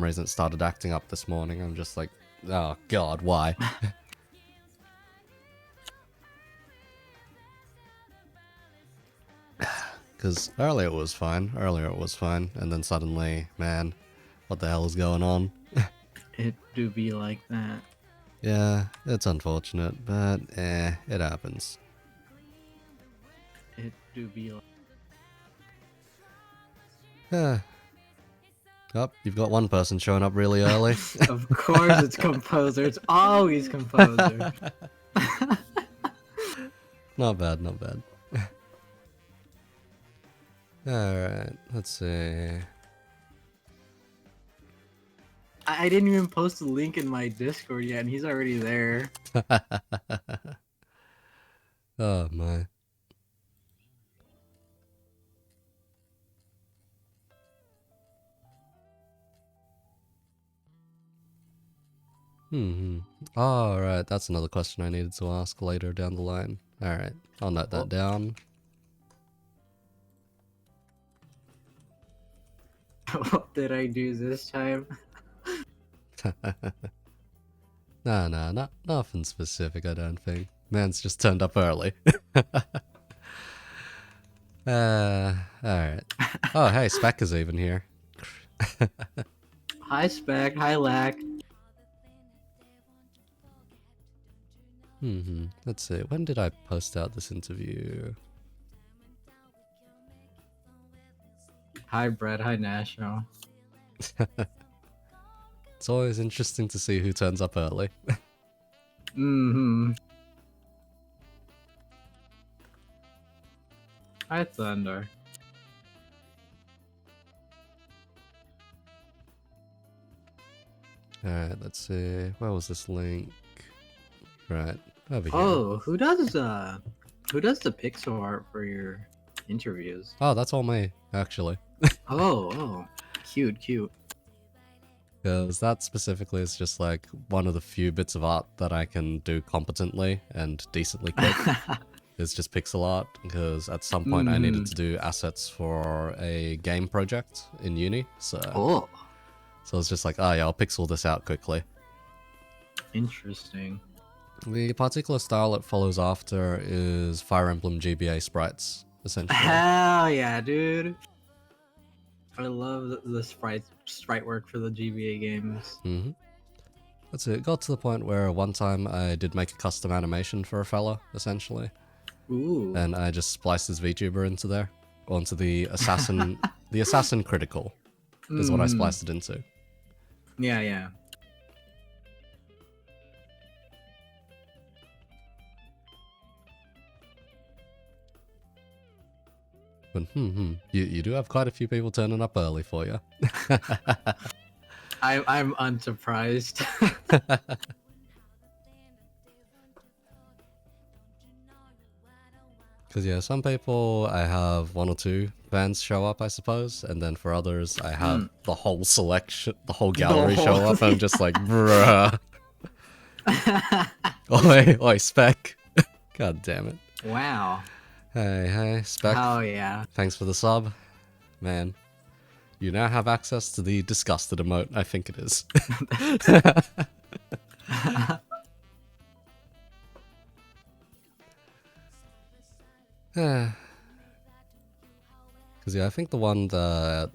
some reason it started acting up this morning. I'm just like, oh god, why? Because earlier it was fine, and then suddenly, man, what the hell is going on? It do be like that. Yeah, it's unfortunate, but it happens. It do be like... Oh, you've got one person showing up really early. Of course it's Composer. It's always Composer. Not bad, not bad. Alright, let's see. I didn't even post a link in my Discord yet, and he's already there. Oh my. Oh, right, that's another question I needed to ask later down the line. Alright, I'll note that down. What did I do this time? Nah, nothing specific, I don't think. Man's just turned up early. Alright. Oh, hey, Spec is even here. Hi Spec, hi Lack. Let's see, when did I post out this interview? Hi Brett, hi National. It's always interesting to see who turns up early. Hi Thunder. Alright, let's see. Where was this link? Right, over here. Oh, who does the pixel art for your interviews? Oh, that's all me, actually. Oh, cute. Because that specifically is just like one of the few bits of art that I can do competently and decently quick. It's just pixel art, because at some point I needed to do assets for a game project in uni, so so it's just like, oh yeah, I'll pixel this out quickly. Interesting. The particular style it follows after is Fire Emblem GBA sprites, essentially. Hell yeah, dude. I love the sprite work for the GBA games. That's it. It got to the point where one time I did make a custom animation for a fella, essentially. Ooh. And I just spliced his VTuber into there. Onto the assassin... the assassin critical is what I spliced it into. Yeah. But you do have quite a few people turning up early for you. I'm unsurprised. Because yeah, some people I have one or two fans show up, I suppose, and then for others I have the whole selection, the whole gallery show up. I'm just like, bruh. Oi, Spec. God damn it. Wow. Hey, Spec. Oh yeah. Thanks for the sub. Man, you now have access to the disgusted emote, I think it is. Because yeah, I think the one that...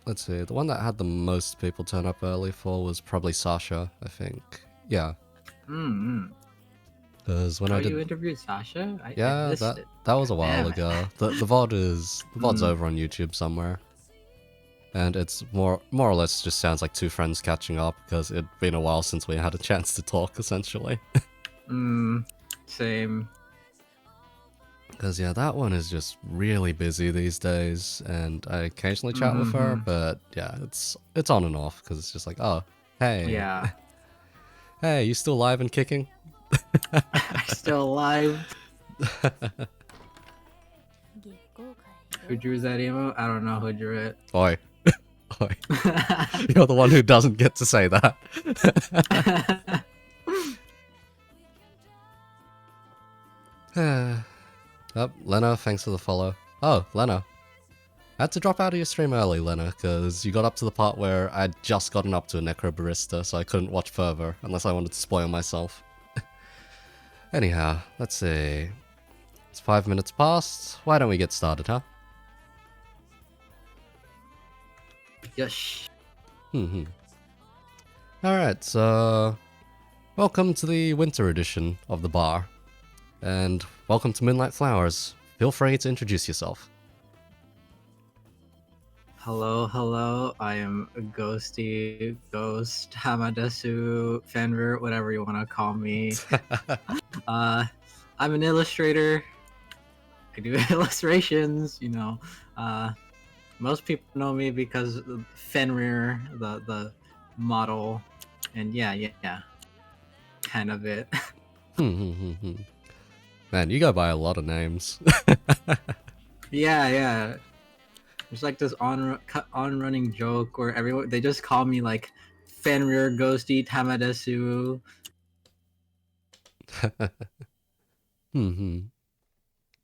Let's see, the one that had the most people turn up early for was probably Sasha, I think. Yeah. Because when I did... you interviewed Sasha? Yeah, that was a while ago. The VOD's over on YouTube somewhere. And it's more or less just sounds like two friends catching up, because it'd been a while since we had a chance to talk, essentially. Same. Because yeah, that one is just really busy these days, and I occasionally chat with her, but yeah, it's on and off, because it's just like, oh, hey. Yeah. Hey, you still live and kicking? Still alive. Who drew that emote? I don't know who drew it. Oi. Oi. You're the one who doesn't get to say that. Oh, Lena, thanks for the follow. Oh, Lena. I had to drop out of your stream early, Lena, because you got up to the part where I'd just gotten up to a Necro Barista, so I couldn't watch further unless I wanted to spoil myself. Anyhow, let's see. It's 5 minutes past. Why don't we get started, huh? Yes. Alright, so welcome to the winter edition of the bar. And welcome to Moonlight Flowers. Feel free to introduce yourself. Hello. I am Ghosty, Ghost, Hamadesu, Fenrir, whatever you want to call me. I'm an illustrator. I do illustrations, you know. Most people know me because of Fenrir, the model, and yeah, kind of it. Man, you go by a lot of names. Yeah. There's like this on-running joke where everyone they just call me like Fenrir, Ghosty, Tamadesu.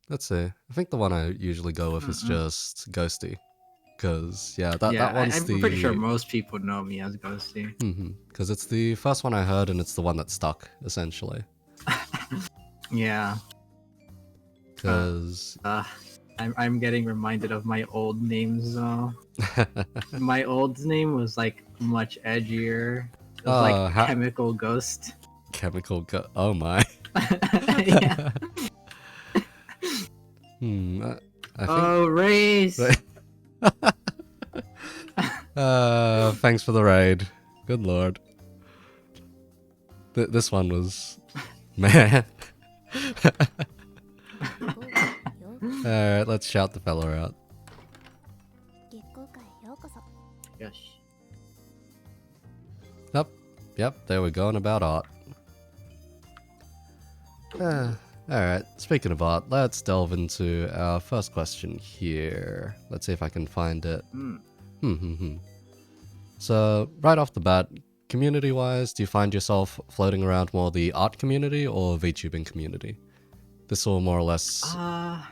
Let's see. I think the one I usually go with is just Ghosty. Because, yeah, that one's I'm pretty sure most people know me as Ghosty. Because it's the first one I heard and it's the one that stuck, essentially. Yeah. Because... I'm getting reminded of my old names though. My old name was like much edgier. It was like Chemical Ghost. Chemical oh my. Yeah. I think... race! Thanks for the raid. Good lord. This one was... Man. Alright, let's shout the fella out. Yes. Yep, there we go, and about art. Alright, speaking of art, let's delve into our first question here. Let's see if I can find it. So, right off the bat, community-wise, do you find yourself floating around more the art community or VTubing community? This will more or less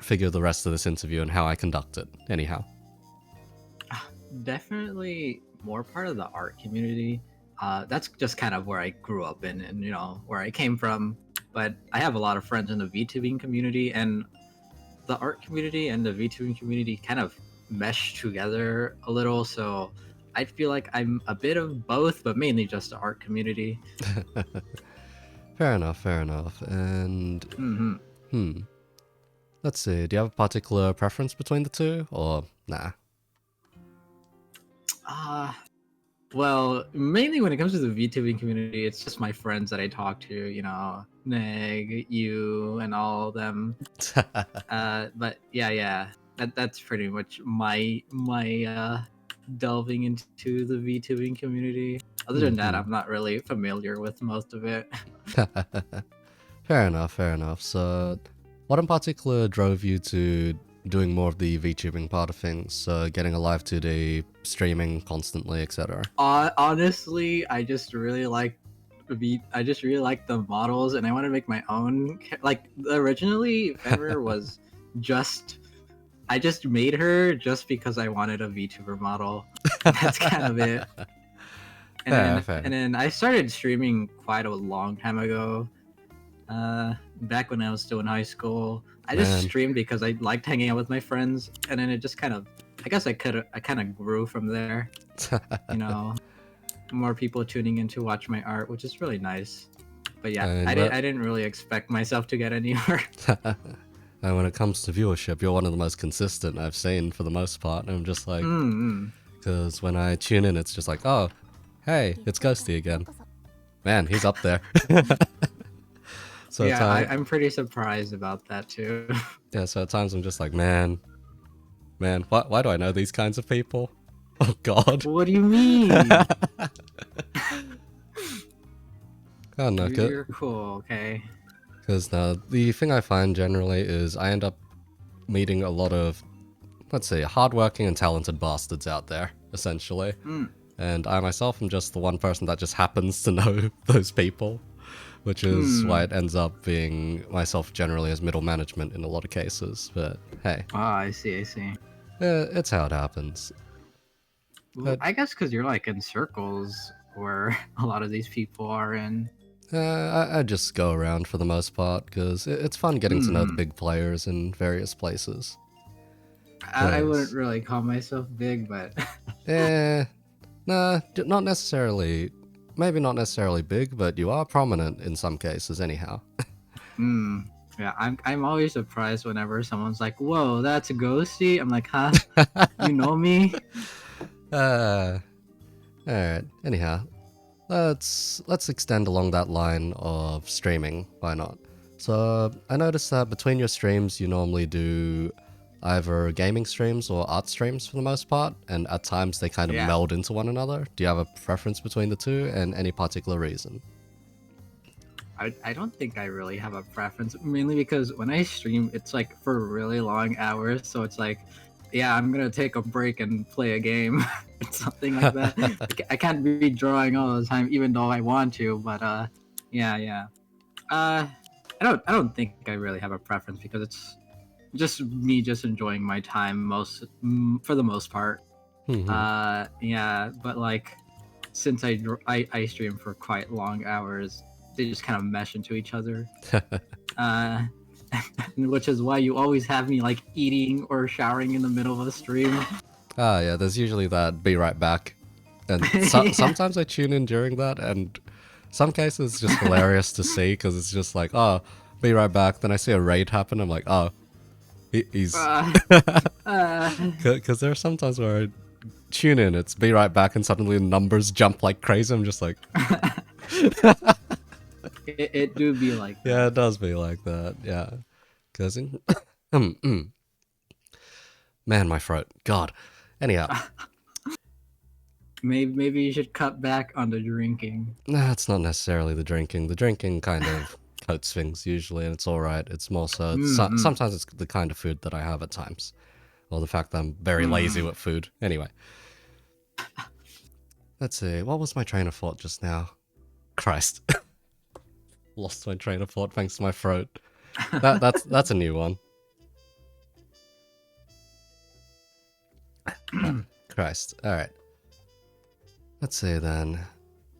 figure the rest of this interview and how I conduct it, anyhow. Definitely more part of the art community. That's just kind of where I grew up in and, you know, where I came from. But I have a lot of friends in the VTubing community, and the art community and the VTubing community kind of mesh together a little. So I feel like I'm a bit of both, but mainly just the art community. Fair enough. And... Let's see, do you have a particular preference between the two, or nah? Well, mainly when it comes to the VTubing community, it's just my friends that I talk to, you know, Neg, you, and all of them. But yeah, that's pretty much my delving into the VTubing community. Other than that, I'm not really familiar with most of it. Fair enough. So, what in particular drove you to doing more of the VTubing part of things? Getting a live 2D, streaming constantly, etc. Honestly, I just really like the models, and I want to make my own. Like originally, Fenrir was I just made her just because I wanted a VTuber model. That's kind of it. And then I started streaming quite a long time ago. Back when I was still in high school, I just streamed because I liked hanging out with my friends, and then it just kind of, I guess I kind of grew from there. You know, more people tuning in to watch my art, which is really nice. But yeah, I didn't really expect myself to get anywhere. And when it comes to viewership, you're one of the most consistent I've seen for the most part. And I'm just like, because when I tune in, it's just like, oh, hey, it's Ghosty again. Man, he's up there. So yeah, I'm pretty surprised about that too. Yeah, so at times I'm just like, man, why do I know these kinds of people? Oh god. What do you mean? Oh no, you're cool, okay. Because now, the thing I find generally is I end up meeting a lot of, let's say, hardworking and talented bastards out there, essentially. And I myself am just the one person that just happens to know those people, which is why it ends up being myself generally as middle management in a lot of cases, but hey. Ah, I see. It's how it happens. Well, But I guess because you're like in circles where a lot of these people are in. I just go around for the most part because it's fun getting to know the Hmm. big players in various places. I wouldn't 'Cause, really call myself big, but eh, nah, not necessarily. Maybe not necessarily big, but you are prominent in some cases, anyhow. hmm. Yeah, I'm always surprised whenever someone's like, "Whoa, that's a ghosty." I'm like, "Huh? You know me?" All right. Anyhow, let's extend along that line of streaming. Why not? So I noticed that between your streams, you normally do either gaming streams or art streams for the most part, and at times they kind of Yeah. meld into one another. Do you have a preference between the two, and any particular reason? I don't think I really have a preference, mainly because when I stream, it's like for really long hours. So it's like, yeah, I'm gonna take a break and play a game, something like that. I can't be drawing all the time, even though I want to. But yeah, yeah. I don't think I really have a preference because it's just me just enjoying my time for the most part. Yeah, but like since I stream for quite long hours, they just kind of mesh into each other. Uh, which is why you always have me like eating or showering in the middle of a stream. Ah, yeah, there's usually that be right back. And Yeah. sometimes I tune in during that, and some cases it's just hilarious to see because it's just like, oh, be right back. Then I see a raid happen. I'm like, oh, he's. Uh, uh, Because there are sometimes where I tune in, it's be right back, and suddenly the numbers jump like crazy. I'm just like, it do be like yeah, that. it does be like that. Yeah. Because in. Man, my throat. God. Anyhow, Maybe you should cut back on the drinking. nah, it's not necessarily the drinking. The drinking kind of coats things usually, and it's alright. It's more so, Mm-mm. sometimes it's the kind of food that I have at times. Or the fact that I'm very lazy Mm-mm. with food. Anyway, let's see. What was my train of thought just now? Christ. Lost my train of thought thanks to my throat. That's a new one. Christ. Alright. Let's see then.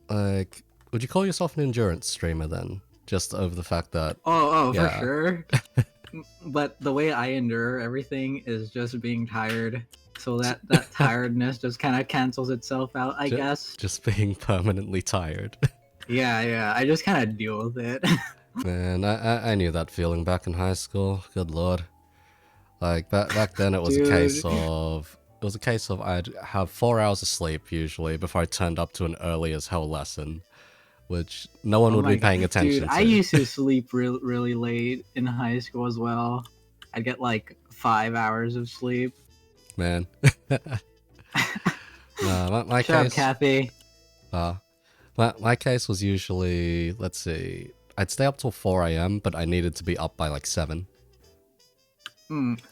Like, would you call yourself an endurance streamer then? Just over the fact that, Oh, for yeah. sure. But the way I endure everything is just being tired. So that tiredness just kind of cancels itself out, I guess. Just being permanently tired. Yeah, yeah. I just kind of deal with it. Man, I knew that feeling back in high school. Good lord. Like back then it was a case Dude. of I'd have 4 hours of sleep usually before I turned up to an early as hell lesson, which no one Oh would my be god. paying Dude, attention I to. used to sleep really late in high school as well. I'd get like 5 hours of sleep. Man. No, my Shut up, case Kathy. uh my case was usually, let's see, I'd stay up till 4 a.m., but I needed to be up by like 7.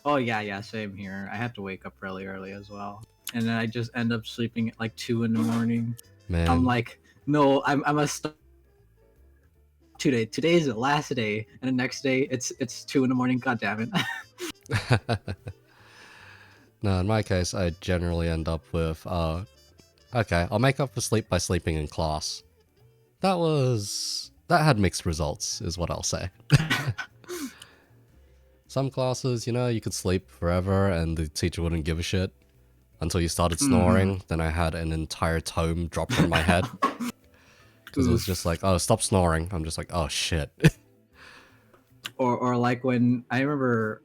Oh yeah, yeah, same here. I have to wake up really early as well. And then I just end up sleeping at like 2 in the morning. I'm Man. like, no, I'm a today. Today's the last day, and the next day it's 2 in the morning. God damn it. No, in my case, I generally end up with, okay, I'll make up for sleep by sleeping in class. That had mixed results, is what I'll say. Some classes, you could sleep forever and the teacher wouldn't give a shit until you started Mhm. snoring. Then I had an entire tome dropped on my head because it was just Oof. like, oh, stop snoring. I'm just like, oh shit. Or like when I remember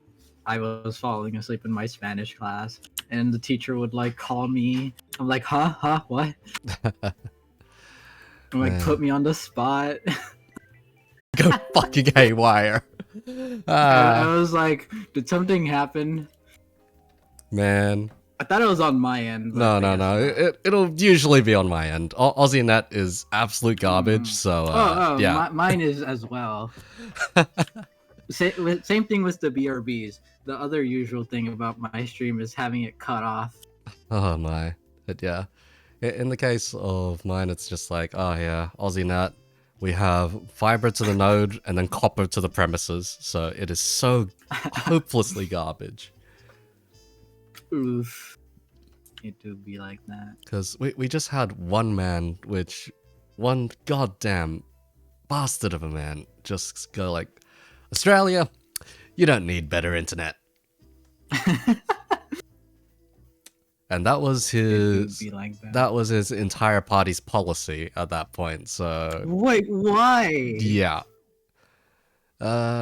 I was falling asleep in my Spanish class, and the teacher would like call me. I'm like, huh, what? And like put Man, me on the spot. go fucking haywire. I Ah, was like, did something happen? man. I thought it was on my end, but No, I no, guess no. not. It'll usually be on my end. Aussie net is absolute garbage, Mm. so Oh, yeah. mine is as well. Same thing with the BRBs. The other usual thing about my stream is having it cut off. Oh my. But yeah. In the case of mine, it's just like, oh yeah, Aussie net. We have fiber to the node and then copper to the premises, so it is so hopelessly garbage. Oof. It do be like that. Because we just had one man, one goddamn bastard of a man, just go like, Australia, you don't need better internet. And that was his Like that was his entire party's policy at that point. So wait, why? yeah.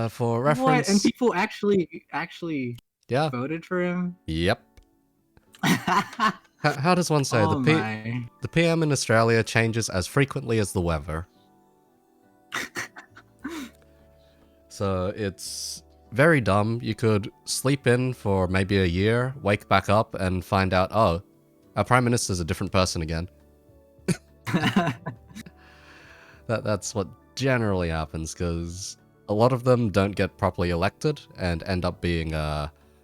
For reference, What? And people actually yeah, voted for him? yep. How does one say Oh the PM in Australia changes as frequently as the weather? So it's very dumb. You could sleep in for maybe a year, wake back up, and find out, oh, our prime minister's a different person again. That's what generally happens, because a lot of them don't get properly elected and end up being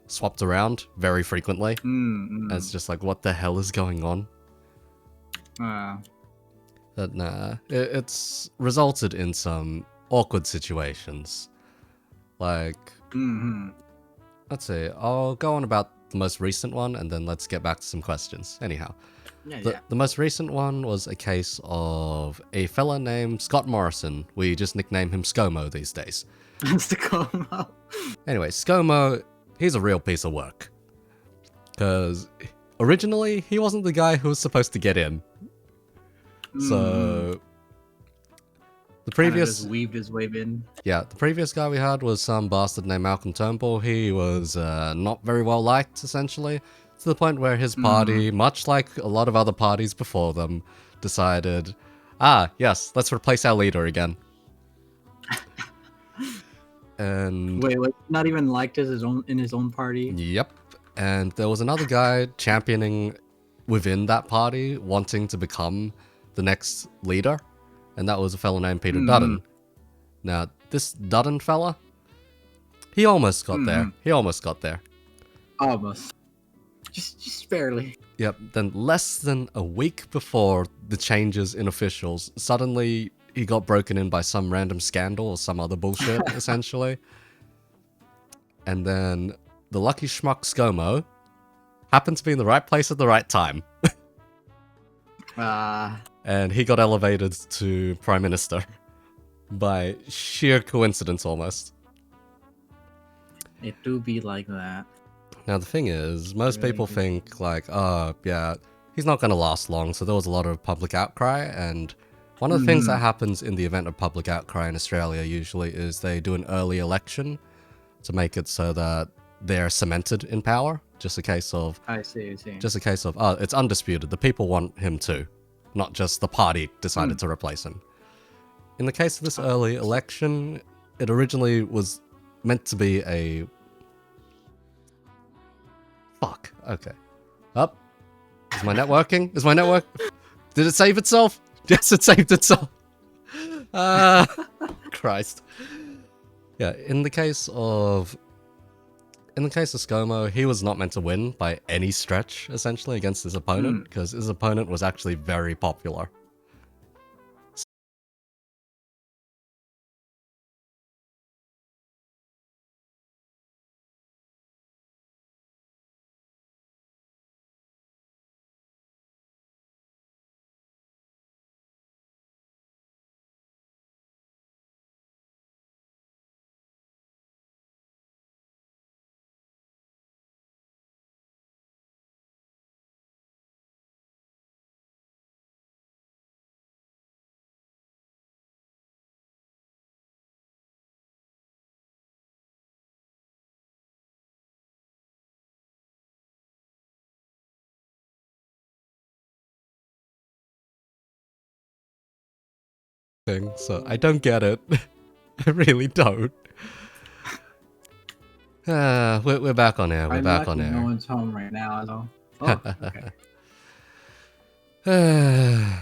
swapped around very frequently. And it's just like, what the hell is going on? But nah, it's resulted in some awkward situations. Like, let's see, I'll go on about the most recent one, and then let's get back to some questions. Anyhow, the most recent one was a case of a fella named Scott Morrison. We just nickname him ScoMo these days. ScoMo. Anyway, ScoMo, he's a real piece of work. Because originally, he wasn't the guy who was supposed to get in. So the previous just weaved his way in. Yeah, the previous guy we had was some bastard named Malcolm Turnbull. He was not very well liked, essentially, to the point where his party, much like a lot of other parties before them, decided, yes, let's replace our leader again. And wait, not even liked as in his own party? Yep. And there was another guy championing within that party, wanting to become the next leader, and that was a fellow named Peter Dutton. Now, this Dutton fella, he almost got there. He almost got there. Almost. Just barely. Yep, then less than a week before the changes in officials, suddenly he got broken in by some random scandal or some other bullshit, essentially. And then the lucky schmuck ScoMo happened to be in the right place at the right time. And he got elevated to Prime Minister. By sheer coincidence, almost. It do be like that. Now, the thing is, most people think, like, oh, yeah, he's not going to last long, so there was a lot of public outcry, and one of the things that happens in the event of public outcry in Australia, usually, is they do an early election to make it so that they're cemented in power. Just a case of... I see. Just a case of, oh, it's undisputed, the people want him too, not just the party decided to replace him. In the case of this early election, it originally was meant to be a... Fuck. Okay. Up. Is my net working? Is my network... Did it save itself? Yes, it saved itself. Christ. Yeah, in the case of ScoMo, he was not meant to win by any stretch, essentially, against his opponent, because his opponent was actually very popular. So I don't get it. I really don't. We're back on air. We're back on air. No one's home right now, though. Oh, okay.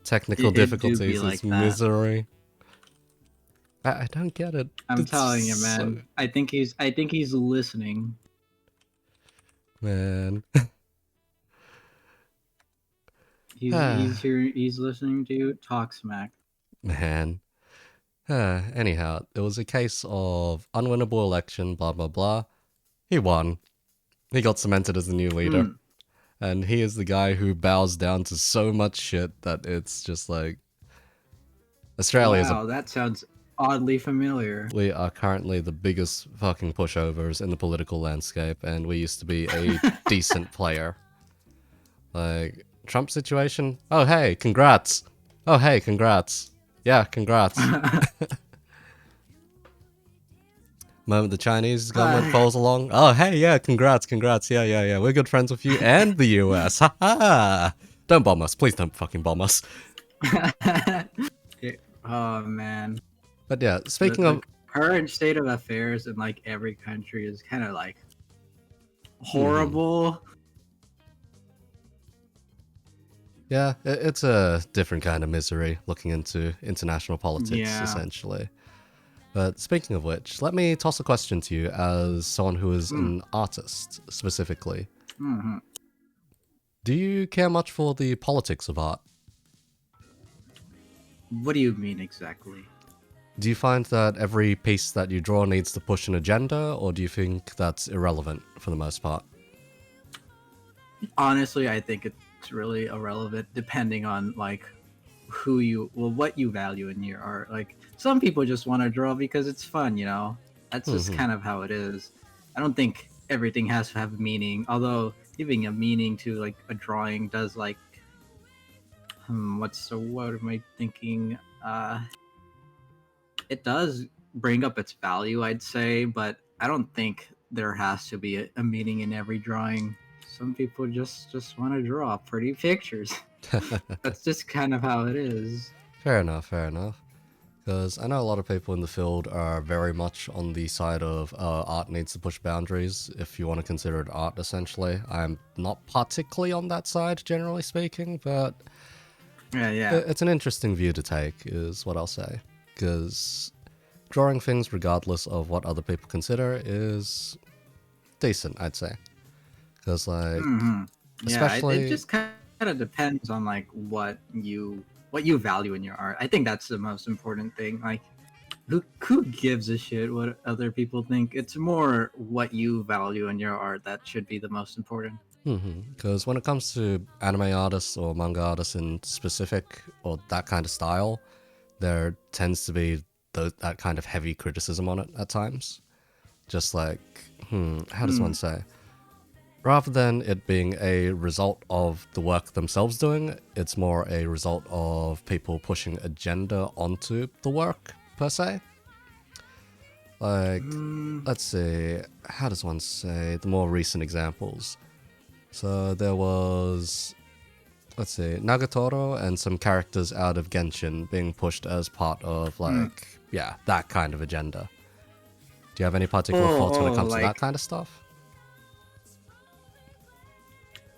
Technical difficulties like is misery. I don't get it. I'm telling you, man. So... I think he's listening. Man. He's listening to you talk smack. Man. Anyhow, it was a case of unwinnable election, blah blah blah. He won. He got cemented as the new leader. Hmm. And he is the guy who bows down to so much shit that it's just like Australia is a Wow, that sounds oddly familiar. we are currently the biggest fucking pushovers in the political landscape, and we used to be a decent player. Like Trump situation. Oh hey, congrats. Oh hey, congrats. Yeah, congrats. Moment the Chinese government Uh, falls along. Oh hey, yeah, congrats, congrats. Yeah, yeah, yeah. We're good friends with you and the US. Ha ha. Don't bomb us, please. Don't fucking bomb us. oh man, But yeah, the speaking the of. current state of affairs in like every country is kind of like Mhm. horrible. Yeah, it's a different kind of misery looking into international politics, Yeah. essentially. But speaking of which, let me toss a question to you as someone who is Mm. an artist, specifically. Hmm. Do you care much for the politics of art? What do you mean exactly? Do you find that every piece that you draw needs to push an agenda, or do you think that's irrelevant for the most part? Honestly, I think it's really irrelevant depending on like what you value in your art. Like some people just want to draw because it's fun, you know. That's just Hmm. kind of how it is. I don't think everything has to have meaning, although giving a meaning to like a drawing does like what am I thinking? It does bring up its value, I'd say, but I don't think there has to be a meaning in every drawing. Some people just want to draw pretty pictures. That's just kind of how it is. Fair enough, fair enough. Because I know a lot of people in the field are very much on the side of art needs to push boundaries, if you want to consider it art, essentially. I'm not particularly on that side, generally speaking, but Yeah, yeah. it's an interesting view to take, is what I'll say. Because drawing things, regardless of what other people consider, is decent, I'd say. Because, like, Hmm. Yeah, it especially. just kind of depends on like what you value in your art. I think that's the most important thing. Like who gives a shit what other people think? It's more what you value in your art that should be the most important. Because when it comes to anime artists or manga artists in specific, or that kind of style, there tends to be that kind of heavy criticism on it at times. Just like, how does one Mm. say? Rather than it being a result of the work themselves doing, it's more a result of people pushing agenda onto the work, per se. Like, Mm. let's see, how does one say the more recent examples? So there was, let's see, Nagatoro and some characters out of Genshin being pushed as part of, Mm. like, yeah, that kind of agenda. Do you have any particular thoughts when it Oh, comes to that like kind of stuff?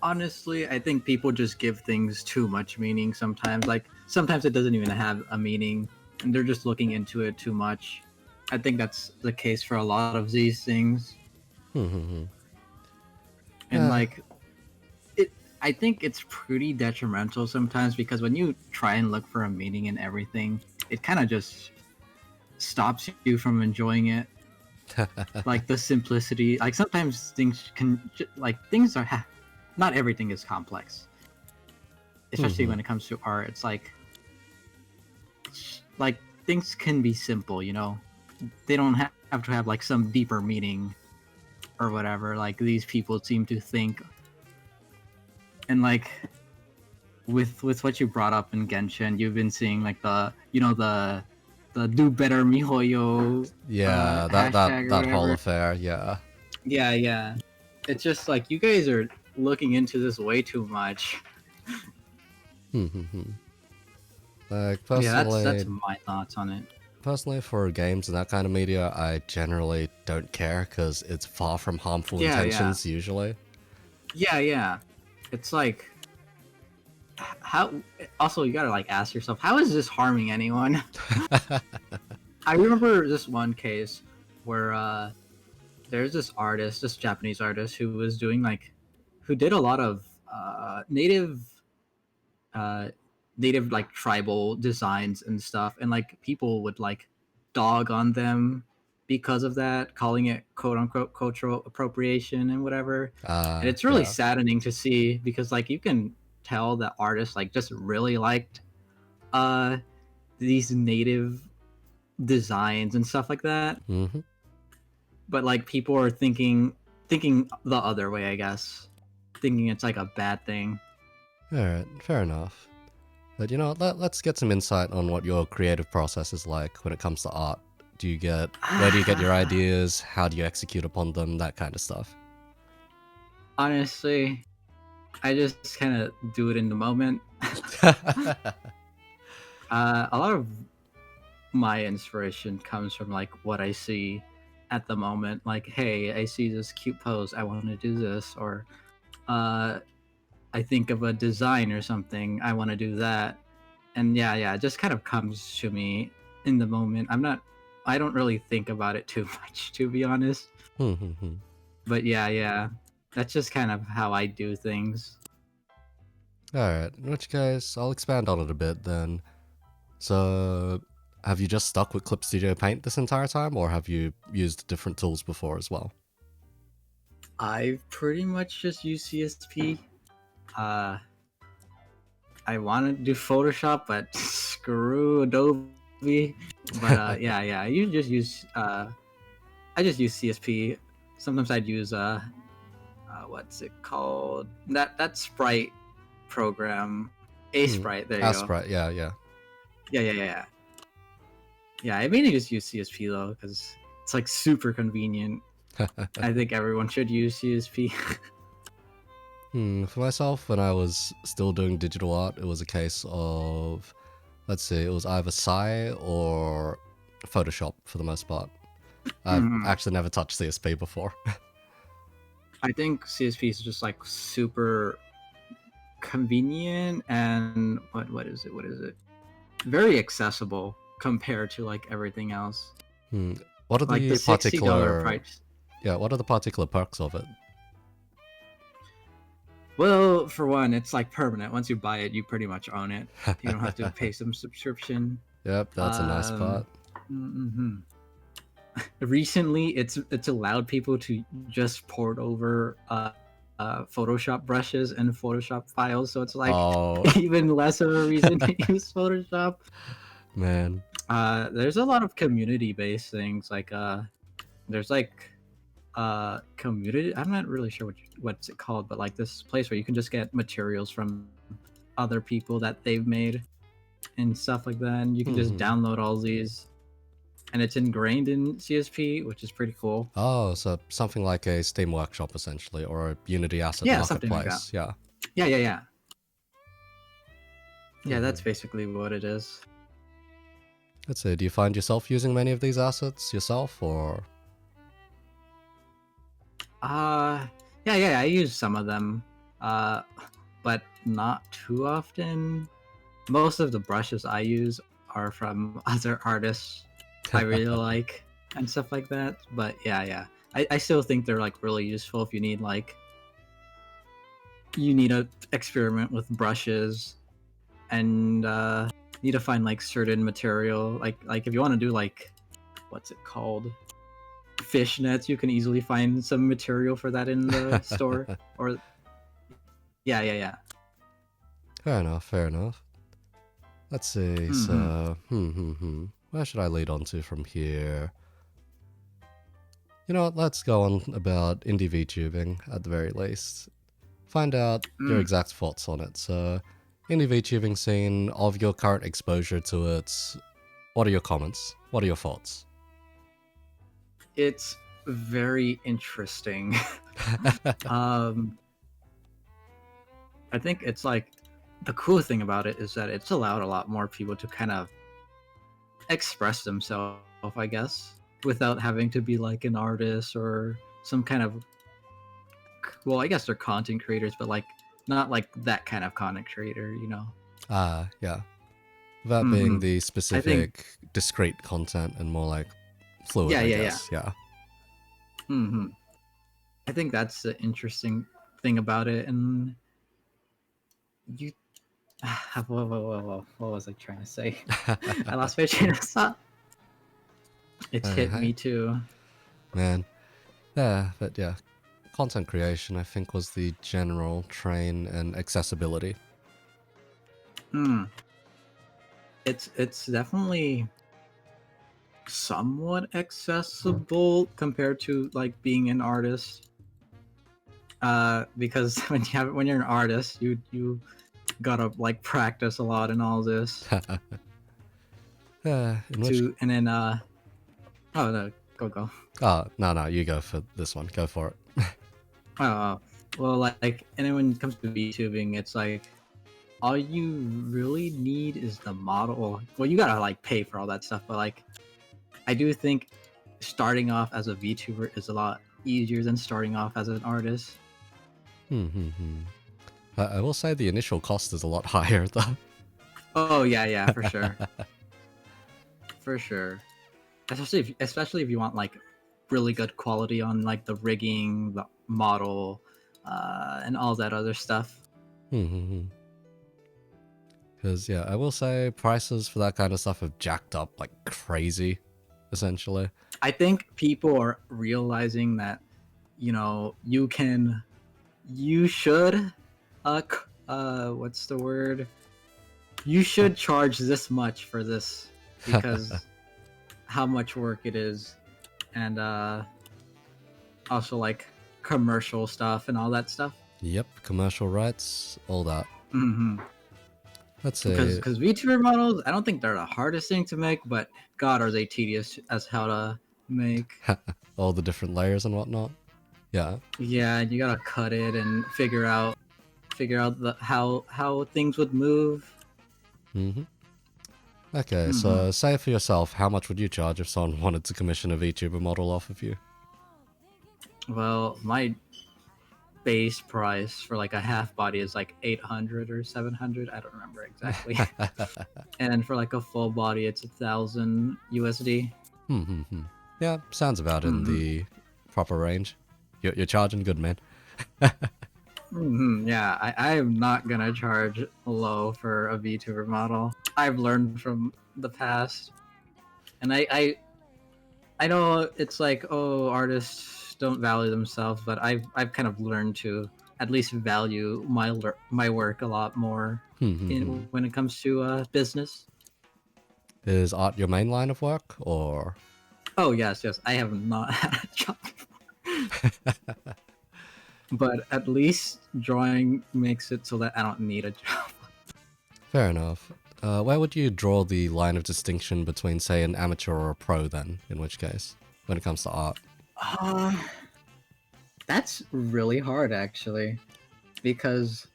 honestly, I think people just give things too much meaning sometimes. Like sometimes it doesn't even have a meaning and they're just looking into it too much. I think that's the case for a lot of these things. And Yeah. like it I think it's pretty detrimental sometimes because when you try and look for a meaning in everything, it kind of just stops you from enjoying it. Like the simplicity, like sometimes things can like things are not everything is complex, especially when it comes to art. It's like things can be simple, you know. They don't have to have like some deeper meaning or whatever like these people seem to think. And like with what you brought up in Genshin, you've been seeing like the the do better mihoyo Yeah, hashtag or that whole whatever. affair, yeah. Yeah, yeah. It's just like you guys are looking into this way too much. Like Yeah, that's my thoughts on it. personally for games and that kind of media, I generally don't care because it's far from harmful Yeah, yeah. intentions usually. Yeah, yeah. It's like how also you gotta like ask yourself, how is this harming anyone? I remember this one case where there's this artist, this Japanese artist who was doing like who did a lot of uh native like tribal designs and stuff, and like people would like dog on them because of that, calling it quote unquote cultural appropriation and whatever. And it's really Yeah. saddening to see because like you can tell that artists like just really liked uh these native designs and stuff like that. Mm-hmm. But like people are thinking the other way, I guess. Thinking it's like a bad thing. Alright, fair enough. But you know what, let's get some insight on what your creative process is like when it comes to art. Where do you get your ideas? How do you execute upon them? That kind of stuff. Honestly, I just kind of do it in the moment. A lot of my inspiration comes from like what I see at the moment. Like, hey, I see this cute pose, I want to do this, or I think of a design or something, I want to do that. And yeah, it just kind of comes to me in the moment. I don't really think about it too much, to be honest. But yeah, that's just kind of how I do things. Alright, in which case, I'll expand on it a bit then. So, have you just stuck with Clip Studio Paint this entire time, or have you used different tools before as well? I've pretty much just used CSP. Uh, I want to do Photoshop, but screw Adobe. But yeah, I just use CSP. Sometimes I'd use what's it called? That Sprite program, a Sprite. There you go. Sprite, yeah. Yeah. Yeah, I mainly just use CSP though because it's like super convenient. I think everyone should use CSP. For myself, when I was still doing digital art, it was a case of, let's see, it was either Psy or Photoshop for the most part. I've actually never touched CSP before. I think CSP is just like super convenient and what is it? Very accessible compared to like everything else. What are Like the the $60 price. Yeah, what are the particular perks of it? Well, for one, it's like permanent. Once you buy it, you pretty much own it. You don't have to pay some subscription. Yep, that's a nice part. Recently, it's allowed people to just port over Photoshop brushes and Photoshop files, so it's like even less of a reason to use Photoshop. Man. There's a lot of community-based things like there's like community. I'm not really sure what's it called, but like this place where you can just get materials from other people that they've made and stuff like that, and you can just download all these. And it's ingrained in CSP, which is pretty cool. Oh, so something like a Steam Workshop, essentially, or a Unity Asset Marketplace. Like Yeah, that's basically what it is. Let's see, do you find yourself using many of these assets yourself, or...? Yeah, I use some of them, but not too often. Most of the brushes I use are from other artists I really like and stuff like that. But yeah, I still think they're like really useful if you need to experiment with brushes and need to find like certain material. Like if you want to do like what's it called? Fishnets, you can easily find some material for that in the store. Or yeah. Fair enough. Let's see, so where should I lead on to from here? You know what, let's go on about indie VTubing at the very least. Find out your exact thoughts on it. So, indie VTubing scene, of your current exposure to it, what are your comments? What are your thoughts? It's very interesting. I think it's like the cool thing about it is that it's allowed a lot more people to kind of express themselves, I guess, without having to be like an artist or some kind of, well, I guess they're content creators, but like not like that kind of content creator, you know. Yeah. That being the specific discrete content and more like fluid, I guess. Yeah. I think that's the interesting thing about it. And you whoa, what was I trying to say? I lost my train of thought. It's hit Hey, me too. man. Yeah, but yeah, content creation I think was the general train and accessibility. Hmm. It's definitely somewhat accessible compared to like being an artist. Because when you're an artist, you gotta like practice a lot and all this In which and then oh no, go. oh no, you go for this one. Go for it. Oh, well, like, and then when it comes to VTubing, it's like all you really need is the model. Well, you gotta like pay for all that stuff, but like, I do think starting off as a VTuber is a lot easier than starting off as an artist. I will say the initial cost is a lot higher though. Oh yeah, for sure, for sure. Especially if you want like really good quality on like the rigging, the model, and all that other stuff. Because yeah, I will say prices for that kind of stuff have jacked up like crazy, essentially. I think people are realizing that, you should, what's the word? You should charge this much for this because how much work it is, and also like commercial stuff and all that stuff. Yep, commercial rights, all that. Mm-hmm. Let's Because say VTuber models, I don't think they're the hardest thing to make, but God, are they tedious as how to make. all the different layers and whatnot. Yeah. Yeah, you gotta cut it and figure out how things would move. Okay, Hmm. so say for yourself, how much would you charge if someone wanted to commission a VTuber model off of you? Well, my base price for like a half body is like 800 or 700. I don't remember exactly. And for like a full body, it's 1,000 USD. Yeah, sounds about in Hmm. the proper range. You're charging good, man. Yeah, I am not gonna charge low for a VTuber model. I've learned from the past, and I know it's like, oh, artists don't value themselves, but I've kind of learned to at least value my work a lot more in when it comes to business. Is art your main line of work, or? Oh yes, I have not had a job, but at least drawing makes it so that I don't need a job. Fair enough. Where would you draw the line of distinction between, say, an amateur or a pro then, in which case, when it comes to art? Uh, that's really hard actually, because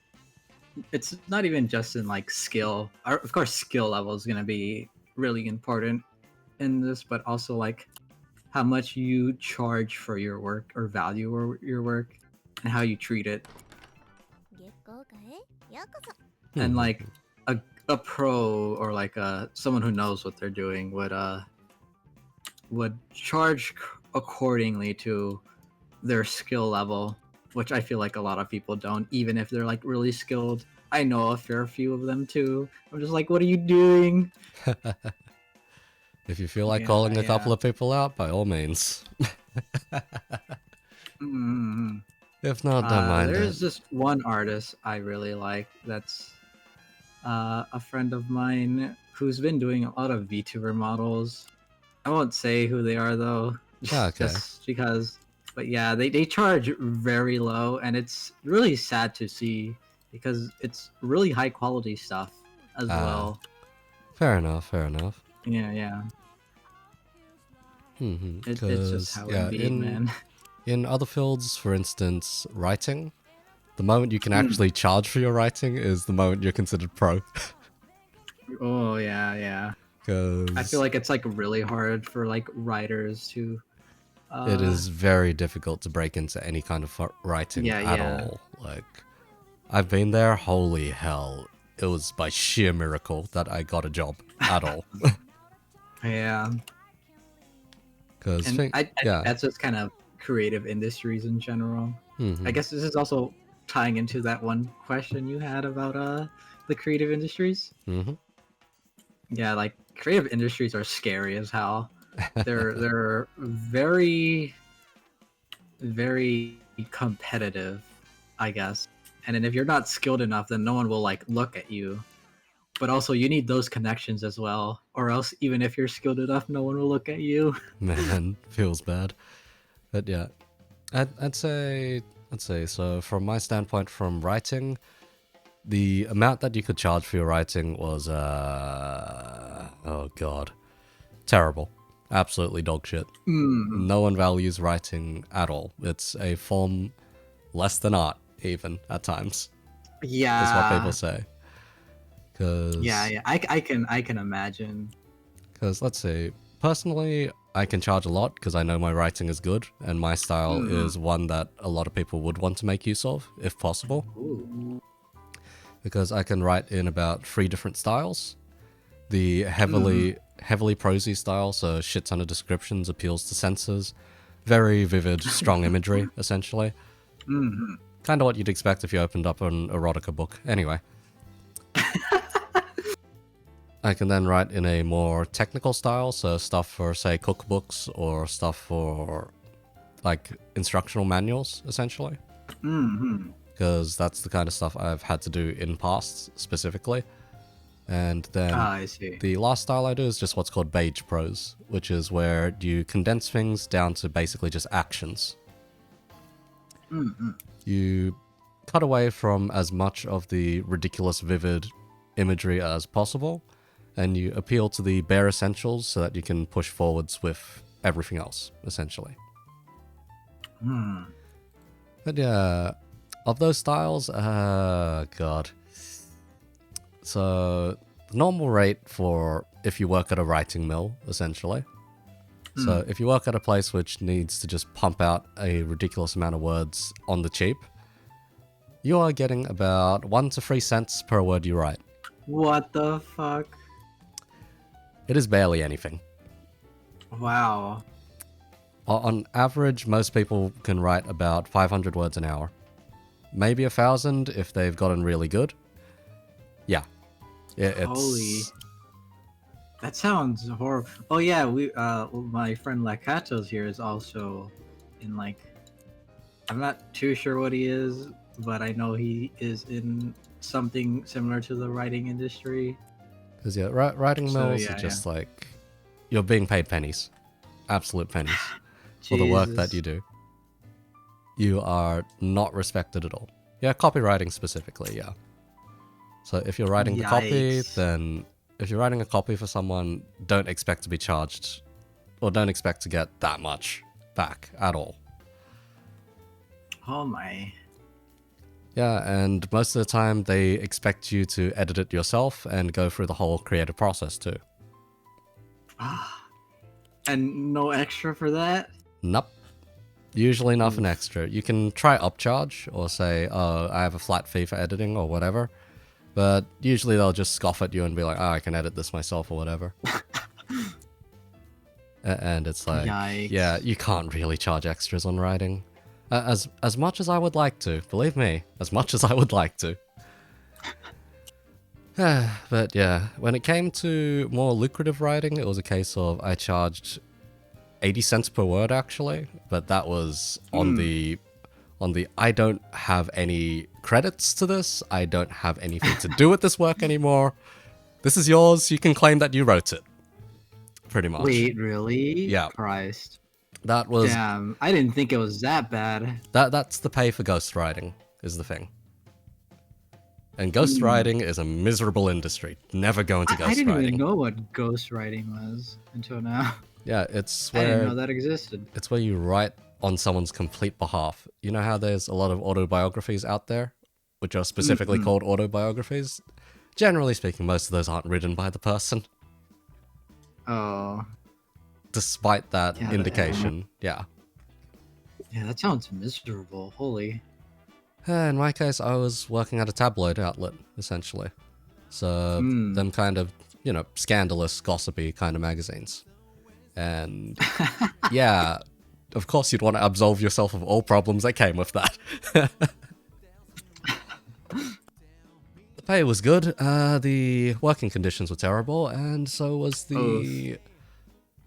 it's not even just in like skill. Of course, skill level is gonna be really important in this, but also like how much you charge for your work or value or your work and how you treat it. And like a pro or like someone who knows what they're doing would charge accordingly to their skill level, which I feel like a lot of people don't, even if they're like really skilled. I know a fair few of them too. I'm just like, what are you doing? If you feel like Yeah, calling a couple yeah. of people out, by all means. Mm-hmm. If not, don't mind it. There's this one artist I really like that's a friend of mine who's been doing a lot of VTuber models. I won't say who they are though, Okay. just because. But yeah, they charge very low, and it's really sad to see because it's really high quality stuff as well. Fair enough, fair enough. Yeah. It's just Because, how it yeah, be, man. in other fields, for instance, writing, the moment you can Mm. actually charge for your writing is the moment you're considered pro. Oh yeah. I feel Because like it's like really hard for like writers to. it Uh, is very difficult to break into any kind of writing at yeah. all. Like, I've been there, holy hell. It was by sheer miracle that I got a job at all. Yeah. Because, And I think yeah. that's just kind of creative industries in general. I Mm-hmm. guess this is also tying into that one question you had about the creative industries. Mm-hmm. Yeah, like creative industries are scary as hell. They're very very competitive, I guess. And then if you're not skilled enough, then no one will like look at you. But also you need those connections as well, or else even if you're skilled enough, no one will look at you. Man, feels bad. But yeah, I'd say, so from my standpoint from writing, the amount that you could charge for your writing was, oh god, terrible. Absolutely dog shit. No one values writing at all. It's a form less than art, even, at times, is what people Yeah. say. Yeah, Because, yeah. I can imagine. let's see, personally, I can charge a lot because I know my writing is good, and my style Mm. is one that a lot of people would want to make use of, if possible. Ooh. Because I can write in about 3 different styles. The Mm. heavily prosy style, so shit ton of descriptions, appeals to senses, very vivid, strong imagery, essentially. Mm. Kind of what you'd expect if you opened up an erotica book. Anyway, I can then write in a more technical style, so stuff for, say, cookbooks or stuff for, like, instructional manuals, essentially. Mm. Because that's the kind of stuff I've had to do in past, specifically. And then Ah, I see. the last style I do is just what's called beige prose, which is where you condense things down to basically just actions. Mm. You cut away from as much of the ridiculous, vivid imagery as possible, and you appeal to the bare essentials so that you can push forwards with everything else, essentially. Mm. But yeah, of those styles, god. So, the normal rate for if you work at a writing mill, essentially. So, if you work at a place which needs to just pump out a ridiculous amount of words on the cheap, you are getting about 1 to 3 cents per word you write. What the fuck? It is barely anything. Wow. On average, most people can write about 500 words an hour. Maybe 1,000 if they've gotten really good. Yeah. Holy. It's... That sounds horrible. Oh yeah, my friend Lakato's here is also in like, I'm not too sure what he is, but I know he is in something similar to the writing industry. Because, yeah, writing So mills are yeah, yeah. just like... You're being paid pennies. Absolute pennies. For the work that you Jesus. do. You are not respected at all. Yeah, copywriting specifically, yeah. So if you're writing the copy, Yikes. then if you're writing a copy for someone, don't expect to be charged, or don't expect to get that much back at all. Oh my. Yeah, and most of the time they expect you to edit it yourself and go through the whole creative process too. And no extra for that? Nope. Usually nothing Oof. extra. You can try upcharge or say, oh, I have a flat fee for editing or whatever. But usually they'll just scoff at you and be like, oh, I can edit this myself or whatever. And it's like, yeah, Yikes. you can't really charge extras on writing. As much as I would like to, believe me, as much as I would like to. But yeah, when it came to more lucrative writing, it was a case of I charged 80 cents per word actually, but that was on the I don't have any credits to this, I don't have anything to do with this work anymore. This is yours, you can claim that you wrote it. Pretty much. Wait, really? Yeah. Christ. That was Damn, I didn't think it was that bad. that's the pay for ghostwriting, is the thing. And ghostwriting is a miserable industry. Never go into I didn't even ghostwriting. know what ghostwriting was until now. Yeah, it's I didn't where know that existed. it's where you write on someone's complete behalf. You know how there's a lot of autobiographies out there, which are specifically Mm-mm. called autobiographies? Generally speaking, most of those aren't written by the person. Oh, Despite that yeah, indication, yeah. yeah, that sounds miserable. Holy. In my case, I was working at a tabloid outlet, essentially. So, them kind of, scandalous, gossipy kind of magazines. And, yeah, of course you'd want to absolve yourself of all problems that came with that. The pay was good, the working conditions were terrible, and so was Oof. the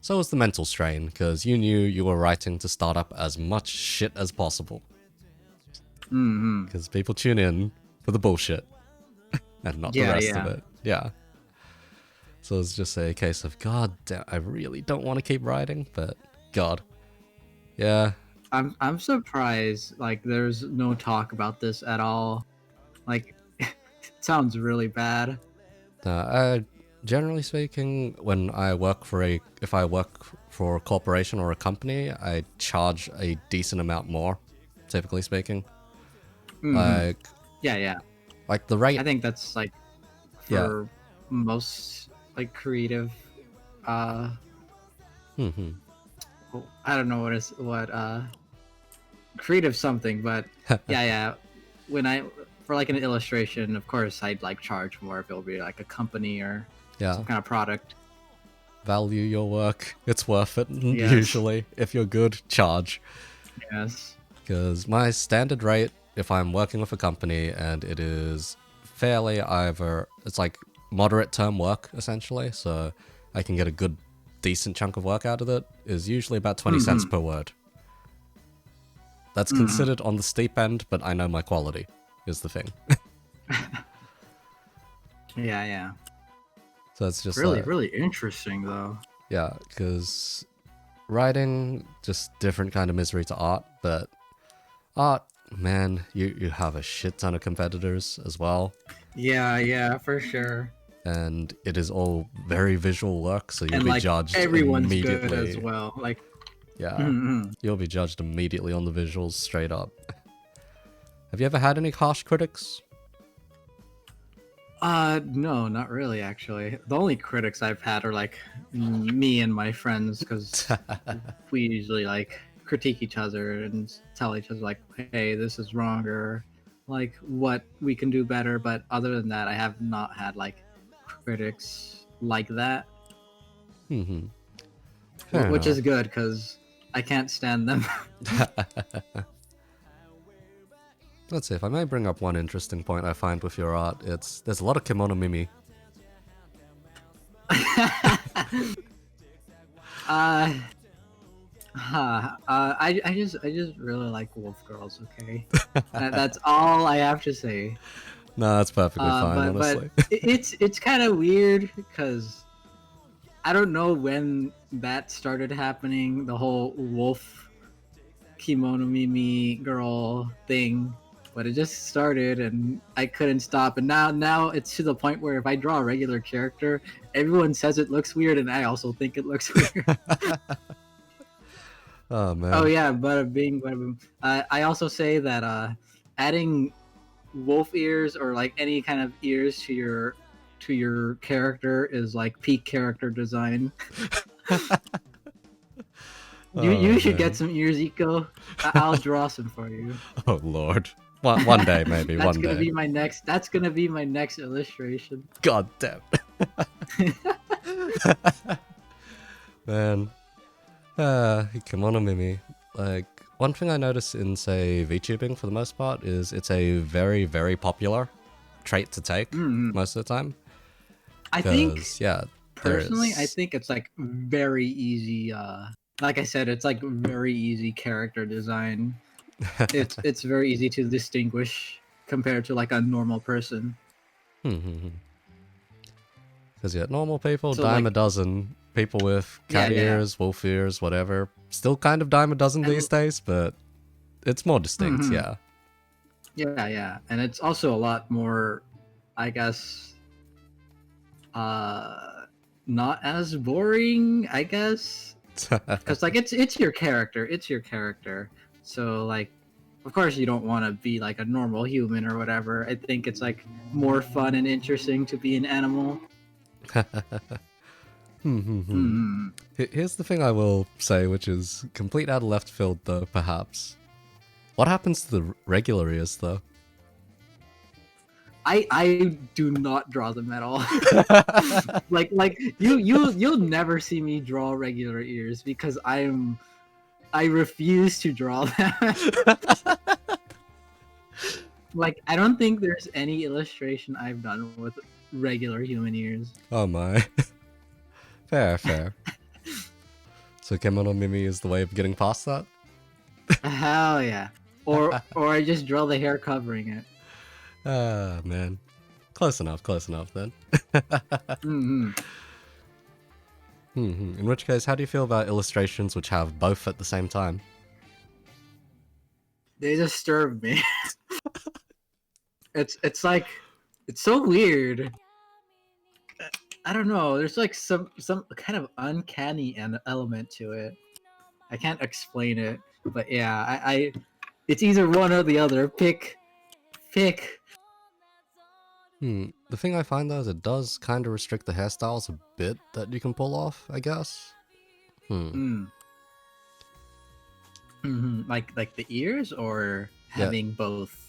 So was the mental strain, because you knew you were writing to start up as much shit as possible. Mm-hmm. Because people tune in for the bullshit, and not the rest of it. Yeah. So it's just a case of, God damn, I really don't want to keep writing, but God. Yeah. I'm surprised, like, there's no talk about this at all. Like, it sounds really bad. Generally speaking, when I work for if I work for a corporation or a company, I charge a decent amount more, typically speaking. Mm-hmm. Yeah. Like the rate. I think that's like for most like creative. Uh, Mm-hmm. I don't know what creative something, but yeah. When I for like an illustration, of course I'd like charge more if it'll be like a company or some kind of product. Value your work. It's worth it, Yes. usually. If you're good, charge. Yes. Because my standard rate, if I'm working with a company and it is fairly it's like moderate term work, essentially, so I can get a good, decent chunk of work out of it, is usually about 20 cents per word. That's considered on the steep end, but I know my quality, is the thing. Yeah. So it's just really interesting though. Yeah, because writing, just different kind of misery to art, but art, man, you have a shit ton of competitors as well. Yeah, for sure. And it is all very visual work, so you'll be like, judged everyone's immediately. good as well. Like, yeah, you'll be judged immediately on the visuals, straight up. Have you ever had any harsh critics? No, not really, actually. The only critics I've had are like me and my friends, because we usually like critique each other and tell each other like, hey, this is wrong, or like what we can do better. But other than that, I have not had like critics like that. Which is good, because I can't stand them. Let's see, if I may bring up one interesting point I find with your art, there's a lot of kimono mimi. I just really like wolf girls. Okay, that's all I have to say. No, that's perfectly fine, honestly. But it's kind of weird, because I don't know when that started happening. The whole wolf kimono mimi girl thing, but it just started and I couldn't stop. And now it's to the point where if I draw a regular character, everyone says it looks weird, and I also think it looks weird. Oh man. Oh yeah, bada bing, bada boom. I also say that adding wolf ears or like any kind of ears to your character is like peak character design. You should get some ears, Eco. I'll draw some for you. Oh lord. One day, maybe. That's one gonna day. be my next. That's gonna be my next illustration. God damn. Man. Kimono mimi. Like, one thing I notice in, say, VTubing for the most part is it's a very, very popular trait to take most of the time. I think, yeah, personally, I think it's like very easy. Like I said, it's like very easy character design. It's very easy to distinguish compared to like a normal person. Because yeah, normal people, So, dime like, a dozen. People with cat Yeah. ears, wolf ears, whatever. Still kind of dime a dozen these days, but it's more distinct, yeah. Yeah. And it's also a lot more, I guess, not as boring, I guess. Because like it's your character. So like, of course you don't want to be like a normal human or whatever. I think it's like more fun and interesting to be an animal. Here's the thing I will say, which is complete out of left field though, perhaps. What happens to the regular ears though? I do not draw them at all. like you'll never see me draw regular ears, because I refuse to draw them. Like, I don't think there's any illustration I've done with regular human ears. Oh my. Fair. So Kemono Mimi is the way of getting past that? Hell yeah. Or I just draw the hair covering it. Ah, man. Close enough then. Mm-hmm. In which case, how do you feel about illustrations which have both at the same time? They disturb me. It's like, it's so weird. I don't know. There's like some kind of uncanny element to it. I can't explain it, but yeah, I it's either one or the other. Pick. The thing I find though is it does kind of restrict the hairstyles a bit that you can pull off, I guess. Like the ears or having both.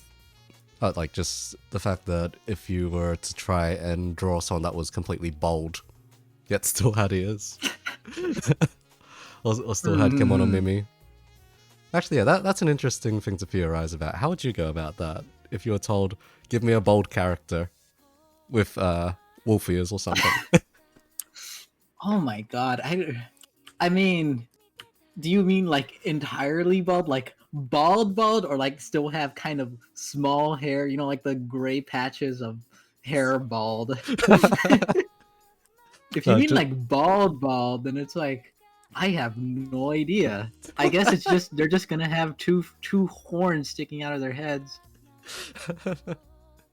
But like just the fact that if you were to try and draw someone that was completely bald, yet still had ears, or still had Kemono Mimi. Actually, yeah, that's an interesting thing to theorize about. How would you go about that if you were told, "Give me a bald character with wolf ears or something"? Oh my god! I mean, do you mean like entirely bald, like bald, or like still have kind of small hair? You know, like the gray patches of hair bald. If you No, mean just... like bald, then it's like I have no idea. I guess it's just they're just gonna have two horns sticking out of their heads.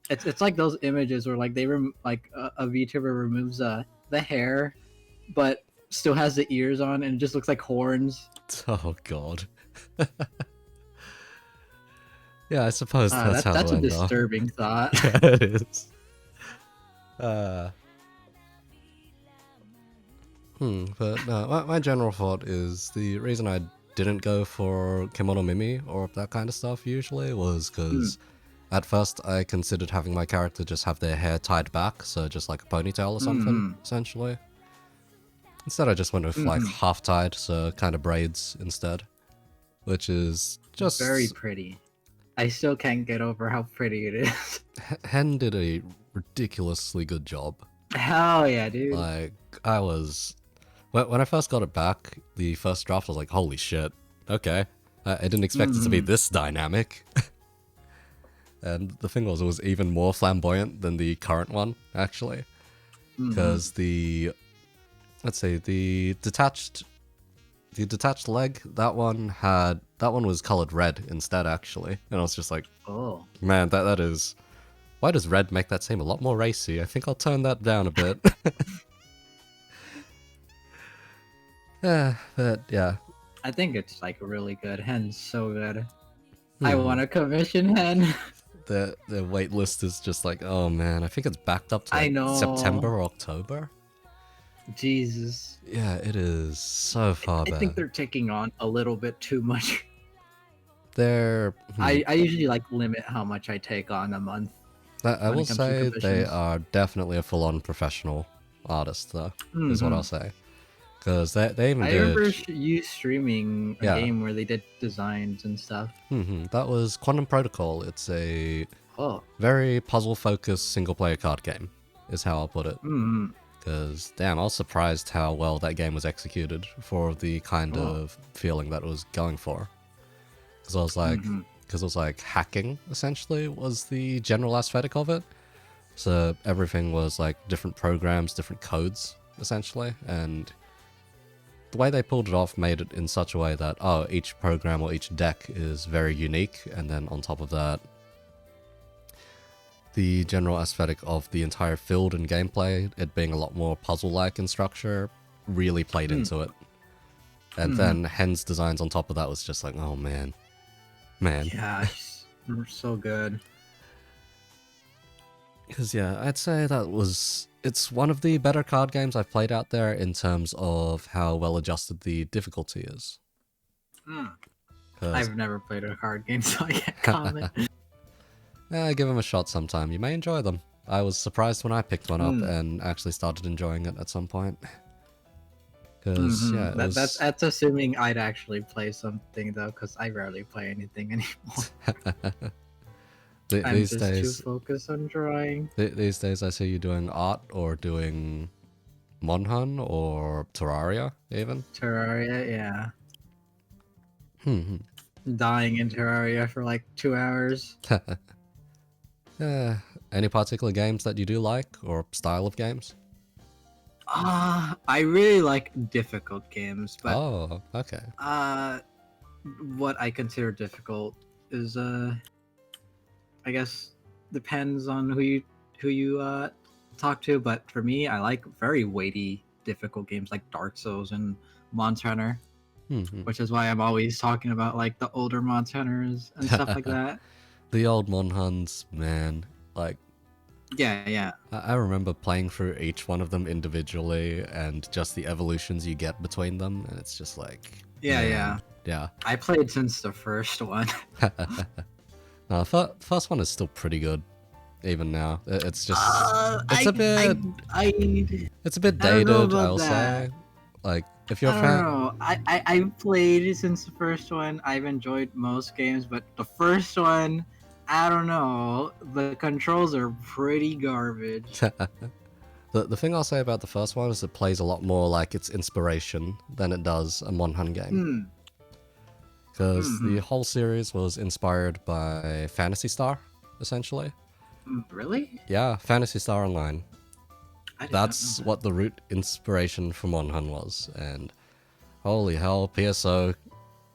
It's like those images where like they like a VTuber removes the hair, but still has the ears on, and it just looks like horns. Oh god. Yeah, I suppose that's how that's it a went off. disturbing thought. Yeah, it is. But no, my general thought is the reason I didn't go for Kemono Mimi or that kind of stuff usually was because at first I considered having my character just have their hair tied back, so just like a ponytail or something, essentially. Instead I just went with like half tied, so kind of braids instead, which is just... very pretty. I still can't get over how pretty it is. Hen did a ridiculously good job. Hell yeah, dude. Like, I was... When I first got it back, the first draft, I was like, holy shit, okay. I didn't expect it to be this dynamic. And the thing was, it was even more flamboyant than the current one, actually. Because let's say, the detached leg, that one was colored red instead, actually. And I was just like, oh man, that is... Why does red make that seem a lot more racy? I think I'll turn that down a bit. Yeah, but yeah. I think it's like really good. Hen's so good. I want to commission Hen. The wait list is just like, oh man, I think it's backed up to like September or October. Jesus. Yeah, it is so far back. I think they're taking on a little bit too much. They're... I usually like limit how much I take on a month. I will say they are definitely a full-on professional artist, though, is what I'll say. Because they even did... I remember you streaming a game where they did designs and stuff. That was Quantum Protocol. It's a very puzzle-focused single-player card game, is how I'll put it. Because, damn, I was surprised how well that game was executed for the kind of feeling that it was going for. Because I was like... Because it was like hacking, essentially, was the general aesthetic of it. So everything was like different programs, different codes, essentially. And the way they pulled it off made it in such a way that, oh, each program or each deck is very unique. And then on top of that, the general aesthetic of the entire field and gameplay, it being a lot more puzzle-like in structure, really played into it. And then Hen's designs on top of that was just like, oh man. Yeah, so good. Because yeah, I'd say it's one of the better card games I've played out there in terms of how well adjusted the difficulty is. I've never played a card game, so I can't comment. Give them a shot sometime. You may enjoy them. I was surprised when I picked one up and actually started enjoying it at some point. Because yeah, that's assuming I'd actually play something though, because I rarely play anything anymore. I'm just too focused on drawing. These days, I see you doing art or doing Monhun or Terraria, even. Terraria, yeah. Hmm. Dying in Terraria for like 2 hours. Any particular games that you do like, or style of games? I really like difficult games, but Oh, okay. what I consider difficult is I guess depends on who you talk to, but for me, I like very weighty, difficult games like Dark Souls and Monster Hunter, Hmm. which is why I'm always talking about like the older Monster Hunters and stuff like that. The old Monhuns, man. Like, Yeah, yeah, I remember playing through each one of them individually and just the evolutions you get between them, and it's just like, yeah, man, yeah. yeah. I played since the first one. No, first one is still pretty good, even now. It's just, Uh, it's I, a bit, I, I, it's a bit I don't know dated, about I'll that. say. Like, if you're a I don't fan, know. I played since the first one. I've enjoyed most games, but the first one, I don't know. The controls are pretty garbage. the thing I'll say about the first one is it plays a lot more like its inspiration than it does a Monhun game. Hmm. Because the Mm-hmm. whole series was inspired by Phantasy Star, essentially. Really? Yeah, Phantasy Star Online. I did not know That's what the root inspiration for Monhun was, and holy hell, PSO,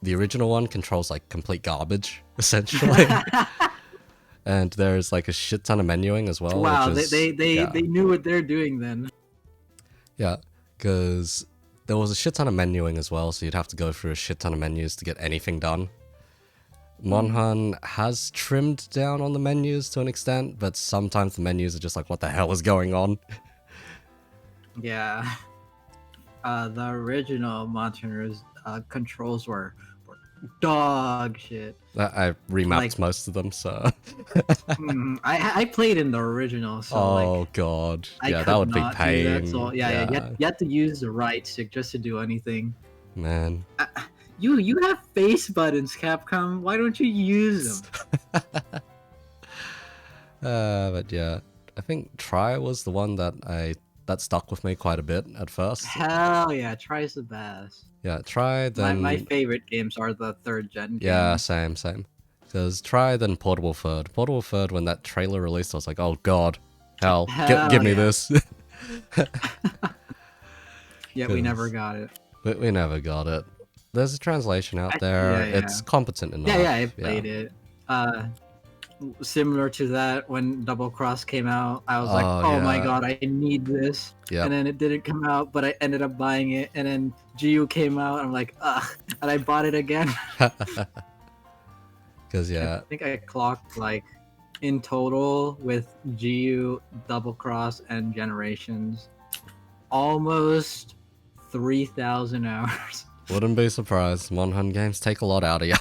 the original one controls like complete garbage, essentially. that. And there's like a shit ton of menuing as well, which Wow, they, is, they they yeah, they knew what they're doing then. yeah, because there was a shit ton of menuing as well, so you'd have to go through a shit ton of menus to get anything done. Monhan has trimmed down on the menus to an extent, but sometimes the menus are just like, what the hell is going on? Yeah. The original Montaner's controls were dog shit. I remapped Like, most of them, so. I played in the original, so like Oh god. I Yeah, that could would be not do that. So pain. yeah, yeah, Yeah, you had to use the right stick just to do anything. man. You have face buttons, Capcom. Why don't you use them? But yeah, I think Try was the one that stuck with me quite a bit at first. Hell yeah, tries the best. Yeah, Try, My then favorite games are the third gen yeah, games. same. Because Try, then Portable Third. Portable Third, when that trailer released, I was like, oh god, hell, give Hell me yeah. this. Yet we never Because got it. we never got it. There's a translation out Yeah, there. yeah. It's competent Yeah, yeah, I enough. Yeah. played it. Similar to that, when Double Cross came out, I was like, Oh "Oh my yeah. god, I need this!" Yep. And then it didn't come out, but I ended up buying it. And then GU came out, I'm like, "Ugh!" And I bought it again. Because I yeah, think I clocked like in total with GU, Double Cross, and Generations, almost 3,000 hours. wouldn't be surprised. Monhun games take a lot out of you.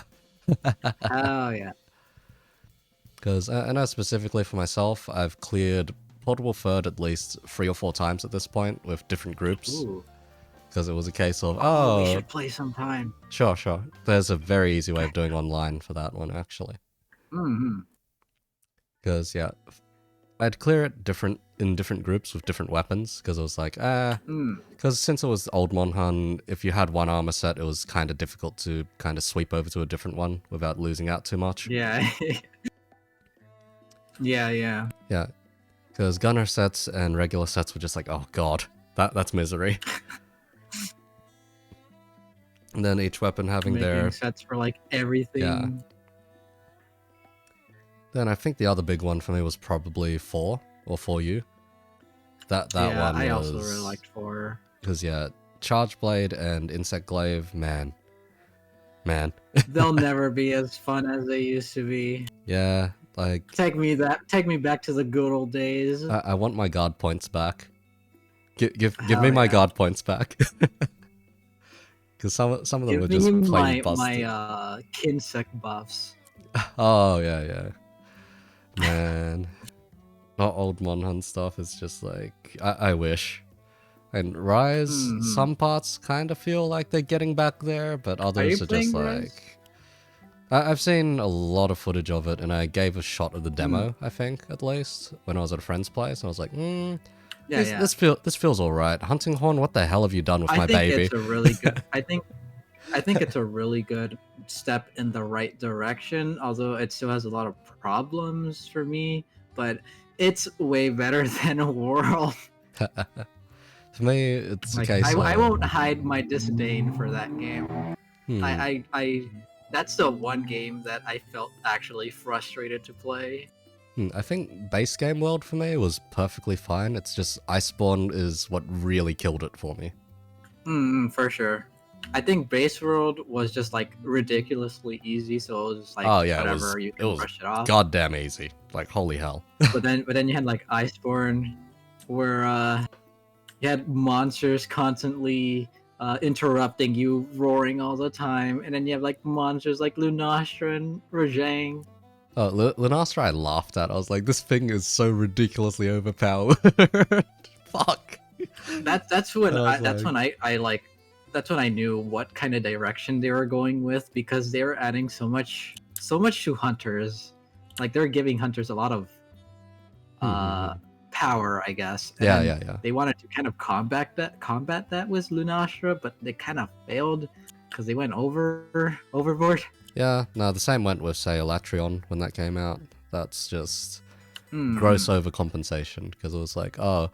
Oh yeah. Because I know specifically for myself, I've cleared Portable Third at least 3 or 4 times at this point with different groups. Ooh. Because it was a case of, Oh, we oh, should play sometime. sure. There's a very easy way of doing online for that one, actually. Mm-hmm. Because, yeah, I'd clear it in different groups with different weapons. Because I was like, because since it was old Monhun, if you had one armor set, it was kind of difficult to kind of sweep over to a different one without losing out too much. Yeah. Yeah. Yeah, because gunner sets and regular sets were just like, oh god, that's misery. And then each weapon having Making their, sets for like everything. yeah. Then I think the other big one for me was probably 4 or 4U. That Yeah, one I was, also really liked 4. because yeah, Charge Blade and Insect Glaive, man. They'll never be as fun as they used to be. Yeah, like Take me back to the good old days. I want my guard points back. Give me Hell my yeah. guard points back. Because some of them were Give just me plain my busted. Kinsec buffs. Oh yeah. Man. Not old Monhun stuff is just like, I wish. And Rise, some parts kind of feel like they're getting back there, but Are you others are just playing Rise? like... I've seen a lot of footage of it, and I gave a shot of the demo, I think, at least, when I was at a friend's place, and I was like, Yeah, Yeah, yeah. This feels alright. Hunting Horn, what the hell have you done with I my think baby? it's a really good. I think it's a really good step in the right direction. Although it still has a lot of problems for me, but it's way better than a World. For me, it's a Like case I of won't hide my disdain for that game. hmm. I that's the one game that I felt actually frustrated to play. I think base game world for me was perfectly fine. It's just Iceborne is what really killed it for me. For sure. I think Base World was just like ridiculously easy, so it was just like Oh yeah, whatever, you it can was brush it off. goddamn easy. Like holy hell. But then you had like Iceborne, where you had monsters constantly interrupting you, roaring all the time, and then you have like monsters like Lunastra and Rajang. Oh, Lunastra I laughed at. I was like, this thing is so ridiculously overpowered. Fuck. That's when I was that's like- when I like that's when I knew what kind of direction they were going with, because they were adding so much to hunters. Like they're giving hunters a lot of power, I guess. Yeah, And yeah. they wanted to kind of combat that with Lunastra, but they kind of failed because they went overboard. Yeah, no, the same went with, say, Elatrion when that came out. That's just gross overcompensation, because it was like, oh,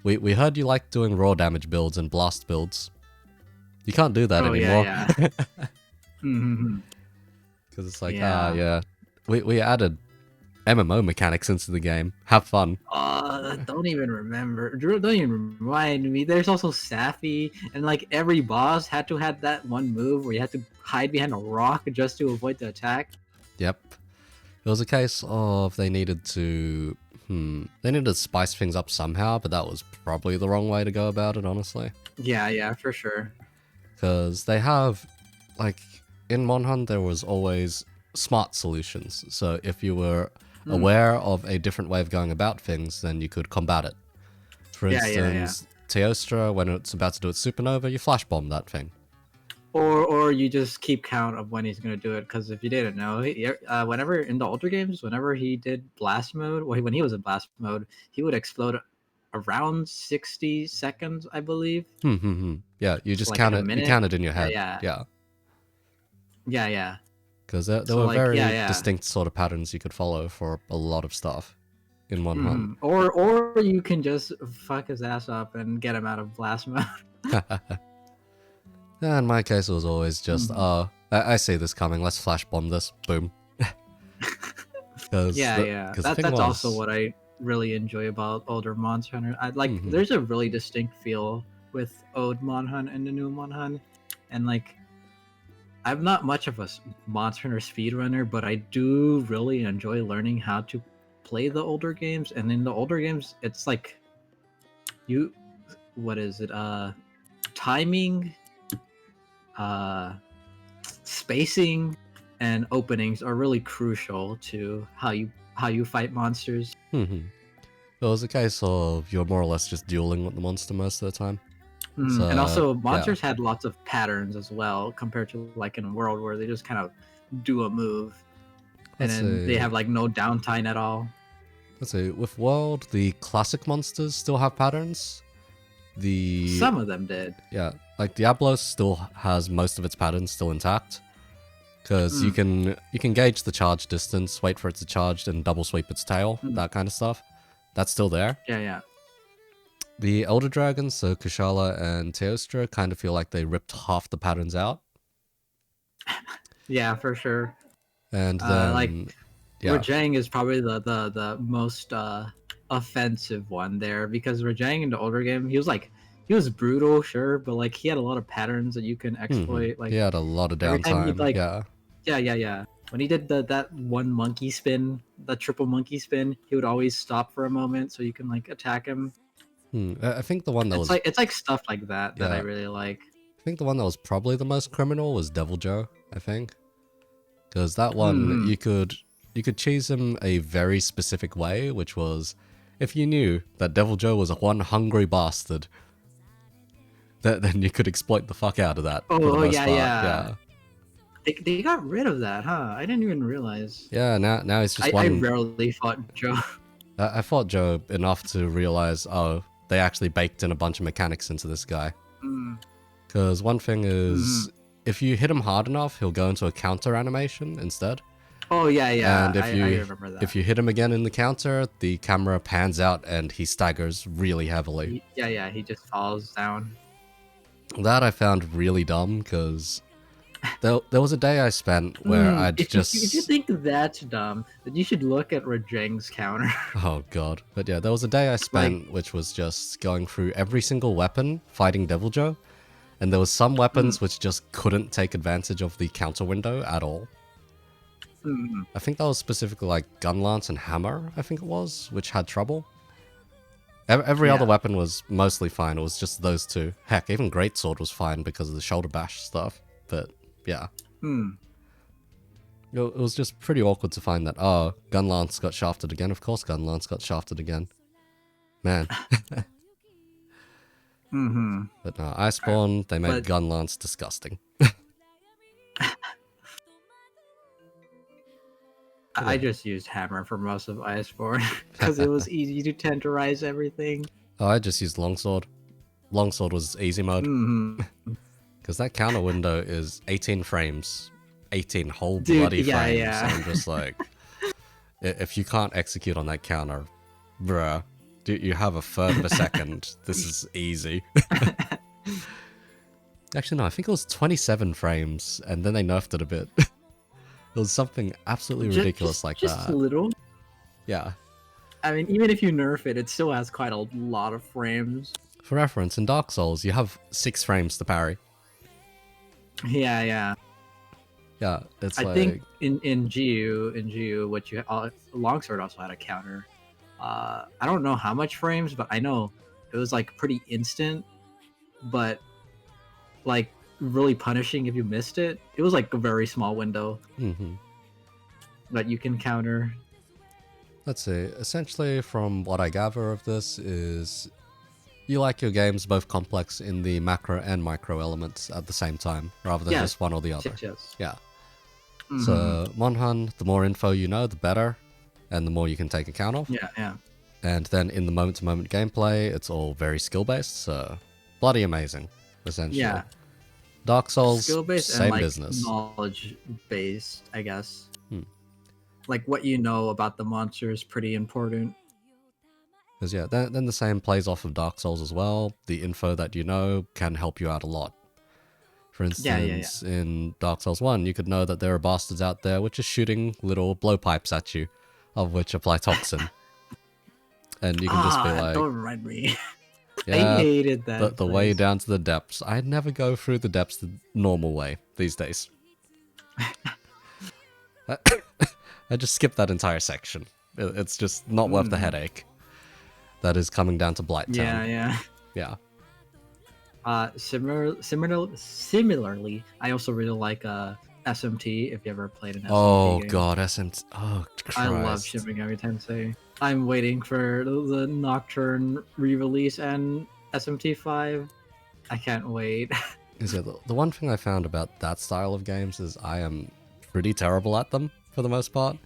we heard you like doing raw damage builds and blast builds. You can't do that anymore. Yeah. Because it's like, Yeah. we added MMO mechanics into the game. Have fun. Don't even remember. Don't even remind me. There's also Safi, and like every boss had to have that one move where you had to hide behind a rock just to avoid the attack. Yep. It was a case of they needed to spice things up somehow, but that was probably the wrong way to go about it, honestly. Yeah, for sure. Because they have, like, in Monhan there was always smart solutions. So if you were aware of a different way of going about things, then you could combat it. For instance, Teostra, when it's about to do its supernova, you flash bomb that thing. Or you just keep count of when he's gonna do it, because if you didn't know, whenever in the older games, whenever he did blast mode, when he was in blast mode, he would explode around 60 seconds, I believe. Yeah, you just like count in a it. You minute. count it in your head. Yeah. Because there So, were like, very yeah. distinct sort of patterns you could follow for a lot of stuff in Monhan. Or you can just fuck his ass up and get him out of blast mode. Yeah, in my case, it was always just, I see this coming. Let's flash bomb this. Boom. That's also what I really enjoy about older Monster Hunter. I like. There's a really distinct feel with old Monhan and the new Monhan, and like, I'm not much of a Monster Hunter speedrunner, but I do really enjoy learning how to play the older games. And in the older games, it's like, what is it? Timing, spacing, and openings are really crucial to how you fight monsters. It was a case of you're more or less just dueling with the monster most of the time. So, and also, monsters had lots of patterns as well, compared to like in a world where they just kind of do a move, and then they have like no downtime at all. Let's see. With World, the classic monsters still have patterns. Some of them did. Yeah, like Diablo still has most of its patterns still intact, because you can gauge the charge distance, wait for it to charge, and double sweep its tail, that kind of stuff. That's still there. Yeah. The Elder Dragons, so Kushala and Teostra, kind of feel like they ripped half the patterns out. Yeah, for sure. And then, like, Rajang is probably the most offensive one there, because Rajang in the older game, he was brutal, sure, but like he had a lot of patterns that you can exploit. Like he had a lot of downtime. Yeah. When he did that one monkey spin, the triple monkey spin, he would always stop for a moment so you can like attack him. I think the one that it's like stuff like that I really like. I think the one that was probably the most criminal was Devil Joe, I think. Because that one, you could cheese him a very specific way, which was, if you knew that Devil Joe was one hungry bastard, then you could exploit the fuck out of that. Yeah. They got rid of that, huh? I didn't even realize. Yeah, now it's just one... I rarely fought Joe. I fought Joe enough to realize, oh, they actually baked in a bunch of mechanics into this guy. Mm. Because one thing is, if you hit him hard enough, he'll go into a counter animation instead. Oh yeah, yeah. And if I you remember that. if you hit him again in the counter, the camera pans out and he staggers really heavily. Yeah, he just falls down. That I found really dumb because there was a day I spent where I'd if just... you think that's dumb, then you should look at Rajang's counter. Oh god. But yeah, there was a day I spent which was just going through every single weapon, fighting Deviljho, and there was some weapons which just couldn't take advantage of the counter window at all. I think that was specifically like Gun Lance and Hammer, I think it was, which had trouble. Every other weapon was mostly fine, it was just those two. Heck, even Greatsword was fine because of the shoulder bash stuff, but yeah. It was just pretty awkward to find that, oh, Gun Lance got shafted again. Of course Gun Lance got shafted again. Man. But no, Iceborne, they made Gun Lance disgusting. I just used Hammer for most of Iceborne because it was easy to tenderize everything. Oh, I just used Longsword. Longsword was easy mode. Because that counter window is 18 frames. 18 whole bloody frames. Yeah. I'm just like, if you can't execute on that counter, bruh, you have a third of a second. This is easy. Actually, no, I think it was 27 frames, and then they nerfed it a bit. It was something absolutely ridiculous like that. Just a little. Yeah. I mean, even if you nerf it, it still has quite a lot of frames. For reference, in Dark Souls, you have 6 frames to parry. Yeah. Yeah, it's I think in GU, what you Longsword also had a counter. I don't know how much frames, but I know it was like pretty instant, but like really punishing if you missed it. It was like a very small window that you can counter. Let's see. Essentially, from what I gather of this is you like your games both complex in the macro and micro elements at the same time, rather than just one or the other. Yes. Yeah. So, Monhan, the more info you know, the better, and the more you can take account of. Yeah. And then in the moment-to-moment gameplay, it's all very skill-based, so bloody amazing, essentially. Yeah. Dark Souls, skill-based same and like business. knowledge-based, I guess. Like what you know about the monster is pretty important. Because yeah, then the same plays off of Dark Souls as well. The info that you know can help you out a lot. For instance, in Dark Souls 1, you could know that there are bastards out there which are shooting little blowpipes at you, of which apply toxin. And you can just be like... Don't remind me. Yeah, I hated that. The way down to the depths. I'd never go through the depths the normal way these days. I just skipped that entire section. It's just not worth the headache. That is coming down to Blight Town. Yeah. Similarly, I also really like SMT. If you ever played an SMT game. God, SMT. Oh, Christ. I love Shin Megami Tensei. I'm waiting for the Nocturne re-release and SMT5. I can't wait. The one thing I found about that style of games is I am pretty terrible at them for the most part.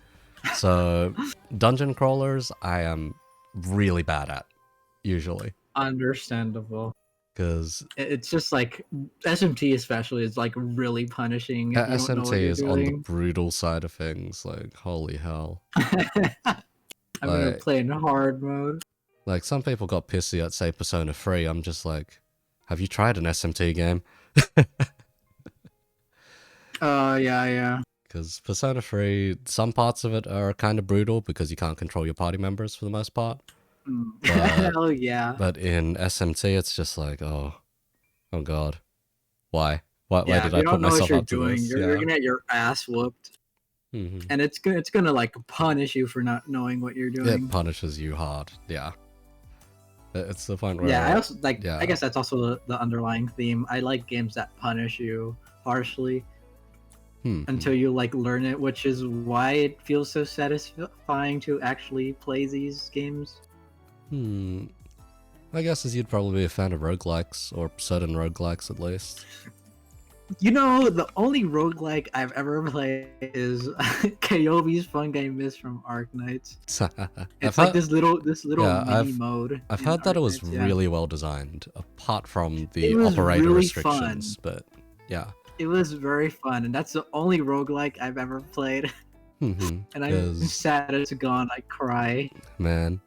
So, dungeon crawlers, I am really bad at, usually. Understandable. Because it's just like SMT especially is like really punishing. SMT is on the brutal side of things. Like, holy hell. I'm gonna play in hard mode. Like, some people got pissy at, say, Persona 3. I'm just like, have you tried an SMT game? Yeah. Because Persona 3, some parts of it are kind of brutal because you can't control your party members for the most part. Hell yeah. But in SMT, it's just like, oh god. Why did I put myself up to this? You're gonna get your ass whooped. And it's gonna like punish you for not knowing what you're doing. It punishes you hard, yeah. It's the point where... I also like, I guess that's also the underlying theme. I like games that punish you harshly until you like learn it, which is why it feels so satisfying to actually play these games. I guess as you'd probably be a fan of roguelikes, or certain roguelikes at least. You know, the only roguelike I've ever played is Kayobi's Fun Game Miss from Arknights. I've It's like heard, this little yeah, mini mode I've in heard that it was Arknights. Yeah, really well designed, apart from it the was operator really fun. restrictions. But yeah, It was very fun, and that's the only roguelike I've ever played. And I'm because sad it's gone. I cry. man,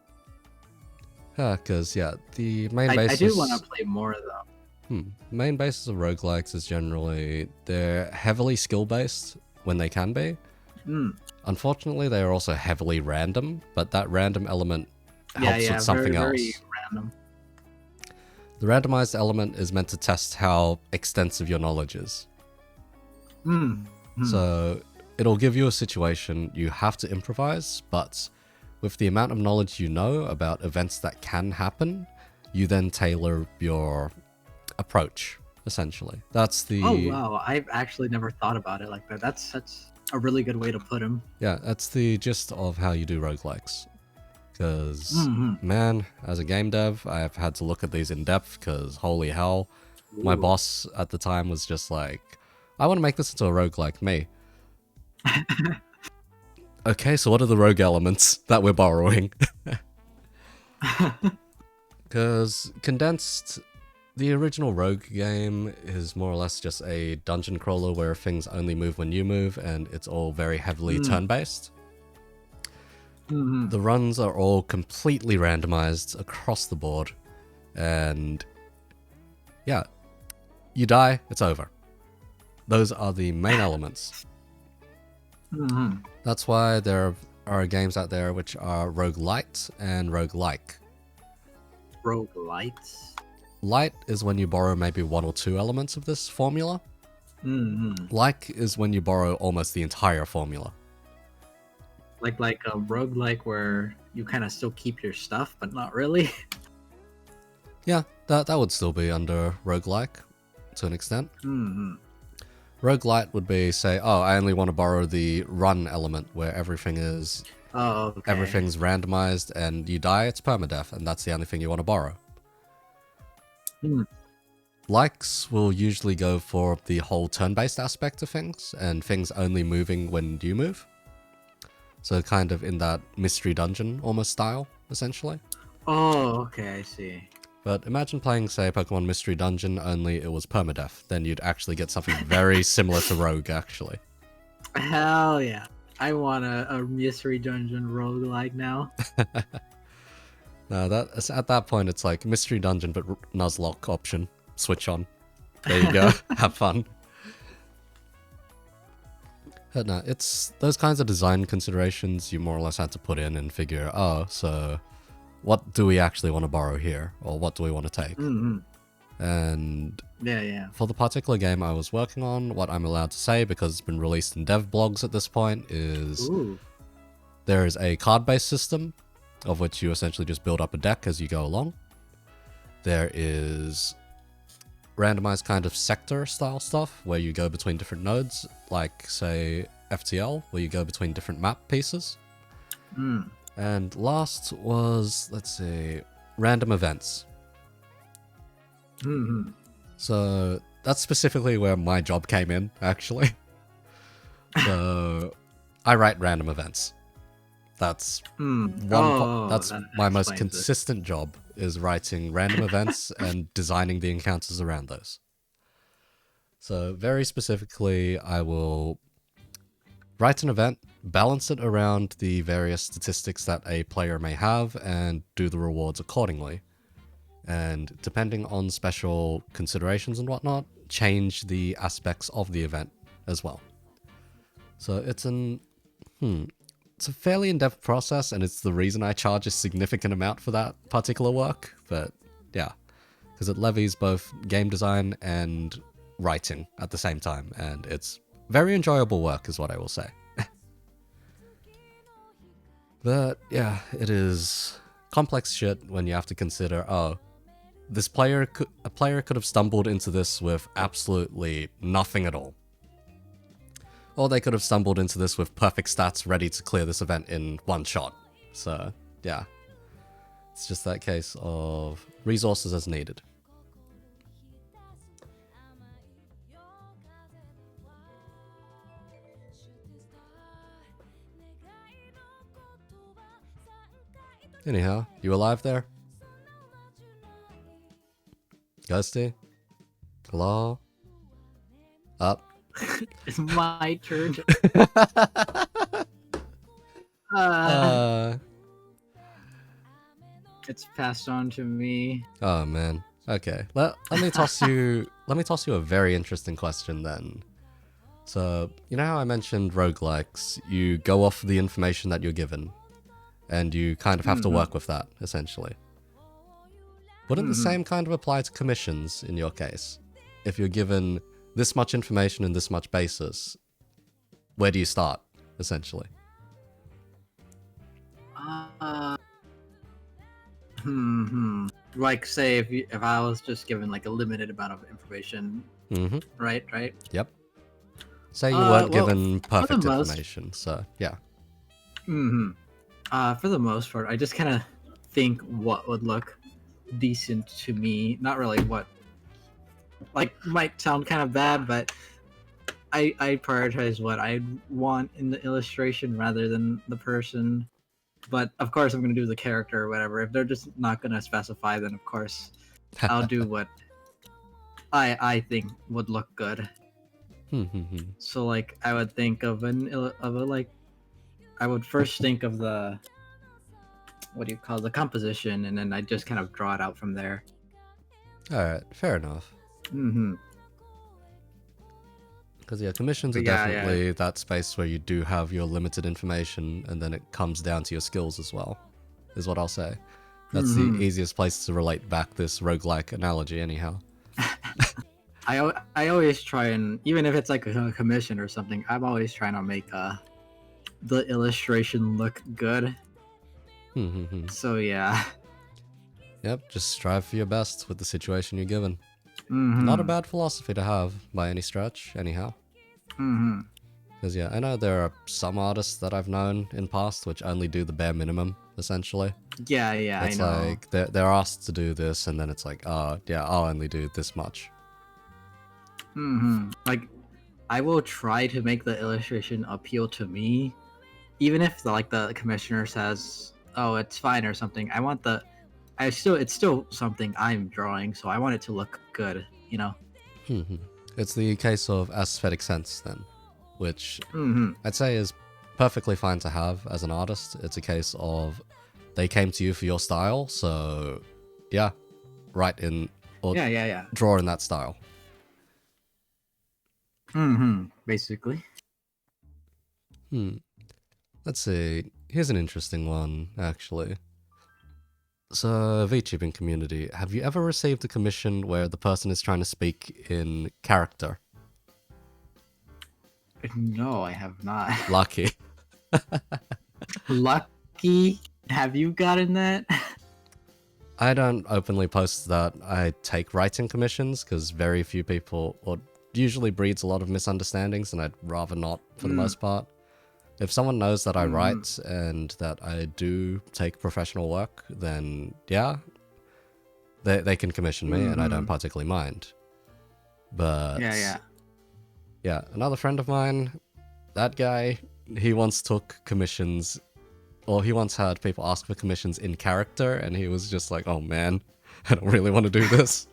yeah, because yeah, the main I do want basis. to play more though. Main basis of roguelikes is generally they're heavily skill based when they can be. Mm. Unfortunately, they are also heavily random, but that random element Yeah, helps with yeah, very, something very else. random. The randomized element is meant to test how extensive your knowledge is. Mm. Mm. So it'll give you a situation you have to improvise, but with the amount of knowledge you know about events that can happen, you then tailor your approach, essentially. That's Oh the wow, I've actually never thought about it like that. That's a really good way to put him. yeah, that's the gist of how you do roguelikes. Because, Mm-hmm. man, as a game dev, I have had to look at these in depth because, holy hell, my Ooh. boss at the time was just like, I want to make this into a roguelike, me. Okay, so what are the rogue elements that we're borrowing? Because condensed, the original Rogue game is more or less just a dungeon crawler where things only move when you move, and it's all very heavily Mm. turn-based. Mm-hmm. The runs are all completely randomized across the board, and yeah, you die, it's over. Those are the main elements. Mm-hmm. That's why there are games out there which are roguelite and roguelike. Roguelites. Light is when you borrow maybe one or two elements of this formula. Mm-hmm. Like is when you borrow almost the entire formula. Like a roguelike where you kind of still keep your stuff, but not really. Yeah, that would still be under roguelike to an extent. Mm-hmm. Roguelite would be, say, oh, I only want to borrow the run element where everything's Oh, okay. randomized and you die, it's permadeath, and that's the only thing you want to borrow. Mm. Likes will usually go for the whole turn-based aspect of things, and things only moving when you move. So kind of in that mystery dungeon almost style, essentially. Oh, okay, I see. But imagine playing, say, Pokemon Mystery Dungeon, only it was permadeath. Then you'd actually get something very similar to Rogue, actually. Hell yeah. I want a mystery dungeon roguelike now. No, at that point, it's like Mystery Dungeon, but Nuzlocke option. Switch on. There you go. Have fun. But no, it's those kinds of design considerations you more or less had to put in and figure, oh, so what do we actually want to borrow here? Or what do we want to take? Mm-hmm. And Yeah. for the particular game I was working on, what I'm allowed to say, because it's been released in dev blogs at this point, is Ooh. there is a card-based system, of which you essentially just build up a deck as you go along. There is randomized kind of sector style stuff, where you go between different nodes, like, say, FTL, where you go between different map pieces. Mm. And last was, let's see, random events. Mm-hmm. So that's specifically where my job came in, actually. So I write random events. That's that's that my most explains it. consistent job, is writing random events and designing the encounters around those. So very specifically, I will write an event, balance it around the various statistics that a player may have, and do the rewards accordingly. And depending on special considerations and whatnot, change the aspects of the event as well. So it's it's a fairly in-depth process, and it's the reason I charge a significant amount for that particular work. But yeah, because it levies both game design and writing at the same time, and it's very enjoyable work is what I will say. But yeah, it is complex shit when you have to consider, oh, a player could have stumbled into this with absolutely nothing at all. Or they could have stumbled into this with perfect stats ready to clear this event in one shot. So yeah, it's just that case of resources as needed. Anyhow, you alive there? Ghosty? Hello? Up. It's my turn. uh, It's passed on to me. oh man. Okay. Let me toss you a very interesting question then. So, you know how I mentioned roguelikes? You go off the information that you're given, and you kind of have to work with that, essentially. Wouldn't the same kind of apply to commissions in your case? If you're given this much information and this much basis, where do you start, essentially? Like, say if I was just given like a limited amount of information, right? Yep. Say you weren't well, given perfect for the most- information, so yeah. For the most part, I just kind of think what would look decent to me. Not really what, like, might sound kind of bad, but I prioritize what I want in the illustration rather than the person. But of course, I'm gonna do the character or whatever. If they're just not gonna specify, then of course I'll do what I think would look good. So like I would think of I would first think of the, what do you call, the composition, and then I just kind of draw it out from there. Alright, fair enough. Because yeah, commissions are definitely that space where you do have your limited information, and then it comes down to your skills as well, is what I'll say. That's the easiest place to relate back this roguelike analogy anyhow. I always try, and even if it's like a commission or something, I'm always trying to make the illustration look good. So yeah. Yep, just strive for your best with the situation you're given. Not a bad philosophy to have by any stretch, anyhow. Because yeah, I know there are some artists that I've known in past which only do the bare minimum, essentially. Yeah, It's I know. like they're asked to do this, and then it's like, oh yeah, I'll only do this much. Like, I will try to make the illustration appeal to me, even if the commissioner says, "Oh, it's fine" or something. It's still something I'm drawing, so I want it to look good, you know. It's the case of aesthetic sense then, which I'd say is perfectly fine to have as an artist. It's a case of they came to you for your style, so yeah, write in or draw in that style. Basically. Let's see. Here's an interesting one, actually. So, VTubing community, have you ever received a commission where the person is trying to speak in character? No, I have not. Lucky. Lucky? Have you gotten that? I don't openly post that I take writing commissions, because very few people, or usually breeds a lot of misunderstandings, and I'd rather not for the most part. If someone knows that I write and that I do take professional work, then yeah, they can commission me, and I don't particularly mind. But yeah, another friend of mine, that guy, he once took commissions, or he once had people ask for commissions in character, and he was just like, oh man, I don't really want to do this.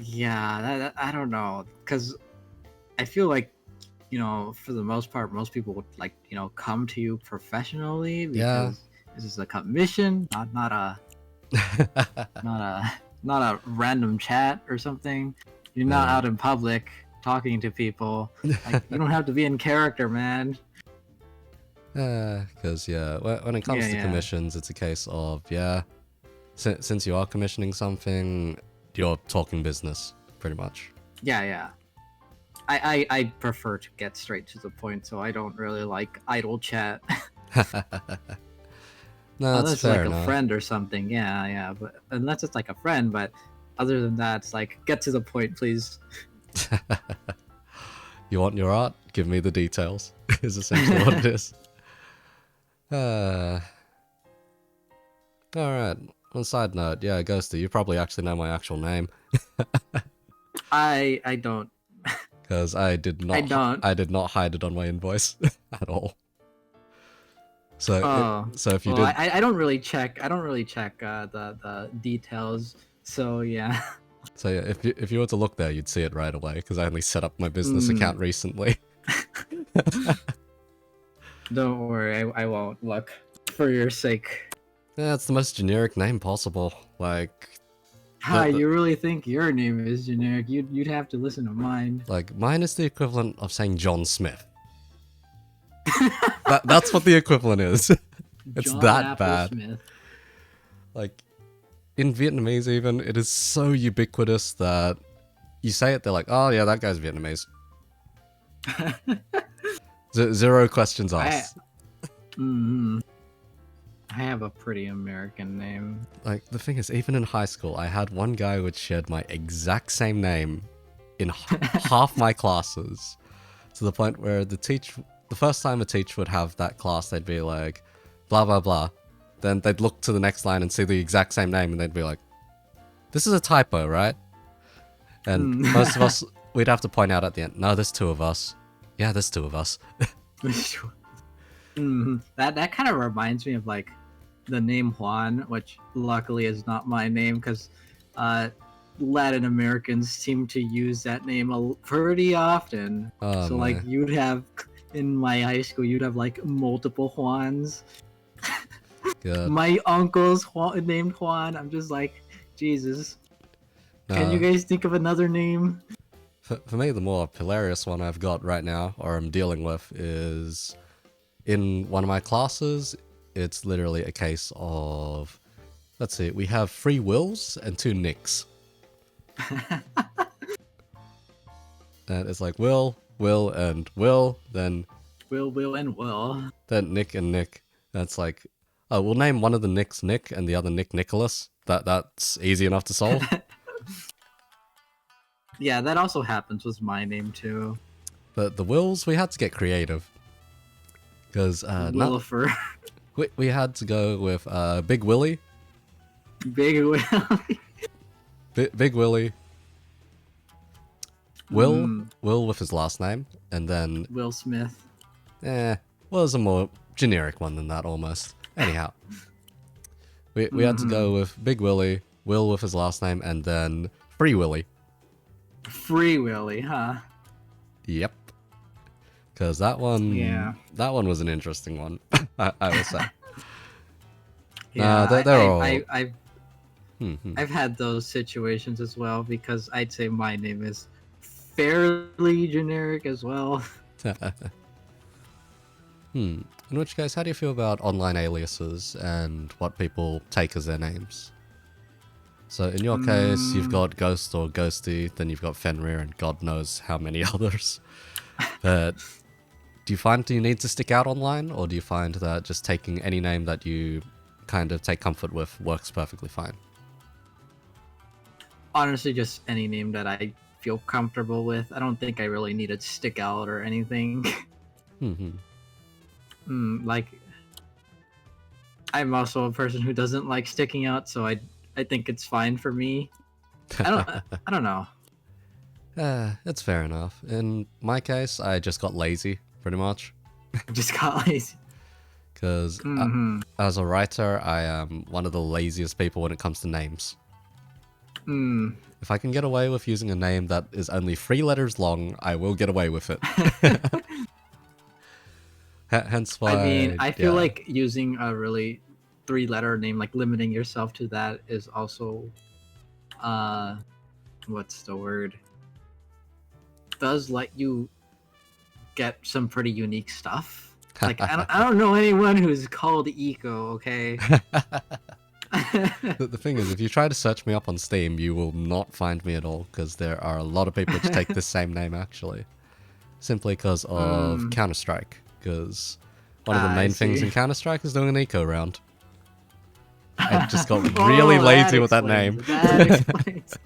Yeah, I don't know, because I feel like, you know, for the most part, most people would like, you know, come to you professionally because this is a commission, not a not a random chat or something. You're not out in public talking to people. Like, you don't have to be in character, man. Because yeah, when it comes to commissions, it's a case of since you are commissioning something, you're talking business pretty much. Yeah. I prefer to get straight to the point, so I don't really like idle chat. No, unless that's fair it's like enough. a friend or something, yeah. But unless it's like a friend, but other than that, it's like, get to the point, please. You want your art? Give me the details. Is essentially what it is. Alright. On side note, yeah, Ghosty, you probably actually know my actual name. I don't. Because I did not hide it on my invoice at all. So if you well, did, I don't really check. I don't really check the details. So yeah. so yeah, if you were to look there, you'd see it right away because I only set up my business Mm, account recently. don't worry, I won't look for your sake. Yeah, it's the most generic name possible. Like, Ha, you really think your name is generic? You'd have to listen to mine. like mine is the equivalent of saying John Smith. That's what the equivalent is. It's John that bad. Applesmith. Like, in Vietnamese even, it is so ubiquitous that you say it, they're like, oh yeah, that guy's Vietnamese. Zero questions asked. I have a pretty American name. Like, the thing is, even in high school, I had one guy which shared my exact same name in half my classes. To the point where the first time a teacher would have that class, they'd be like, blah, blah, blah. Then they'd look to the next line and see the exact same name, and they'd be like, this is a typo, right? And most of us, we'd have to point out at the end, no, there's two of us. Yeah, there's two of us. That kind of reminds me of like the name Juan, which luckily is not my name because Latin Americans seem to use that name pretty often. Oh, so like you'd have in my high school, you'd have like multiple Juans. Good. My uncle's named Juan. I'm just like, Jesus. Can you guys think of another name? For me, the more hilarious one I've got right now, or I'm dealing with, is in one of my classes, it's literally a case of, let's see, we have 3 Wills and 2 Nicks. And it's like Will, and Will, then Will, and Will. Then Nick and Nick. That's like, oh, we'll name one of the Nicks Nick and the other Nick Nicholas. That's easy enough to solve. Yeah, that also happens with my name too. But the Wills, we had to get creative. Because Willifer. we had to go with Big Willie. Big Willie. Big Willie. Will with his last name, and then Will Smith. Was a more generic one than that almost. Anyhow, we had to go with Big Willie, Will with his last name, and then Free Willie. Free Willie, huh? Yep. Because that one was an interesting one. I will say. Yeah, they're all. I've had those situations as well because I'd say my name is fairly generic as well. In which case, how do you feel about online aliases and what people take as their names? So in your case, you've got Ghost or Ghosty, then you've got Fenrir, and God knows how many others. But do you need to stick out online, or do you find that just taking any name that you kind of take comfort with works perfectly fine? Honestly, just any name that I feel comfortable with. I don't think I really need to stick out or anything. Like, I'm also a person who doesn't like sticking out, so I think it's fine for me. I don't know. It's fair enough. In my case, I just got lazy, pretty much. Just got lazy. Because as a writer, I am one of the laziest people when it comes to names. If I can get away with using a name that is only 3 letters long, I will get away with it. Hence why... I mean, I feel like using a really 3-letter name, like limiting yourself to that is also... what's the word? Does let you get some pretty unique stuff. Like, I don't know anyone who's called Eco, okay? The thing is, if you try to search me up on Steam, you will not find me at all, because there are a lot of people which take the same name, actually. Simply because of Counter-Strike, because one of the main things in Counter-Strike is doing an eco round. I just got really lazy with that name. That explains.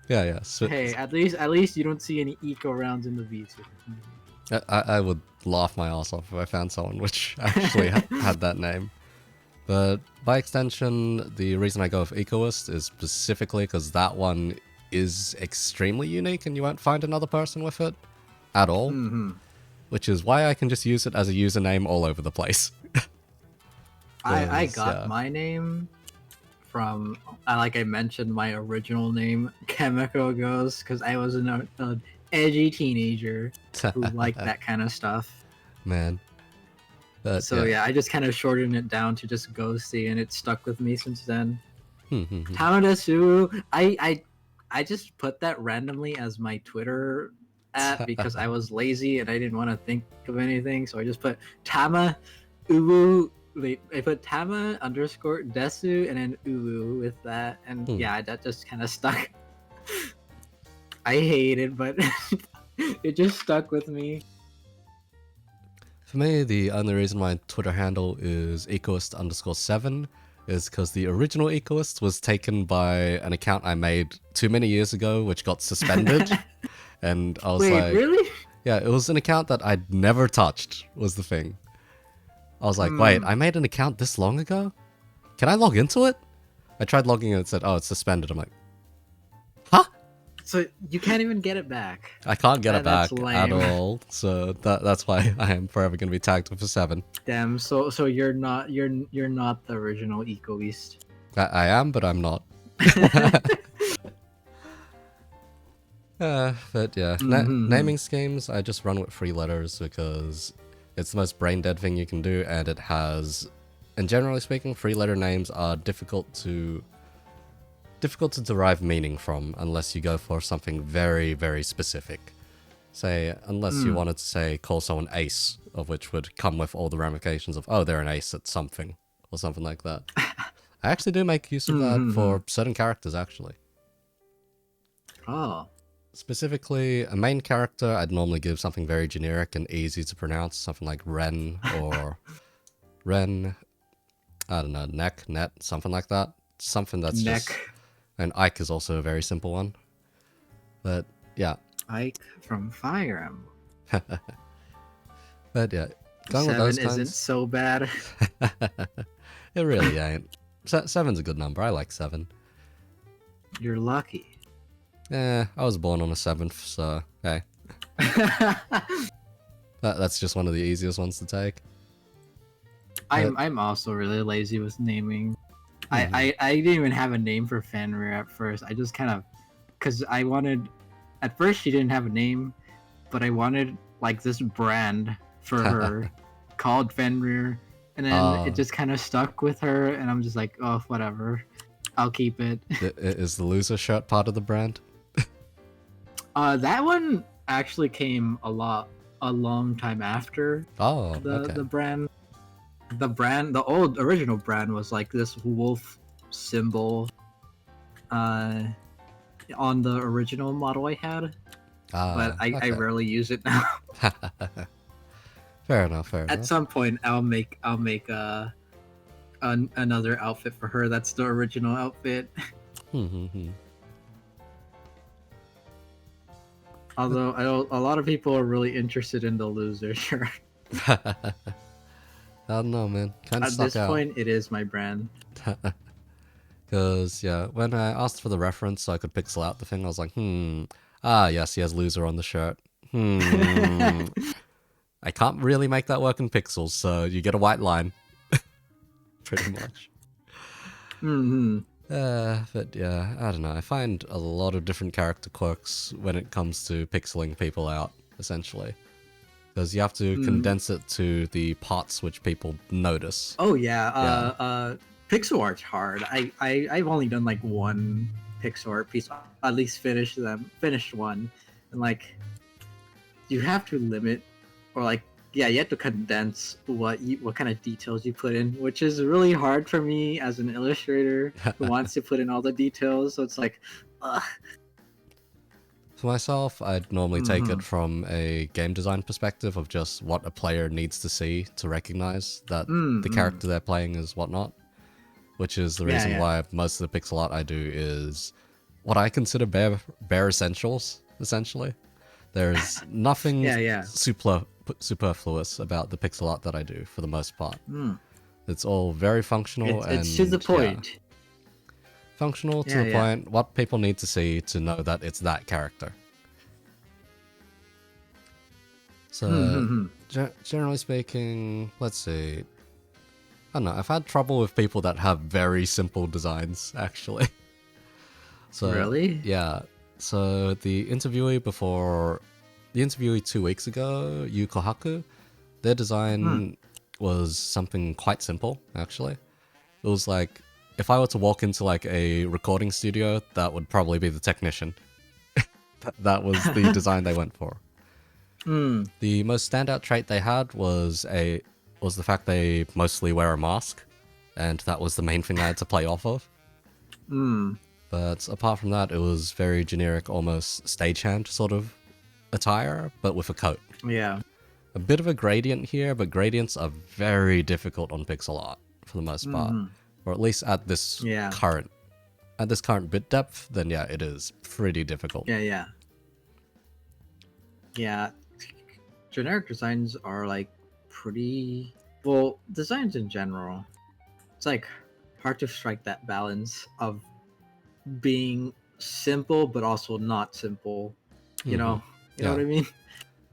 Yeah. So, hey, at least you don't see any eco rounds in the Vtuber. I would laugh my ass off if I found someone which actually had that name. But by extension, the reason I go with Ecoist is specifically because that one is extremely unique and you won't find another person with it at all. which is why I can just use it as a username all over the place. I 'Cause, got yeah. my name from, like I mentioned, my original name, Chemical Ghost, because I was an edgy teenager who liked that kind of stuff. Man. But, So yeah, I just kind of shortened it down to just Ghosty, and it stuck with me since then. Tamadesu, I just put that randomly as my Twitter at because I was lazy and I didn't want to think of anything, so I just put Tama Uwu. Wait, I put Tama underscore Desu and then Uwu with that, and yeah, that just kind of stuck. I hate it, but it just stuck with me. For me, the only reason my Twitter handle is ecoist_7 is because the original ecoist was taken by an account I made too many years ago, which got suspended. And I was Wait, like, really? yeah, it was an account that I'd never touched, was the thing. I was like, wait, I made an account this long ago? Can I log into it? I tried logging in and it said, oh, it's suspended. I'm like, huh? So you can't even get it back. I can't get it back That's at lame. all. So that's why I am forever going to be tagged with a 7. Damn. So you're not the original Ecoist. I am, but I'm not. But yeah, naming schemes, I just run with 3 letters because it's the most brain dead thing you can do, and it has, and generally speaking, 3-letter names are difficult to derive meaning from unless you go for something very, very specific. Say, unless you wanted to say call someone Ace, of which would come with all the ramifications of, oh, they're an ace at something, or something like that. I actually do make use of that for certain characters, actually. Oh. Specifically, a main character, I'd normally give something very generic and easy to pronounce, something like Ren or Ren, I don't know, Net, something like that. Something that's just... And Ike is also a very simple one. But, yeah. Ike from Fire Emblem. But, yeah. Going 7 with those isn't kinds... so bad. It really ain't. 7's a good number. I like 7. You're lucky. I was born on a 7th, so, hey. That's just one of the easiest ones to take. I'm also really lazy with naming. I didn't even have a name for Fenrir at first. I just kind of, because I wanted, at first she didn't have a name, but I wanted like this brand for her called Fenrir, and then it just kind of stuck with her, and I'm just like, oh, whatever, I'll keep it. Is the loser shirt part of the brand? That one actually came a long time after the brand. The old original brand was like this wolf symbol on the original model I had, but I rarely use it now. Fair enough. At some point, I'll make another outfit for her. That's the original outfit. Although a lot of people are really interested in the loser shirt. I don't know, man. Kind of stuck out. At this point, it is my brand. Because, yeah, when I asked for the reference so I could pixel out the thing, I was like, yes, he has loser on the shirt. I can't really make that work in pixels, so you get a white line. Pretty much. But yeah, I don't know. I find a lot of different character quirks when it comes to pixeling people out, essentially. Because you have to condense it to the parts which people notice. Oh yeah, pixel art's hard. I've only done like one pixel art piece, at least finished one, and like you have to limit, or like you have to condense what kind of details you put in, which is really hard for me as an illustrator who wants to put in all the details. So it's like, ugh. For myself, I'd normally take it from a game design perspective of just what a player needs to see to recognize that the character they're playing is whatnot. Which is the reason why most of the pixel art I do is what I consider bare essentials, essentially. There's nothing superfluous about the pixel art that I do, for the most part. It's all very functional it's to the point. Yeah, functional to the point, what people need to see to know that it's that character. So, generally speaking, let's see. I don't know, I've had trouble with people that have very simple designs, actually. So, Really? yeah. So, the interviewee 2 weeks ago, Yu Kohaku, their design was something quite simple, actually. It was like, if I were to walk into like a recording studio, that would probably be the technician. That was the design they went for. The most standout trait they had was the fact they mostly wear a mask, and that was the main thing I had to play off of. But apart from that, it was very generic, almost stagehand sort of attire, but with a coat. Yeah. A bit of a gradient here, but gradients are very difficult on pixel art for the most part, or at least at this current bit depth. Then yeah, it is pretty difficult. Yeah. Generic designs are like pretty well. Designs in general, it's like hard to strike that balance of being simple but also not simple. You know what I mean?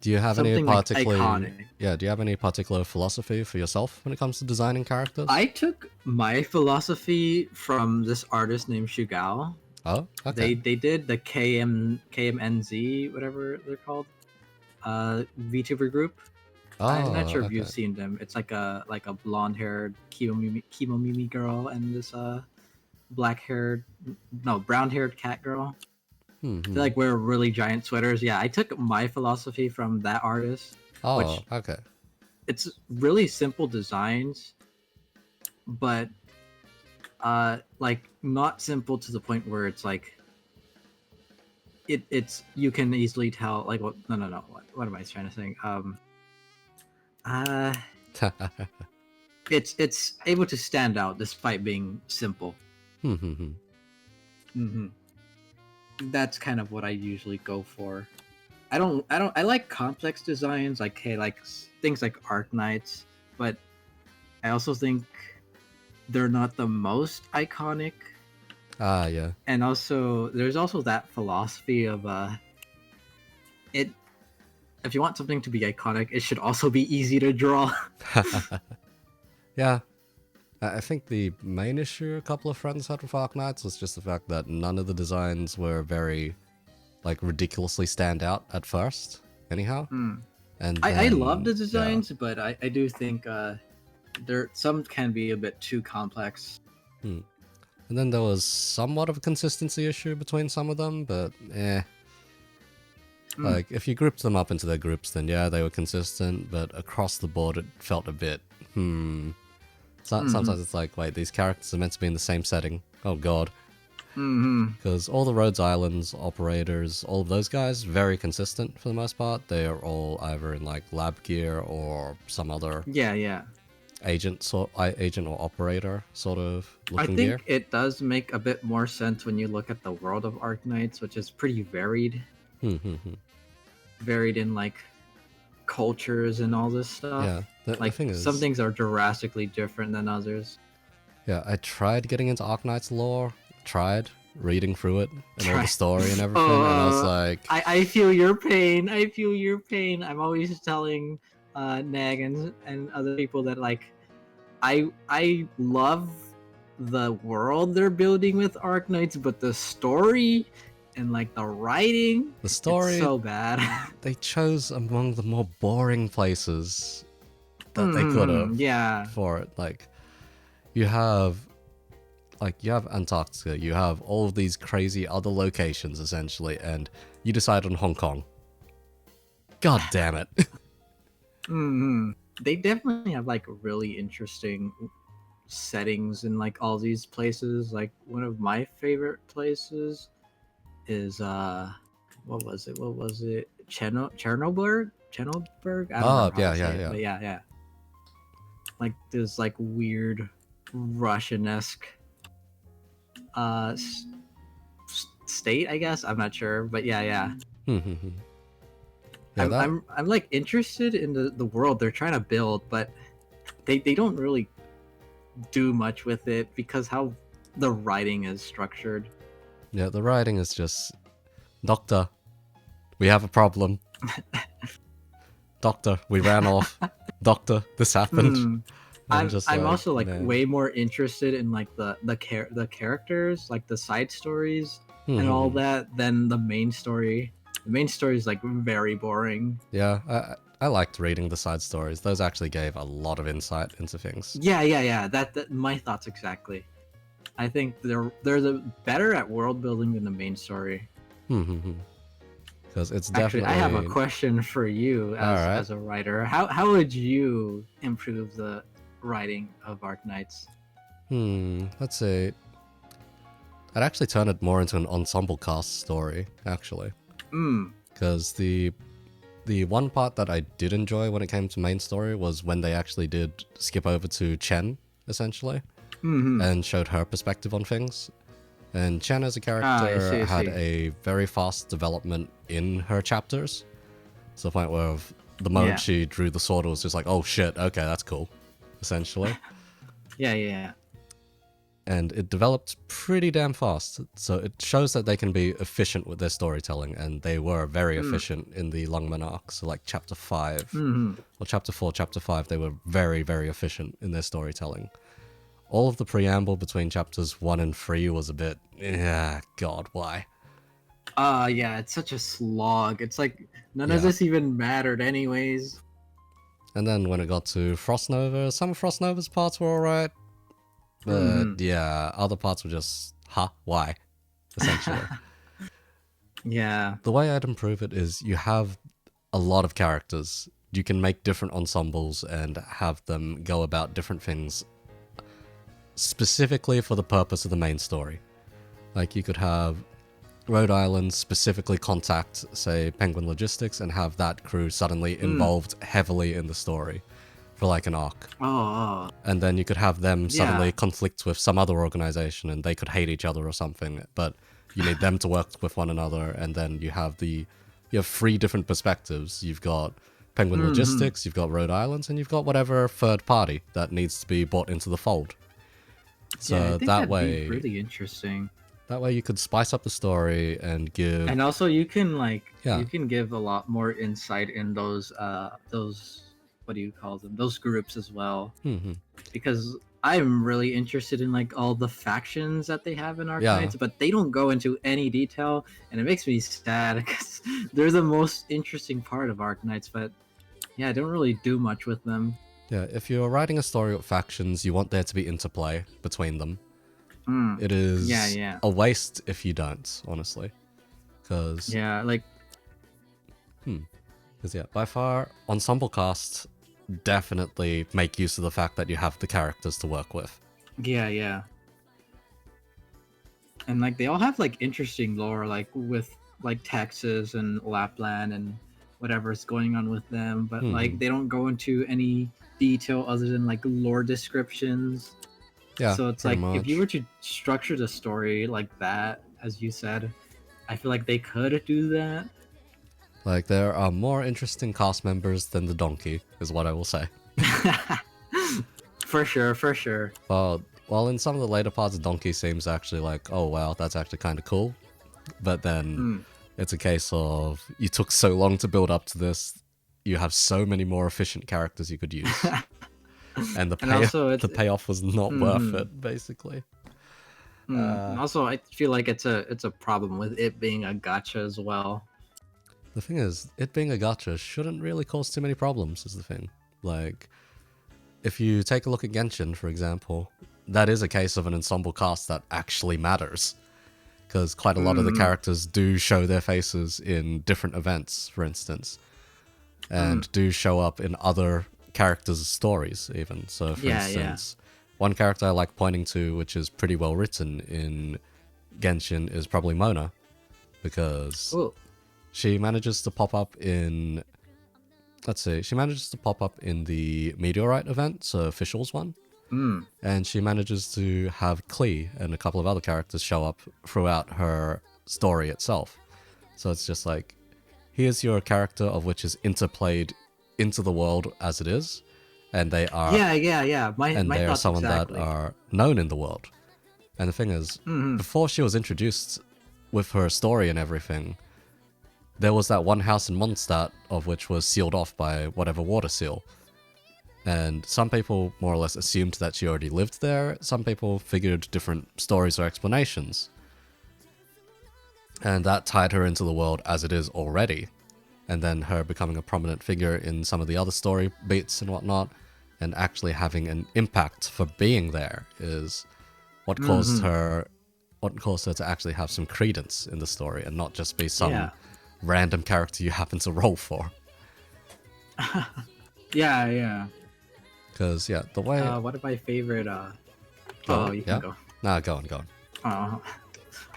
Do you have Something any like particular iconic. do you have any particular philosophy for yourself when it comes to designing characters? I took my philosophy from this artist named Shugao. Oh, okay. They did the KMNZ, whatever they're called, VTuber group. Oh, I'm not sure if okay. you've seen them. It's like a blonde haired Kimomimi girl and this brown haired cat girl. They like wear really giant sweaters. Yeah, I took my philosophy from that artist. Oh, okay. It's really simple designs, but like not simple to the point where it's like it's you can easily tell like what what am I trying to say? It's able to stand out despite being simple. That's kind of what I usually go for. I like complex designs, like things like Arknights, but I also think they're not the most iconic. Yeah. And also there's also that philosophy of if you want something to be iconic, it should also be easy to draw. Yeah. I think the main issue a couple of friends had with Arknights was just the fact that none of the designs were very, like, ridiculously stand out at first, anyhow. And I love the designs, but I do think some can be a bit too complex. And then there was somewhat of a consistency issue between some of them, but Like, if you grouped them up into their groups, then yeah, they were consistent, but across the board it felt a bit, Sometimes it's like, wait, these characters are meant to be in the same setting. Oh god. Because all the Rhodes Islands operators, all of those guys, very consistent for the most part. They are all either in like lab gear or some other agent or operator sort of looking gear. I think it does make a bit more sense when you look at the world of Arknights, which is pretty varied. Varied in like cultures and all this stuff. Yeah, the thing is, some things are drastically different than others. Yeah, I tried getting into Arknight's lore, tried reading through it and all the story and everything, and I was like, I feel your pain. I feel your pain. I'm always telling Nag and other people that like I love the world they're building with Arknights, but the story and like the writing, the story, it's so bad. They chose among the more boring places that they could have for it. Like you have Antarctica, you have all of these crazy other locations essentially, and you decide on Hong Kong. God damn it. They definitely have like really interesting settings in like all these places. Like one of my favorite places is what was it? Chernobyl? I don't know yeah. Like this like weird Russian-esque state, I guess. I'm not sure, but yeah. I'm like interested in the world they're trying to build, but they don't really do much with it because how the writing is structured. Yeah, the writing is just, Doctor, we have a problem. Doctor, we ran off. Doctor, this happened. Hmm. And just I'm like, also like man. way more interested in like the characters, like the side stories and all Mhm. that than the main story. The main story is like very boring. Yeah, I liked reading the side stories. Those actually gave a lot of insight into things. Yeah. That my thoughts exactly. I think they're the better at world building than the main story. Because it's Actually, I have a definitely... question for you Alright. as a writer. How would you improve the writing of Arknights? Let's see. I'd actually turn it more into an ensemble cast story, actually. Hmm. Because the one part that I did enjoy when it came to main story was when they actually did skip over to Chen, essentially, Hmm. and showed her perspective on things. And Chen as a Ah, I character see. I had see. a very fast development in her chapters, to the point where the moment Yeah. she drew the sword, it was just like, oh shit, okay, that's cool, essentially. Yeah. And it developed pretty damn fast. So it shows that they can be efficient with their storytelling, and they were very Mm. efficient in the Longman arc. So like chapter 5, Hmm. or chapter 4, chapter 5, they were very, very efficient in their storytelling. All of the preamble between chapters 1 and 3 was a bit, god, why? Yeah, it's such a slog. It's like none of Yeah. this even mattered anyways. And then when it got to Frost Nova, some of Frost Nova's parts were alright, but Hmm. yeah, other parts were just, why? Essentially. Yeah. The way I'd improve it is you have a lot of characters. You can make different ensembles and have them go about different things specifically for the purpose of the main story. Like you could have Rhode Island specifically contact, say, Penguin Logistics and have that crew suddenly Mm. involved heavily in the story for like an arc. Oh. And then you could have them Yeah. suddenly conflict with some other organization and they could hate each other or something, but you need them to work with one another, and then you have three different perspectives. You've got Penguin Hmm. Logistics, you've got Rhode Island, and you've got whatever third party that needs to be brought into the fold. Yeah, I So think that that'd be way really interesting. you could spice up the story and give... And also you can Yeah. you can give a lot more insight in those what do you call them? Those groups as well. Mm-hmm. Because I'm really interested in like all the factions that they have in Yeah. Arknights, but they don't go into any detail, and it makes me sad because they're the most interesting part of Arknights, but yeah, I don't really do much with them. Yeah, if you're writing a story with factions, you want there to be interplay between them. Mm. It Yeah, is yeah, a waste if you don't, honestly. Because, yeah. Like, yeah, by far, ensemble casts definitely make use of the fact that you have the characters to work with. yeah. And like they all have like interesting lore, like with like Texas and Lapland and whatever's going on with them, but like they don't go into any detail other than like lore descriptions. Yeah, So it's pretty like if you much. were to structure the story like that, as you said, I feel like they could do that. Like, there are more interesting cast members than the donkey, is what I will say. For sure, for sure. But, while in some of the later parts, donkey seems actually like, oh wow, that's actually kind of cool. But then Mm. it's a case of, you took so long to build up to this, you have so many more efficient characters you could use. And And also the payoff was not worth mhm. it, basically. And also I feel like it's a problem with it being a gacha as well. The thing is, it being a gacha shouldn't really cause too many problems, is the thing. Like, if you take a look at Genshin, for example, that is a case of an ensemble cast that actually matters. Because quite a lot of the Mm. characters do show their faces in different events, for instance, Mm. and do show up in other characters' stories, even. So, for Yeah, yeah. instance, one character I like pointing to, which is pretty well written in Genshin, is probably Mona, because Cool. she manages to pop up in... Let's see, she manages to pop up in the Meteorite event, so Officials one, Mm. and she manages to have Klee and a couple of other characters show up throughout her story itself. So it's just like, here's your character of which is interplayed into the world as it is, and they are Yeah. My thoughts someone that exactly. are known in the world. And the thing is, Hmm. before she was introduced with her story and everything, there was that one house in Mondstadt of which was sealed off by whatever water seal. And some people more or less assumed that she already lived there. Some people figured different stories or explanations. And that tied her into the world as it is already. And then her becoming a prominent figure in some of the other story beats and whatnot, and actually having an impact for being there is what caused her to actually have some credence in the story and not just be some random character you happen to roll for. Yeah. Because, the way... one of my favorite... you can go. Nah, go on.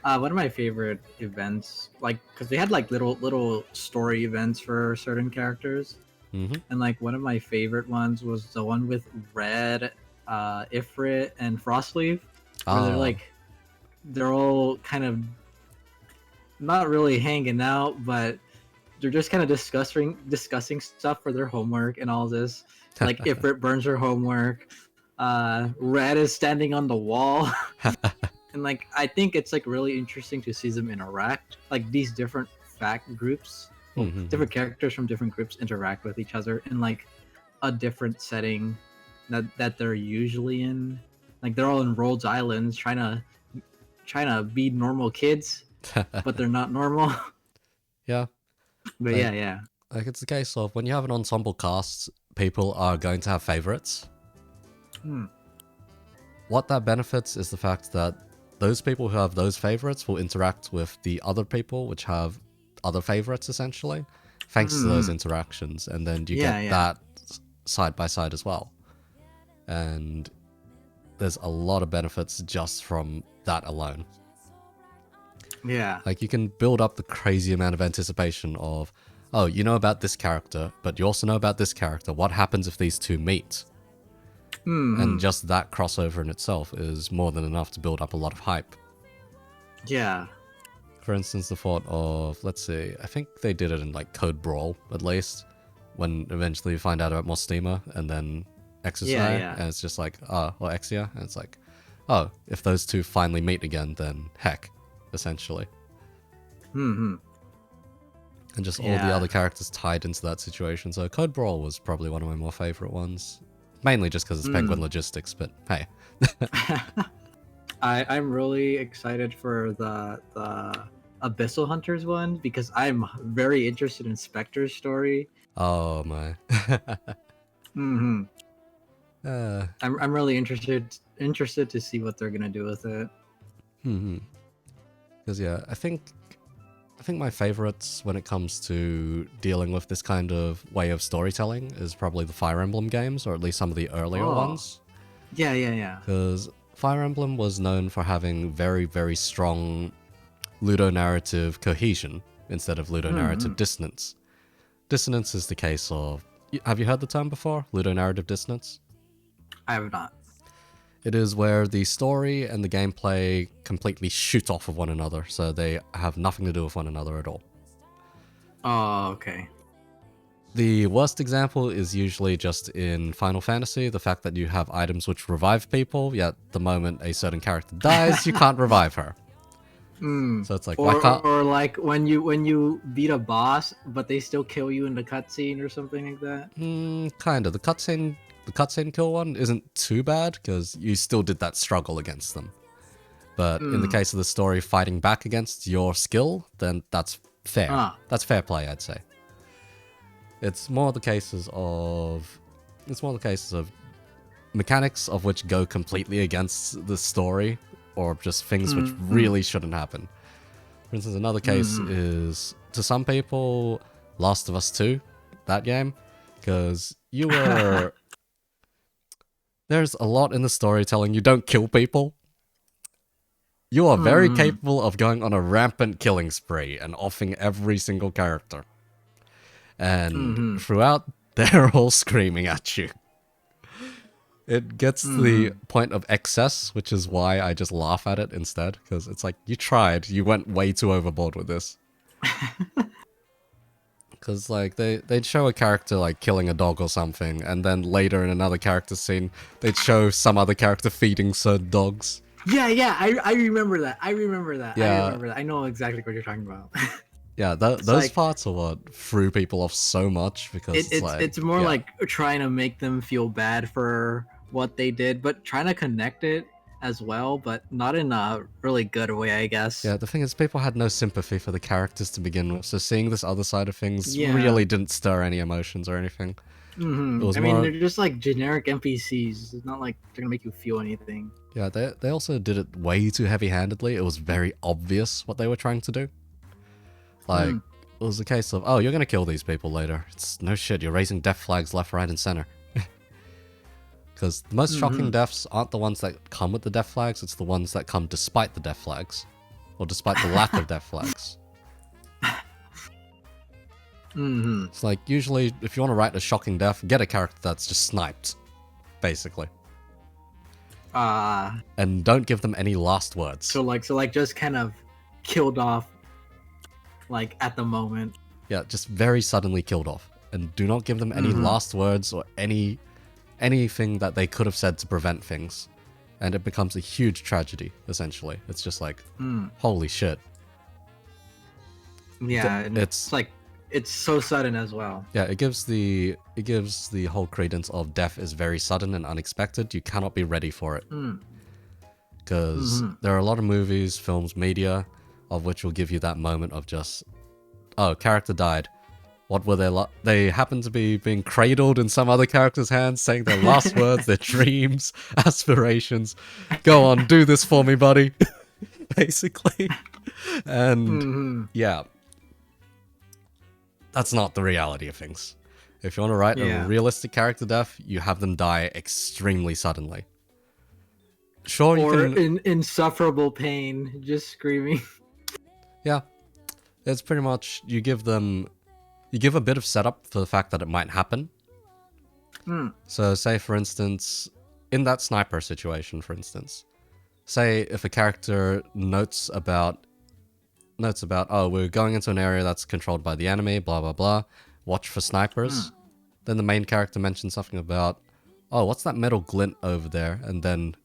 One of my favorite events, like, because they had, like, little story events for certain characters. Mm-hmm. And, like, one of my favorite ones was the one with Red, Ifrit, and Frostleaf. Where they're all kind of not really hanging out, but they're just kind of discussing stuff for their homework and all this. Like, Ifrit burns her homework. Red is standing on the wall. And, like, I think it's, like, really interesting to see them interact. Like, these different fact groups, different characters from different groups interact with each other in, like, a different setting that they're usually in. Like, they're all in Rhodes Islands trying to be normal kids, but they're not normal. Yeah. But like, yeah. Like, it's a case of when you have an ensemble cast, people are going to have favorites. What that benefits is the fact that those people who have those favorites will interact with the other people which have other favorites, essentially, thanks to those interactions. And then you get that side by side as well. And there's a lot of benefits just from that alone. Yeah. Like, you can build up the crazy amount of anticipation of, oh, you know about this character, but you also know about this character. What happens if these two meet? And just that crossover in itself is more than enough to build up a lot of hype. Yeah. For instance, the thought of, let's see, I think they did it in, like, Code Brawl, at least, when eventually you find out about Mostima, and then Exercise, and it's just like, or Exia, and it's like, oh, if those two finally meet again, then heck, essentially. And just all the other characters tied into that situation. So Code Brawl was probably one of my more favorite ones. Mainly just because it's Penguin Logistics, but hey. I'm really excited for the Abyssal Hunters one because I'm very interested in Spectre's story. Oh my. I'm really interested to see what they're gonna do with it. Because I think my favorites when it comes to dealing with this kind of way of storytelling is probably the Fire Emblem games, or at least some of the earlier ones. Yeah. Because Fire Emblem was known for having very, very strong ludonarrative cohesion instead of ludonarrative dissonance. Dissonance is the case of... Have you heard the term before? Ludonarrative dissonance? I have not. It is where the story and the gameplay completely shoot off of one another, so they have nothing to do with one another at all. Oh, okay. The worst example is usually just in Final Fantasy, the fact that you have items which revive people, yet the moment a certain character dies, you can't revive her. So it's like, why can't... Or like when you beat a boss, but they still kill you in the cutscene or something like that? Kind of. The cutscene kill one isn't too bad, because you still did that struggle against them. But in the case of the story fighting back against your skill, then that's fair. That's fair play, I'd say. It's more the cases of mechanics of which go completely against the story, or just things which really shouldn't happen. For instance, another case is, to some people, Last of Us 2, that game, because you were... There's a lot in the storytelling. You don't kill people. You are very capable of going on a rampant killing spree and offing every single character. And throughout, they're all screaming at you. It gets to the point of excess, which is why I just laugh at it instead. Because it's like, you tried. You went way too overboard with this. Because, like, they'd show a character, like, killing a dog or something, and then later in another character scene, they'd show some other character feeding certain dogs. Yeah, I remember that. I remember that. Yeah. I remember that. I know exactly what you're talking about. Yeah, It's those like parts are what threw people off so much because it's like it's more yeah. like trying to make them feel bad for what they did, but trying to connect it as well, but not in a really good way, I guess. Yeah, the thing is, people had no sympathy for the characters to begin with, so seeing this other side of things Yeah. really didn't stir any emotions or anything. It was I mean, more, they're just like generic NPCs. It's not like they're gonna make you feel anything. yeah, they also did it way too heavy-handedly. It was very obvious what they were trying to do. Like, Mm. it was a case of, oh, you're gonna kill these people later. It's no shit, you're raising death flags left, right, and center. Because the most shocking deaths aren't the ones that come with the death flags, it's the ones that come despite the death flags. Or despite the lack of death flags. It's like, usually, if you want to write a shocking death, get a character that's just sniped. Basically. And don't give them any last words. So like just kind of killed off like at the moment. Yeah, just very suddenly killed off. And do not give them any last words or anything that they could have said to prevent things. And it becomes a huge tragedy, essentially. It's just like, holy shit. Yeah, and it's like it's so sudden as well. Yeah, it gives the whole credence of death is very sudden and unexpected. You cannot be ready for it. Because there are a lot of movies, films, media, of which will give you that moment of just, oh, character died. What were they like? They happen to be being cradled in some other character's hands, saying their last words, their dreams, aspirations. Go on, do this for me, buddy. Basically. And yeah. That's not the reality of things. If you want to write a realistic character death, you have them die extremely suddenly. Sure, you can... in insufferable pain, just screaming. Yeah. It's pretty much, you give a bit of setup for the fact that it might happen. So say, for instance, in that sniper situation, for instance, say if a character notes about, oh, we're going into an area that's controlled by the enemy, blah, blah, blah, watch for snipers. Then the main character mentions something about, oh, what's that metal glint over there? And then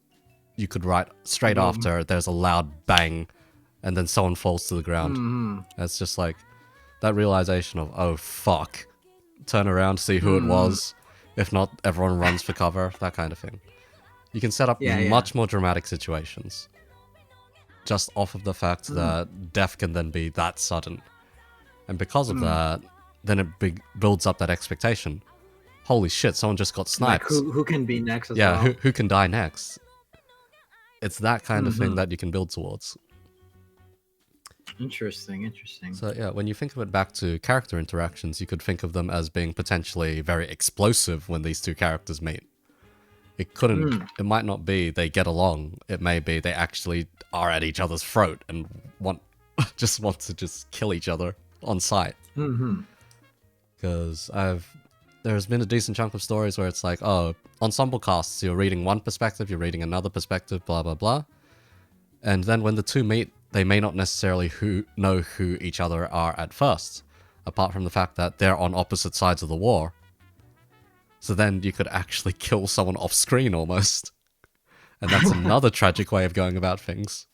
you could write straight after, there's a loud bang, and then someone falls to the ground. It's just like, that realization of, oh, fuck. Turn around, see who it was. If not, everyone runs for cover, that kind of thing. You can set up much more dramatic situations. Just off of the fact that death can then be that sudden. And because of that, then it builds up that expectation. Holy shit, someone just got sniped. Like who can be next as well? Yeah, who can die next? It's that kind of thing that you can build towards. Interesting. So yeah, when you think of it back to character interactions, you could think of them as being potentially very explosive when these two characters meet. It couldn't, it might not be they get along, it may be they actually are at each other's throat and want to just kill each other on sight. Because there's been a decent chunk of stories where it's like, oh, ensemble casts, you're reading one perspective, you're reading another perspective, blah, blah, blah. And then when the two meet, they may not necessarily know who each other are at first, apart from the fact that they're on opposite sides of the war. So then you could actually kill someone off screen almost. And that's another tragic way of going about things.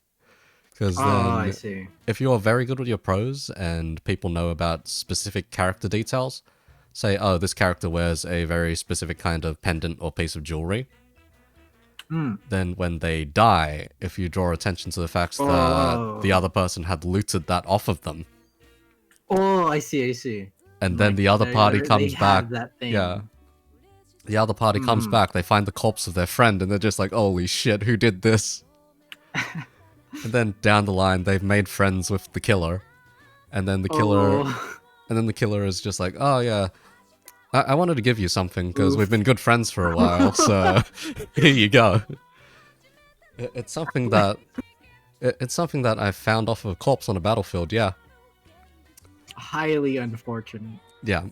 Because then, if you're very good with your prose and people know about specific character details, say, oh, this character wears a very specific kind of pendant or piece of jewelry, then when they die, if you draw attention to the fact that the other person had looted that off of them. Oh, I see. And then the other party comes back. Yeah. The other party comes back, they find the corpse of their friend, and they're just like, holy shit, who did this? And then down the line, they've made friends with the killer. And then the killer is just like, oh yeah, I wanted to give you something because we've been good friends for a while, so here you go. It's something that I found off of a corpse on a battlefield. Yeah. Highly unfortunate. Yeah,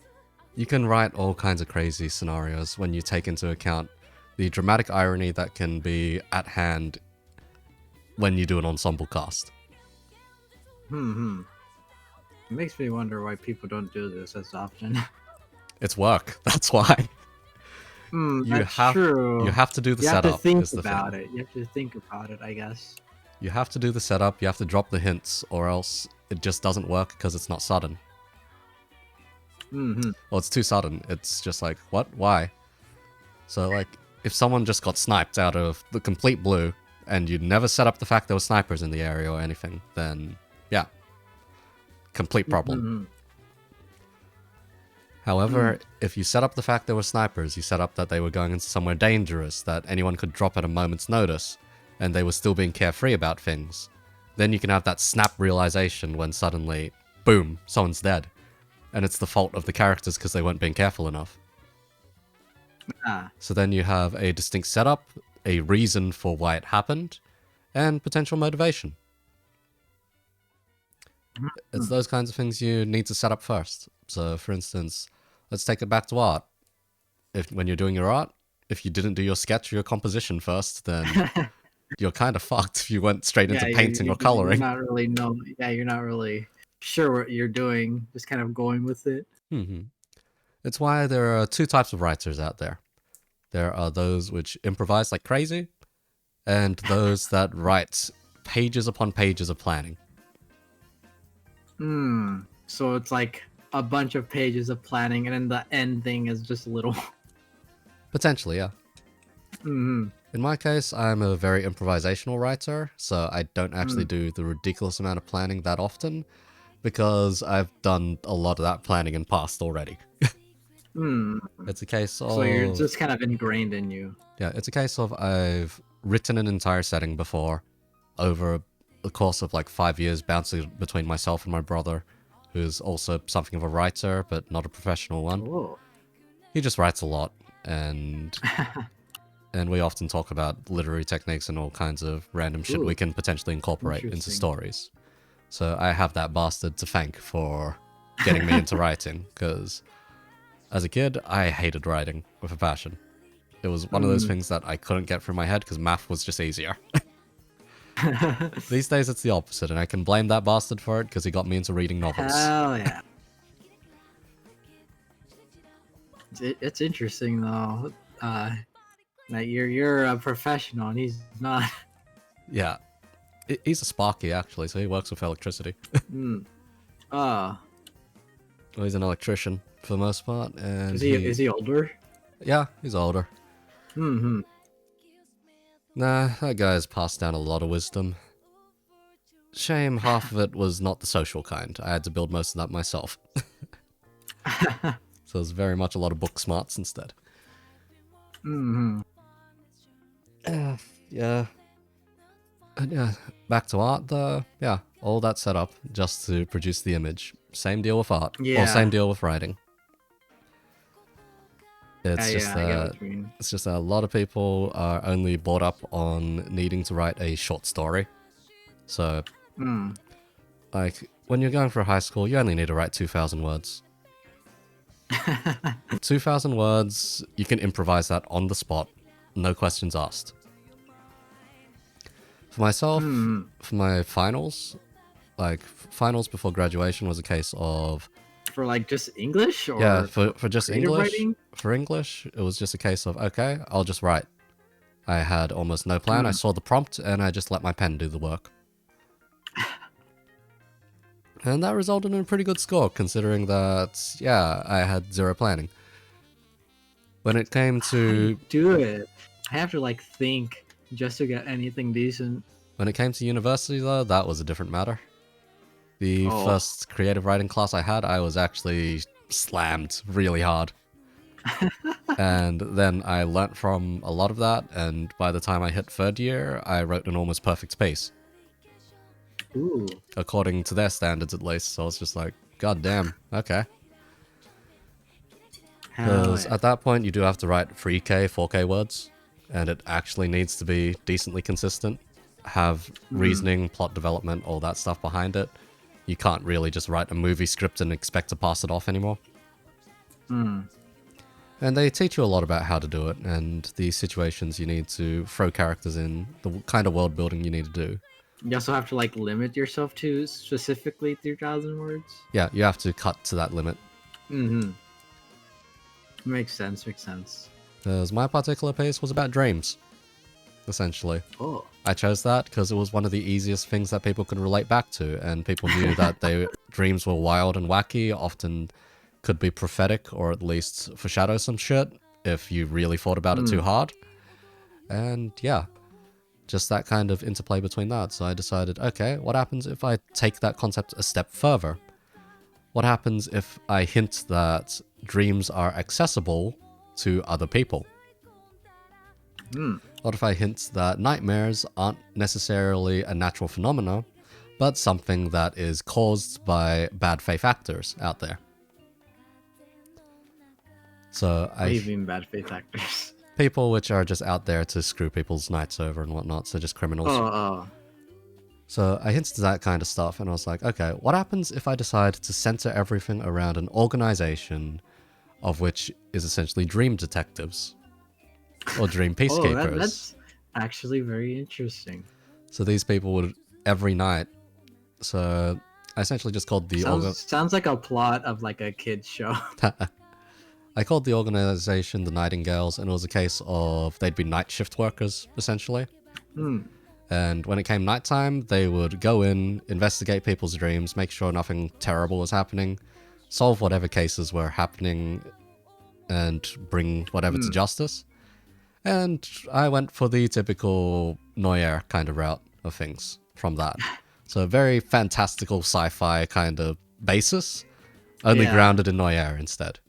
you can write all kinds of crazy scenarios when you take into account the dramatic irony that can be at hand when you do an ensemble cast. It makes me wonder why people don't do this as often. It's work. That's why. That's true. You have to do the setup. You have to think about it. You have to think about it, I guess. You have to do the setup. You have to drop the hints, or else it just doesn't work because it's not sudden. Mm-hmm. Well, it's too sudden. It's just like, what? Why? So, like, if someone just got sniped out of the complete blue, and you'd never set up the fact there were snipers in the area or anything, then, yeah. Complete problem. Mm-hmm. However, if you set up the fact there were snipers, you set up that they were going into somewhere dangerous, that anyone could drop at a moment's notice, and they were still being carefree about things, then you can have that snap realization when suddenly, boom, someone's dead. And it's the fault of the characters because they weren't being careful enough. Ah. So then you have a distinct setup, a reason for why it happened, and potential motivation. It's those kinds of things you need to set up first. So, for instance, let's take it back to art. When you're doing your art, if you didn't do your sketch or your composition first, then you're kind of fucked if you went straight into painting or coloring. You're not really sure what you're doing, just kind of going with it. It's why there are two types of writers out there. There are those which improvise like crazy, and those that write pages upon pages of planning. So it's like a bunch of pages of planning, and then the end thing is just a little. Potentially, yeah. In my case, I'm a very improvisational writer, so I don't actually do the ridiculous amount of planning that often, because I've done a lot of that planning in past already. It's a case of... So you're just kind of ingrained in you. Yeah, it's a case of I've written an entire setting before, over the course of like 5 years, bouncing between myself and my brother, who's also something of a writer, but not a professional one. Whoa. He just writes a lot, and we often talk about literary techniques and all kinds of random shit we can potentially incorporate into stories. So I have that bastard to thank for getting me into writing, because as a kid, I hated writing with a passion. It was one of those things that I couldn't get through my head because math was just easier. These days it's the opposite, and I can blame that bastard for it because he got me into reading novels. Hell yeah. It's interesting though. That you're a professional and he's not. Yeah. He's a Sparky actually, so he works with electricity. Well, he's an electrician for the most part, and is he older? Yeah, he's older. Nah, that guy's passed down a lot of wisdom. Shame half of it was not the social kind. I had to build most of that myself. So it's very much a lot of book smarts instead. Yeah. And yeah, back to art though. Yeah, all that set up just to produce the image. Same deal with art. Yeah. Or same deal with writing. It's I get what you mean. it's just that a lot of people are only brought up on needing to write a short story. So, like, when you're going for high school, you only need to write 2,000 words. 2,000 words, you can improvise that on the spot, no questions asked. For myself, for my finals, like, finals before graduation was a case of... For like just English? Or yeah, for just English. Writing? For English, it was just a case of, okay, I'll just write. I had almost no plan. I saw the prompt and I just let my pen do the work. And that resulted in a pretty good score, considering that, yeah, I had zero planning. When it came to... do it. I have to like think just to get anything decent. When it came to university though, that was a different matter. The first creative writing class I had, I was actually slammed really hard. And then I learnt from a lot of that, and by the time I hit third year, I wrote an almost perfect piece. Ooh. According to their standards at least, so I was just like, god damn, okay. Because at that point, you do have to write 3K, 4K words, and it actually needs to be decently consistent. Have reasoning, plot development, all that stuff behind it. You can't really just write a movie script and expect to pass it off anymore. And they teach you a lot about how to do it, and the situations you need to throw characters in, the kind of world building you need to do. You also have to like limit yourself to specifically 3,000 words. Yeah, you have to cut to that limit. Makes sense, makes sense. Because my particular piece was about dreams. essentially. Oh. I chose that because it was one of the easiest things that people could relate back to, and people knew that their dreams were wild and wacky, often could be prophetic or at least foreshadow some shit if you really thought about it too hard. And yeah, just that kind of interplay between that. So I decided, okay, what happens if I take that concept a step further? What happens if I hint that dreams are accessible to other people? What if I hint that nightmares aren't necessarily a natural phenomena, but something that is caused by bad faith actors out there? So What do you mean bad faith actors? people which are just out there to screw people's nights over and whatnot, so just criminals. Oh. So I hinted that kind of stuff, and I was like, okay, what happens if I decide to center everything around an organization of which is essentially dream detectives or dream peacekeepers? That's actually very interesting. So these people would every night. So I essentially just called the sounds like a plot of like a kid's show. I called the organization the Nightingales, and it was a case of they'd be night shift workers essentially. And when it came nighttime, they would go in, investigate people's dreams, make sure nothing terrible was happening, solve whatever cases were happening, and bring whatever to justice. And I went for the typical Noir kind of route of things from that. So a very fantastical sci-fi kind of basis, only grounded in Noir instead.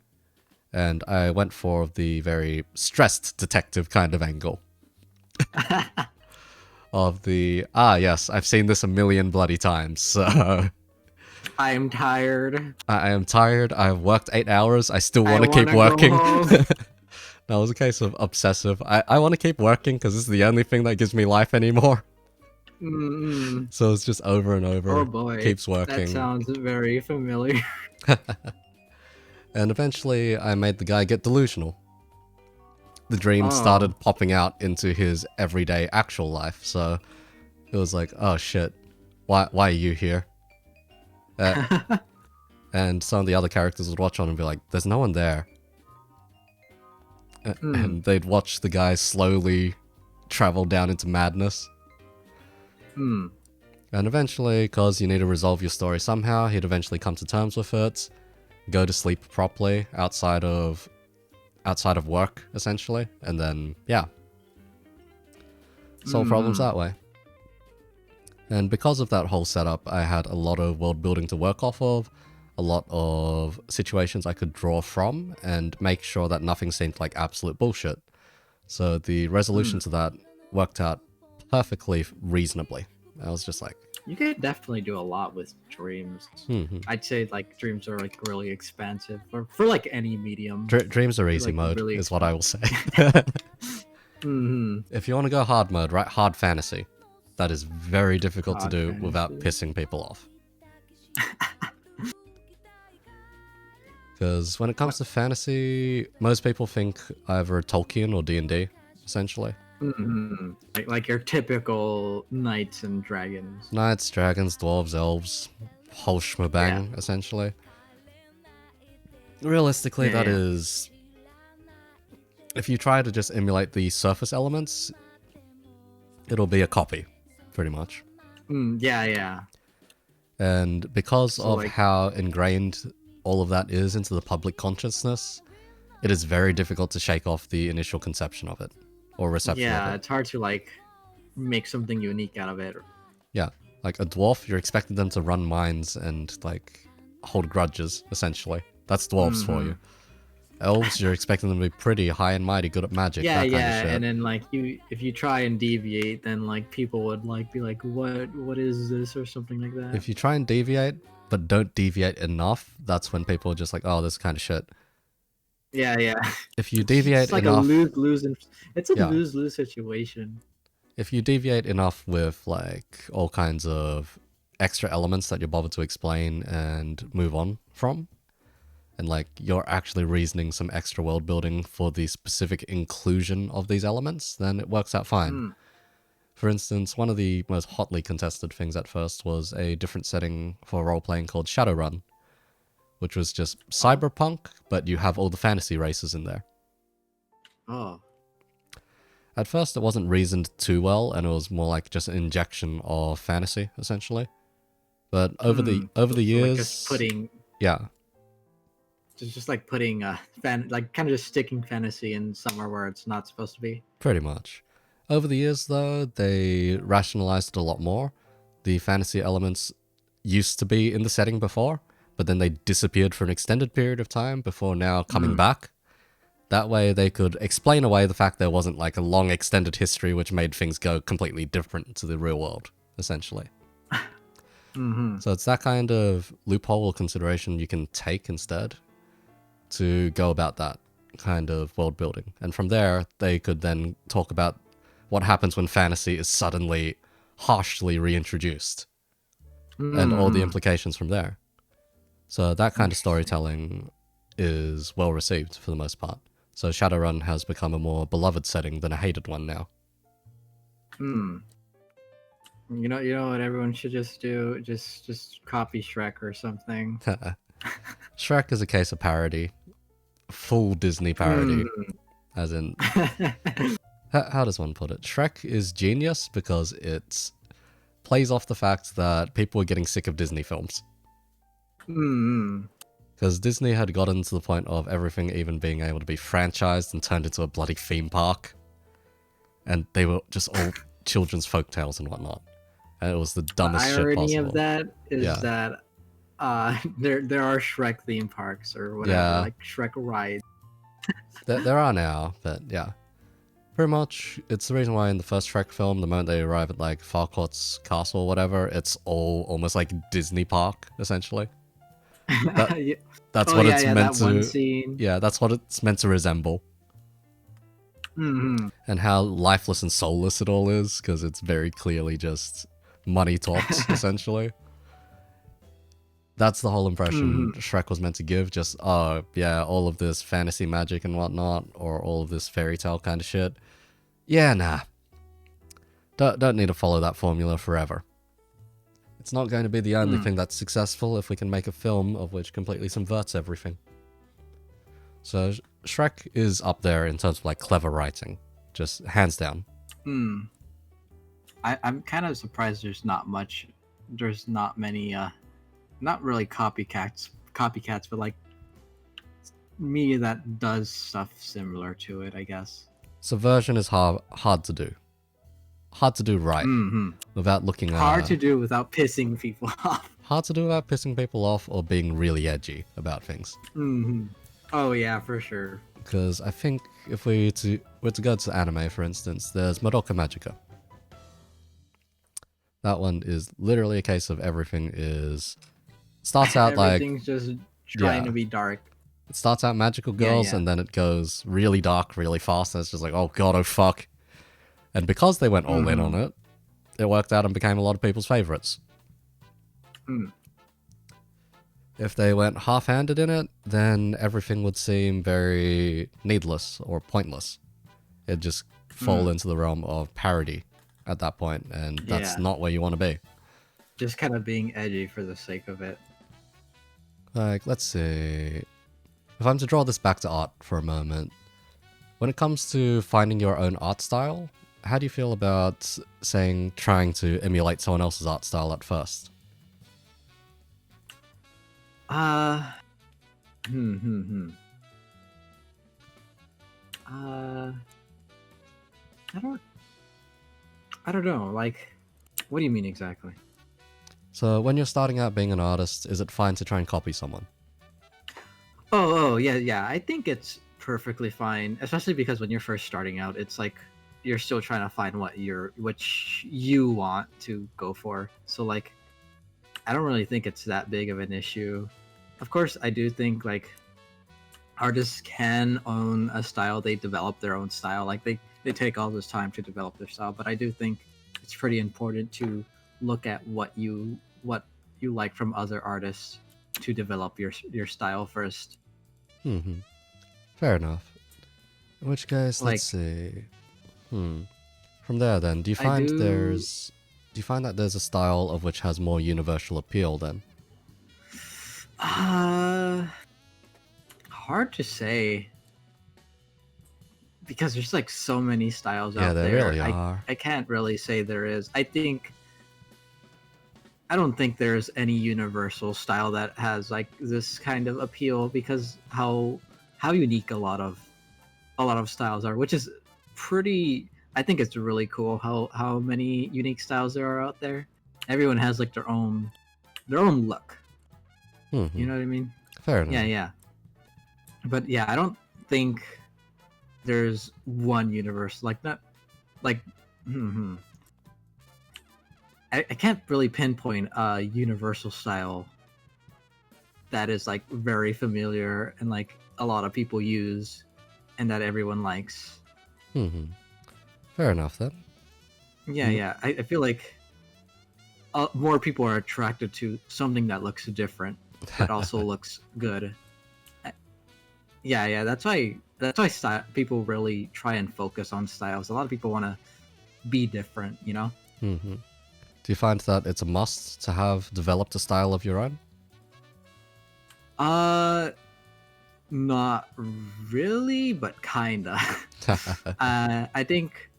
And I went for the very stressed detective kind of angle. Of the, yes, I've seen this a million bloody times, so... I am tired. I am tired, I've worked 8 hours, I still want to keep working. That was a case of obsessive. I want to keep working because this is the only thing that gives me life anymore. So it's just over and over. Oh boy. Keeps working. That sounds very familiar. And eventually I made the guy get delusional. The dreams started popping out into his everyday actual life. So it was like, oh shit, why are you here? And some of the other characters would watch on and be like, there's no one there. And they'd watch the guy slowly travel down into madness. And eventually, because you need to resolve your story somehow, he'd eventually come to terms with it, go to sleep properly outside of work, essentially, and then, yeah, solve problems that way. And because of that whole setup, I had a lot of world building to work off of, a lot of situations I could draw from, and make sure that nothing seemed like absolute bullshit. So the resolution to that worked out perfectly reasonably. I was just like... You could definitely do a lot with dreams. I'd say like dreams are like really expansive for like any medium. Dreams are easy mode, really is what I will say. If you want to go hard mode, right? Hard fantasy. That is very difficult to do without pissing people off. Because when it comes to fantasy, most people think either Tolkien or D&D, essentially. Like your typical knights and dragons. Knights, dragons, dwarves, elves, whole shmabang, essentially. Realistically, that is... If you try to just emulate the surface elements, it'll be a copy, pretty much. Yeah. And because So, of like- how ingrained all of that is into the public consciousness, it is very difficult to shake off the initial conception of it, or reception Yeah, of it. it's hard to like make something unique out of it. Yeah, like a dwarf, you're expecting them to run mines and like hold grudges, essentially. That's dwarves for you. Elves, you're expecting them to be pretty high and mighty, good at magic, that kind of shit. And then like if you try and deviate, then like people would like be like, what is this or something like that. If you try and deviate, but don't deviate enough, that's when people are just like, oh, this kind of shit. Yeah. If you deviate It's like enough... a lose-lose. It's a Yeah. lose-lose situation. If you deviate enough with like all kinds of extra elements that you're bothered to explain and move on from, and like you're actually reasoning some extra world building for the specific inclusion of these elements, then it works out fine. For instance, one of the most hotly contested things at first was a different setting for role-playing called Shadowrun, which was just cyberpunk, but you have all the fantasy races in there. Oh. At first, it wasn't reasoned too well, and it was more like just an injection of fantasy, essentially. But over the So like years, just putting, yeah, just like putting like kind of just sticking fantasy in somewhere where it's not supposed to be. pretty much. Over the years, though, they rationalized it a lot more. The fantasy elements used to be in the setting before, but then they disappeared for an extended period of time before now coming back. That way they could explain away the fact there wasn't like a long extended history which made things go completely different to the real world, essentially. So it's that kind of loophole or consideration you can take instead to go about that kind of world building. And from there, they could then talk about what happens when fantasy is suddenly harshly reintroduced and all the implications from there. So that kind of storytelling is well received for the most part. So Shadowrun has become a more beloved setting than a hated one now. You know what everyone should just do? Just copy Shrek or something. Shrek is a case of parody. Full Disney parody. As in... how does one put it? Shrek is genius because it plays off the fact that people are getting sick of Disney films. Because Disney had gotten to the point of everything even being able to be franchised and turned into a bloody theme park. And they were just all children's folktales and whatnot. And it was the dumbest shit possible. The irony of that is that there are Shrek theme parks or whatever, like Shrek rides. There are now, but yeah. Pretty much, it's the reason why in the first Shrek film, the moment they arrive at like Farquaad's castle or whatever, it's all almost like Disney Park, essentially. That's what it's meant to. Yeah, that's what it's meant to resemble. And how lifeless and soulless it all is, because it's very clearly just money talks, essentially. That's the whole impression Shrek was meant to give. Just, oh, yeah, all of this fantasy magic and whatnot, or all of this fairy tale kind of shit. Yeah, nah. Don't need to follow that formula forever. It's not going to be the only thing that's successful if we can make a film of which completely subverts everything. So Shrek is up there in terms of like clever writing, just hands down. I'm kind of surprised there's not many not really copycats, but like media that does stuff similar to it, I guess. Subversion is hard to do. Hard to do right. Without looking hard to do without pissing people off. Hard to do without pissing people off or being really edgy about things. Oh yeah, for sure. Because I think if we were to go to anime, for instance, there's Madoka Magica. That one is literally a case of everything starts out like... Everything's just trying to be dark. It starts out magical girls and then it goes really dark really fast and it's just like, oh god, oh fuck. And because they went all in on it, it worked out and became a lot of people's favorites. If they went half-handed in it, then everything would seem very needless or pointless. It'd just fall into the realm of parody at that point, and that's not where you want to be. Just kind of being edgy for the sake of it. Like, let's see. If I'm to draw this back to art for a moment, when it comes to finding your own art style, how do you feel about, trying to emulate someone else's art style at first? I don't know. Like, what do you mean exactly? So when you're starting out being an artist, is it fine to try and copy someone? Oh, yeah. I think it's perfectly fine, especially because when you're first starting out, it's like you're still trying to find what you want to go for. So like, I don't really think it's that big of an issue. Of course, I do think like artists can own a style. They develop their own style. Like they take all this time to develop their style. But I do think it's pretty important to look at what you like from other artists to develop your style first. Fair enough. In which case, let's see. From there then, do you find that there's a style of which has more universal appeal then? Hard to say. because there's like so many styles Yeah, out there there. really are. I can't really say there is. I don't think there's any universal style that has like this kind of appeal because how unique a lot of styles are, which is pretty. I think it's really cool how many unique styles there are out there. Everyone has like their own look. You know what I mean? Fair Yeah, enough. yeah. But yeah, I don't think there's one universe like that. Like, I can't really pinpoint a universal style that is like very familiar and like a lot of people use and that everyone likes. Fair enough then. Yeah, yeah. I feel like more people are attracted to something that looks different but also looks good. Yeah, yeah. That's why people really try and focus on styles. A lot of people want to be different, you know. Do you find that it's a must to have developed a style of your own? Not really, but kinda. I think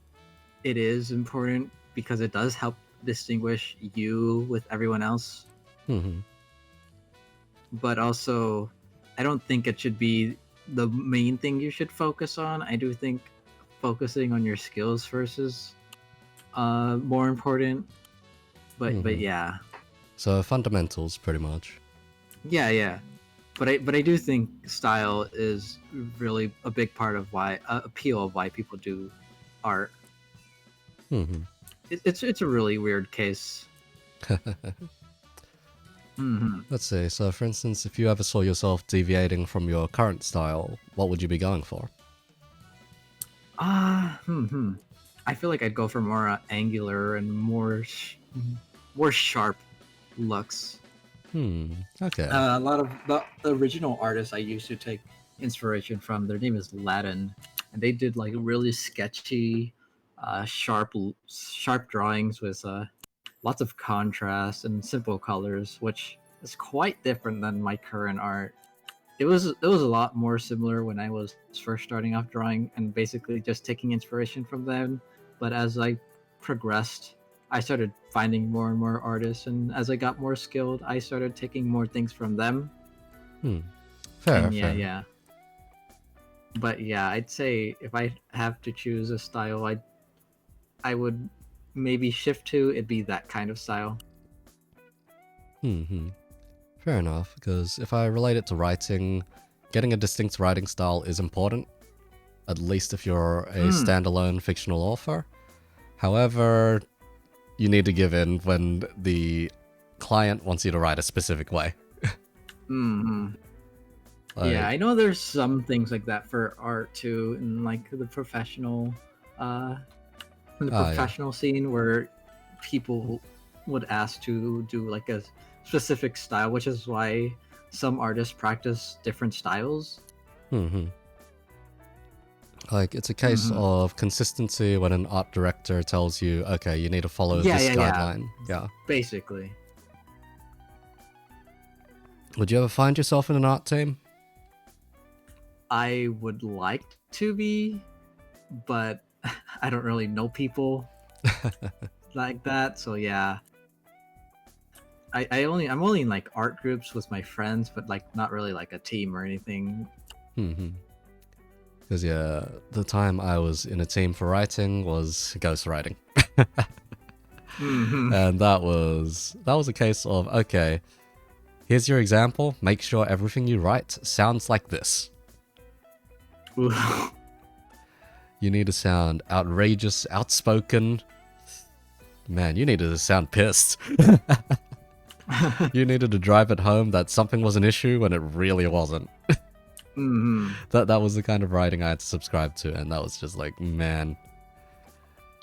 it is important because it does help distinguish you with everyone else. But also, I don't think it should be the main thing you should focus on. I do think focusing on your skills first is more important. But yeah. So fundamentals, pretty much. Yeah, yeah. But I do think style is really a big part of why appeal of why people do art. It's a really weird case. Let's see. So, for instance, if you ever saw yourself deviating from your current style, what would you be going for? I feel like I'd go for more angular and more sharp looks. Okay. A lot of the original artists I used to take inspiration from, their name is Latin, and they did like really sketchy, sharp drawings with lots of contrast and simple colors, which is quite different than my current art. It was a lot more similar when I was first starting off drawing and basically just taking inspiration from them. But as I progressed, I started finding more and more artists, and as I got more skilled, I started taking more things from them. Fair, And yeah, fair. yeah. But yeah, I'd say if I have to choose a style, I would maybe shift to it'd be that kind of style. Fair enough, because if I relate it to writing, getting a distinct writing style is important, at least if you're a standalone fictional author. However, you need to give in when the client wants you to write a specific way. Yeah, I know there's some things like that for art too, in like the professional, scene where people would ask to do like a specific style, which is why some artists practice different styles. Like, it's a case of consistency when an art director tells you, okay, you need to follow this guideline. Yeah. Basically. Would you ever find yourself in an art team? I would like to be, but I don't really know people like that, so yeah. I'm only in like art groups with my friends, but like not really like a team or anything. Because yeah, the time I was in a team for writing was ghostwriting. And that was a case of, okay, here's your example, make sure everything you write sounds like this. You need to sound outrageous, outspoken. Man, you needed to sound pissed. You needed to drive it home that something was an issue when it really wasn't. That was the kind of writing I had to subscribe to, and that was just like, man,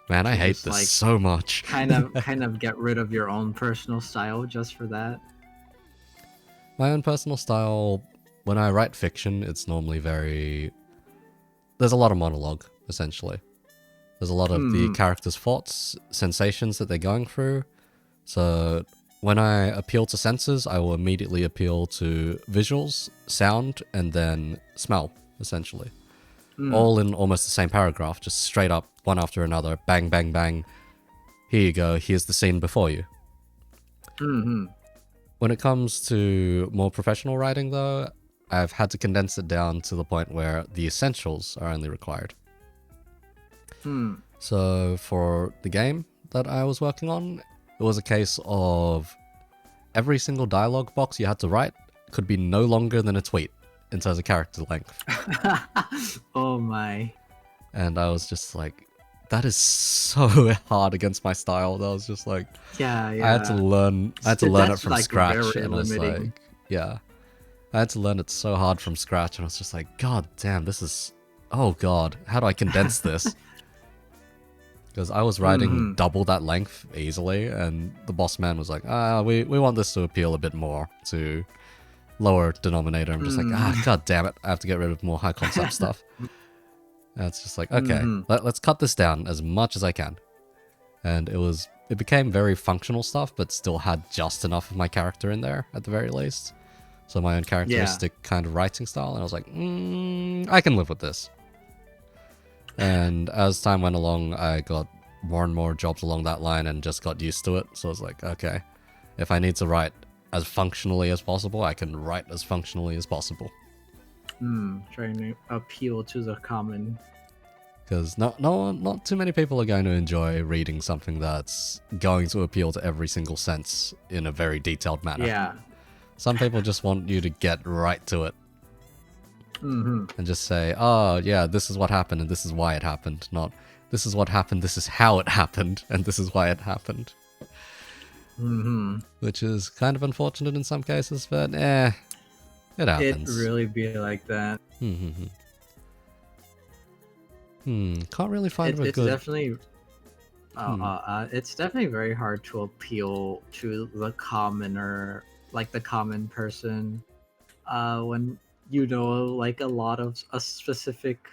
I hate this like, so much. kind of get rid of your own personal style just for that. My own personal style, when I write fiction, it's normally there's a lot of monologue, essentially. There's a lot of the characters' thoughts, sensations that they're going through. So when I appeal to senses, I will immediately appeal to visuals, sound, and then smell, essentially. Mm. all in almost the same paragraph, just straight up, one after another, bang, bang, bang. Here you go, here's the scene before you. Mm-hmm. When it comes to more professional writing, though, I've had to condense it down to the point where the essentials are only required. Mm. So for the game that I was working on, it was a case of every single dialogue box you had to write could be no longer than a tweet in terms of character length. Oh my. And I was just like, that is so hard against my style. That was just like, Yeah, I had to yeah. learn it That's from like scratch, very and I was limiting. like, yeah, I had to learn it so hard from scratch, and I was just like, god damn, this is, oh god, how do I condense this? Because I was writing Mm-hmm. double that length easily, and the boss man was like, we want this to appeal a bit more to lower denominator. I'm just like, Mm. god damn it, I have to get rid of more high concept stuff. And it's just like, okay, Mm-hmm. let's cut this down as much as I can. And it became very functional stuff, but still had just enough of my character in there at the very least. So my own characteristic kind of writing style, and I was like, I can live with this. And as time went along, I got more and more jobs along that line and just got used to it. So I was like, okay, if I need to write as functionally as possible, I can write as functionally as possible. Trying to appeal to the common. Because not too many people are going to enjoy reading something that's going to appeal to every single sense in a very detailed manner. Yeah. Some people just want you to get right to it. Mm-hmm. And just say, oh yeah, this is what happened and this is why it happened. Not, this is what happened, this is how it happened, and this is why it happened. Mm-hmm. Which is kind of unfortunate in some cases, but it happens. It really be like that. Can't really find a It's good... definitely it's definitely very hard to appeal to the commoner, like the common person, when you know like a lot of a specific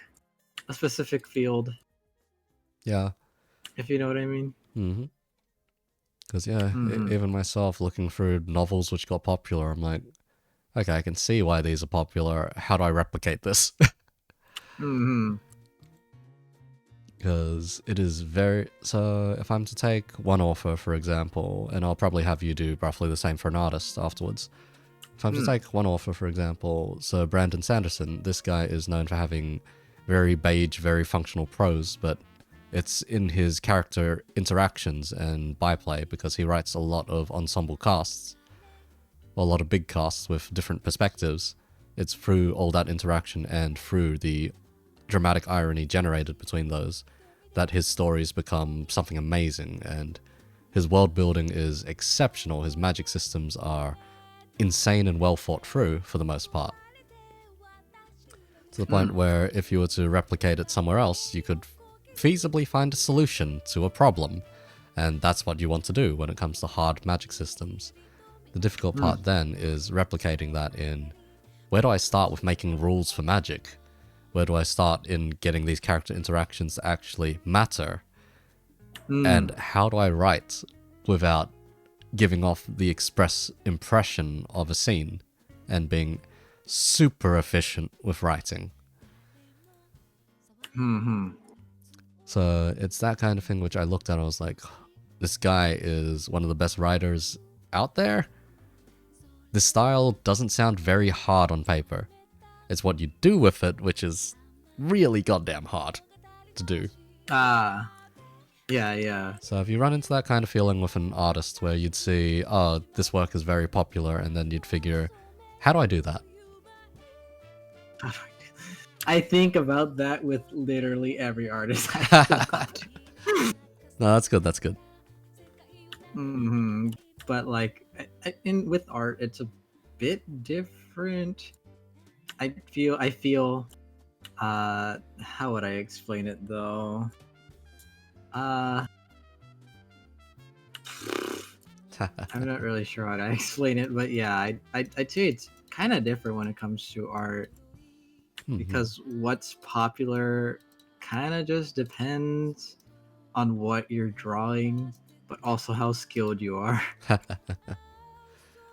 field, Yeah. if you know what I mean. Because yeah, even myself looking through novels which got popular, I'm like, okay, I can see why these are popular. How do I replicate this? Because it is very... So if I'm to take one author, for example, and I'll probably have you do roughly the same for an artist afterwards. If I'm to take one author, for example, so Brandon Sanderson, this guy is known for having very beige, very functional prose, but it's in his character interactions and byplay, because he writes a lot of ensemble casts, or a lot of big casts with different perspectives. It's through all that interaction and through the dramatic irony generated between those that his stories become something amazing, and his world building is exceptional. His magic systems are insane and well thought through for the most part. To the point where if you were to replicate it somewhere else, you could feasibly find a solution to a problem, and that's what you want to do when it comes to hard magic systems. The difficult part then is replicating that in, where do I start with making rules for magic? Where do I start in getting these character interactions to actually matter? And how do I write without giving off the express impression of a scene and being super efficient with writing? So it's that kind of thing which I looked at and I was like, this guy is one of the best writers out there. This style doesn't sound very hard on paper. It's what you do with it which is really goddamn hard to do. Yeah. So if you run into that kind of feeling with an artist where you'd see, oh, this work is very popular, and then you'd figure, how do I do that? I think about that with literally every artist I've got. No, that's good, that's good. But like, with art, it's a bit different. I feel, how would I explain it though? I'm not really sure how to explain it, but yeah, I'd say it's kind of different when it comes to art, because what's popular kind of just depends on what you're drawing, but also how skilled you are.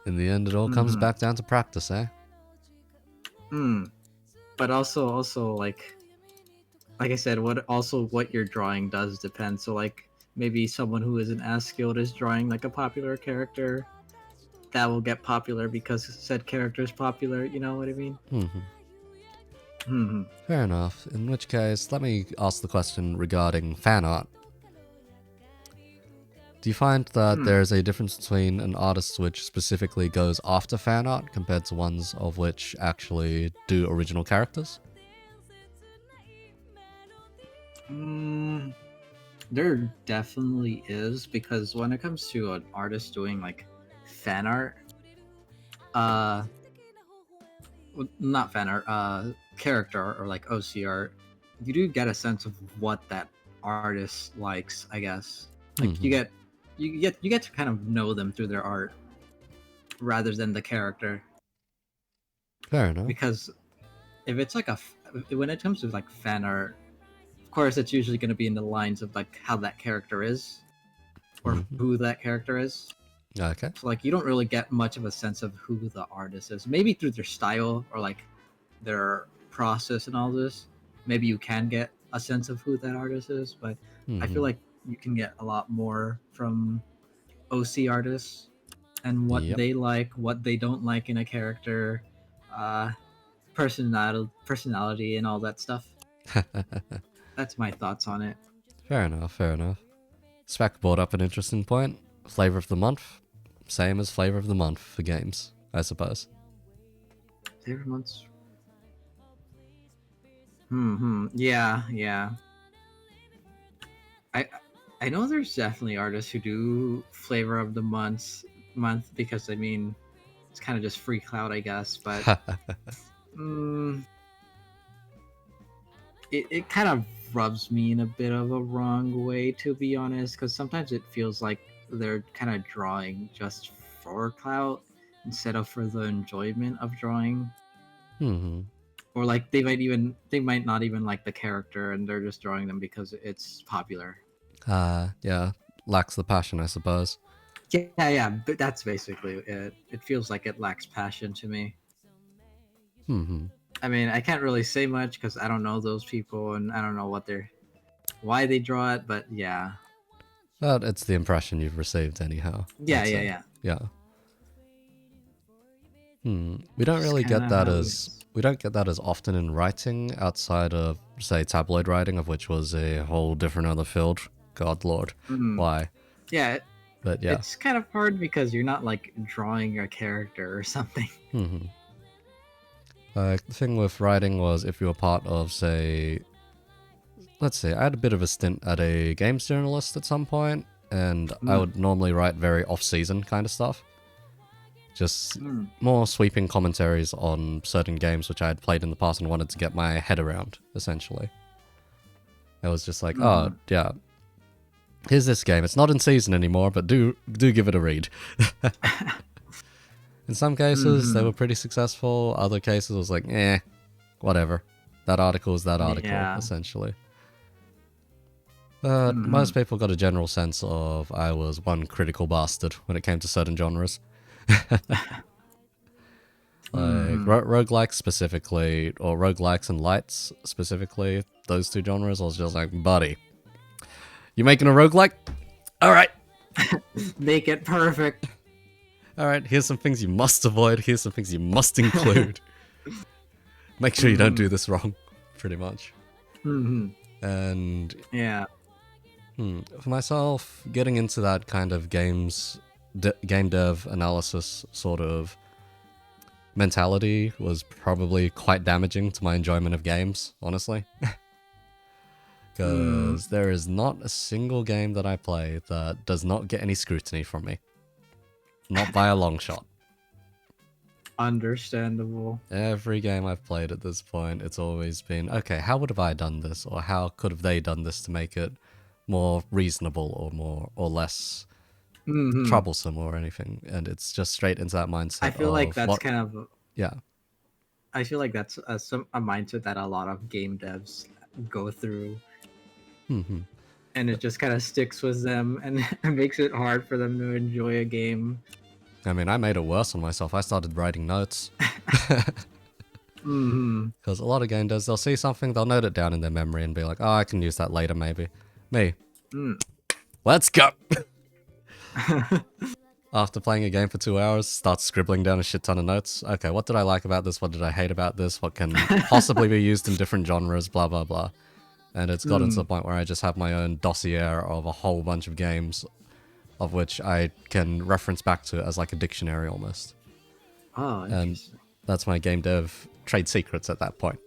In the end, it all comes back down to practice, eh? But also like, like I said, what your drawing does depend. So like maybe someone who isn't as skilled is drawing like a popular character that will get popular because said character is popular. You know what I mean? Hmm. Hmm. Fair enough. In which case, let me ask the question regarding fan art. Do you find that there's a difference between an artist which specifically goes after fan art compared to ones of which actually do original characters? There definitely is, because when it comes to an artist doing like fan art, uh, not fan art, character or like OC art, you do get a sense of what that artist likes, I guess. Like Hmm. you get to kind of know them through their art rather than the character. Fair enough. Because if it's like when it comes to like fan art, of course it's usually going to be in the lines of like how that character is or Mhm. who that character is. Okay. So like you don't really get much of a sense of who the artist is. Maybe through their style or like their process and all this. Maybe you can get a sense of who that artist is, but I feel Hmm. like you can get a lot more from OC artists and what Yep. they like, what they don't like in a character, uh, personality, and all that stuff. That's my thoughts on it. Fair enough, fair enough. Spec brought up an interesting point. Flavor of the month. Same as flavor of the month for games, I suppose. Favorite months. Hmm. Yeah. Yeah. I I know there's definitely artists who do flavor of the month because I mean it's kind of just free cloud, I guess. But mm, it kind of rubs me in a bit of a wrong way, to be honest, because sometimes it feels like they're kind of drawing just for clout instead of for the enjoyment of drawing. Hmm. Or like they might not even like the character and they're just drawing them because it's popular. Yeah. Lacks the passion, I suppose. Yeah, but that's basically it. It feels like it lacks passion to me. Hmm. I mean, I can't really say much because I don't know those people and I don't know why they draw it, but yeah. But it's the impression you've received anyhow, Yeah, I'd yeah, say. yeah. Yeah. We don't It's really kind get of that how it as is. we don't get that as often in writing outside of, say, tabloid writing, of which was a whole different other field. God Lord, Mm. why? Yeah, But yeah. it's kind of hard because you're not like drawing a character or something. Hmm. Like the thing with writing was if you were part of, say, let's see, I had a bit of a stint at a games journalist at some point, and I Mm. would normally write very off-season kind of stuff. Just Mm. more sweeping commentaries on certain games which I had played in the past and wanted to get my head around, essentially. It was just like, oh, Mm. yeah, here's this game. It's not in season anymore, but do give it a read. In some cases, they Hmm. were pretty successful. Other cases, it was like, whatever. That article is that article, Yeah. essentially. But Hmm. most people got a general sense of I was one critical bastard when it came to certain genres. Like Hmm. roguelikes specifically, or roguelikes and lights specifically, those two genres, I was just like, buddy, you making a roguelike? Alright. Make it perfect. Alright, here's some things you must avoid, here's some things you must include. Make sure you don't do this wrong, pretty much. Hmm. And Yeah. for myself, getting into that kind of game dev analysis sort of mentality was probably quite damaging to my enjoyment of games, honestly. Mm. Because there is not a single game that I play that does not get any scrutiny from me. Not by a long shot. Understandable. Every game I've played at this point, it's always been, okay, how would have I done this? Or how could have they done this to make it more reasonable or more or less Hmm. troublesome or anything? And it's just straight into that I mindset feel like of that's what, kind of yeah. I feel like that's a mindset that a lot of game devs go through, Hmm. and it just kind of sticks with them, and it makes it hard for them to enjoy a game. I mean, I made it worse on myself. I started writing notes. Mm-hmm. Because a lot of game devs, they'll see something, they'll note it down in their memory and be like, oh, I can use that later maybe. Me, Mm. let's go! After playing a game for 2 hours, start scribbling down a shit ton of notes. Okay, what did I like about this? What did I hate about this? What can possibly be used in different genres? Blah, blah, blah. And it's gotten to the point where I just have my own dossier of a whole bunch of games of which I can reference back to as like a dictionary almost. Oh, And interesting. that's my game dev trade secrets at that point.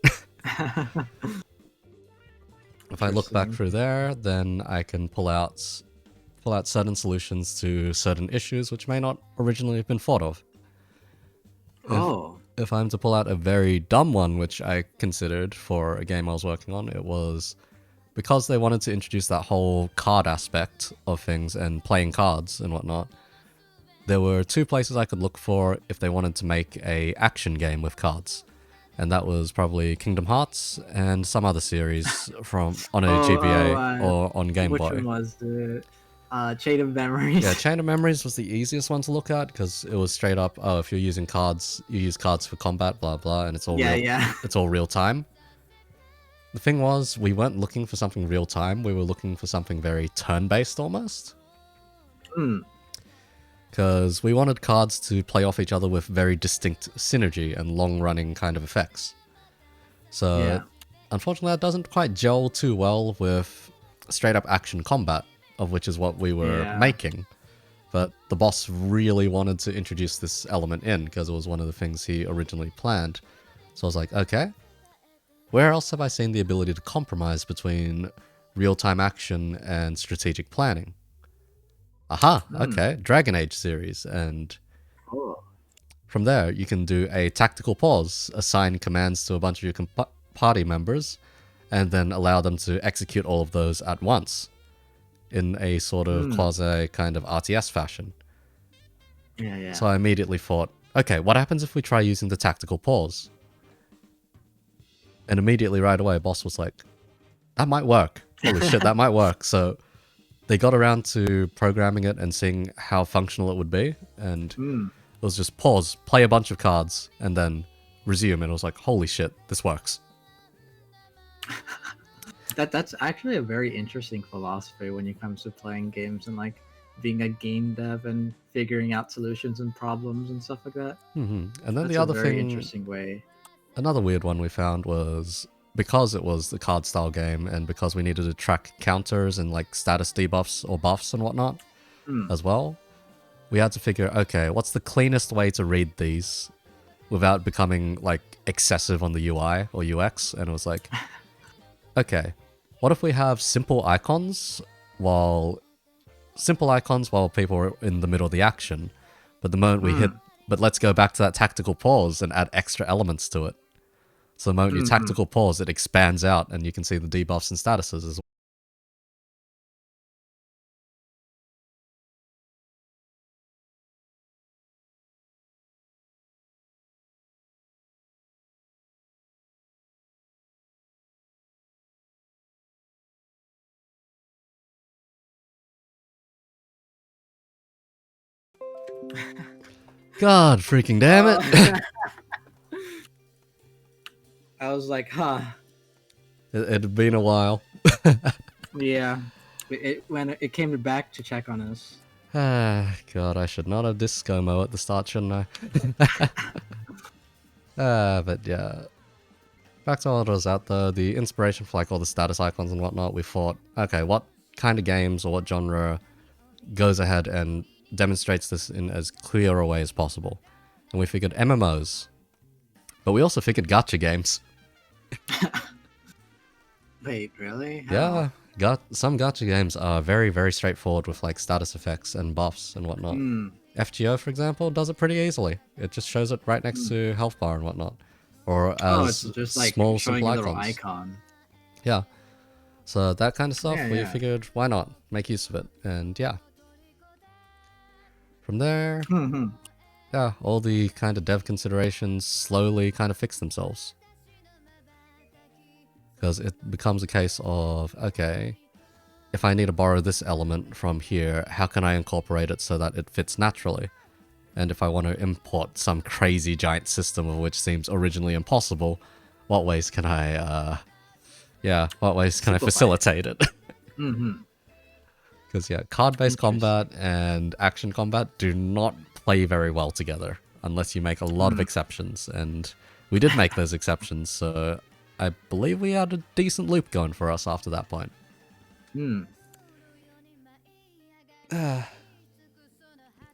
If I look back through there, then I can pull out certain solutions to certain issues which may not originally have been thought of. Oh. If I'm to pull out a very dumb one, which I considered for a game I was working on, it was because they wanted to introduce that whole card aspect of things and playing cards and whatnot. There were 2 places I could look for if they wanted to make a action game with cards. And that was probably Kingdom Hearts and some other series from on a GBA or on Game which Boy. one was it? Chain of Memories. Yeah, Chain of Memories was the easiest one to look at because it was straight up, oh, if you're using cards, you use cards for combat, blah blah, and it's all it's all real time. The thing was, we weren't looking for something real time, we were looking for something very turn-based almost. Because we wanted cards to play off each other with very distinct synergy and long-running kind of effects. So, unfortunately, that doesn't quite gel too well with straight-up action combat, of which is what we were making. But the boss really wanted to introduce this element in, because it was one of the things he originally planned. So I was like, okay, where else have I seen the ability to compromise between real-time action and strategic planning? Aha, okay, Dragon Age series, and from there you can do a tactical pause, assign commands to a bunch of your party members, and then allow them to execute all of those at once in a sort of quasi kind of RTS fashion. So I immediately thought, okay, what happens if we try using the tactical pause? And immediately right away, boss was like, that might work. Holy shit, that might work. So they got around to programming it and seeing how functional it would be, and it was just pause, play a bunch of cards, and then resume, and it was like, holy shit, this works. That's actually a very interesting philosophy when it comes to playing games and like being a game dev and figuring out solutions and problems and stuff like that. And then That's the other a very thing, interesting way. another weird one we found was, because it was the card style game and because we needed to track counters and like status debuffs or buffs and whatnot as well, we had to figure, okay, what's the cleanest way to read these without becoming like excessive on the UI or UX? And it was like, okay, what if we have simple icons while people are in the middle of the action, but the moment we hit, but let's go back to that tactical pause and add extra elements to it. So the moment you tactical pause, it expands out and you can see the debuffs and statuses as well. God freaking damn it. I was like, huh. It had been a while. Yeah. When it came back to check on us. Ah, God, I should not have disco-mo at the start, shouldn't I? But yeah. Back to what was out there, the inspiration for like all the status icons and whatnot, we thought, okay, what kind of games or what genre goes ahead and demonstrates this in as clear a way as possible? And we figured MMOs. But we also figured gacha games. Wait, really? How? Yeah, some gacha games are very, very straightforward with like status effects and buffs and whatnot. FGO, for example, does it pretty easily. It just shows it right next to health bar and whatnot. Or as it's just like small, showing simple a little icons. icon. Yeah. So that kind of stuff, we Yeah. figured, why not? Make use of it. And yeah. From there, yeah, all the kind of dev considerations slowly kind of fix themselves. Because it becomes a case of, okay, if I need to borrow this element from here, how can I incorporate it so that it fits naturally? And if I want to import some crazy giant system of which seems originally impossible, what ways can I, what ways can I facilitate it? Mm-hmm. Because, yeah, card-based Interesting. combat and action combat do not play very well together unless you make a lot of exceptions. And we did make those exceptions, so I believe we had a decent loop going for us after that point. Hmm. Do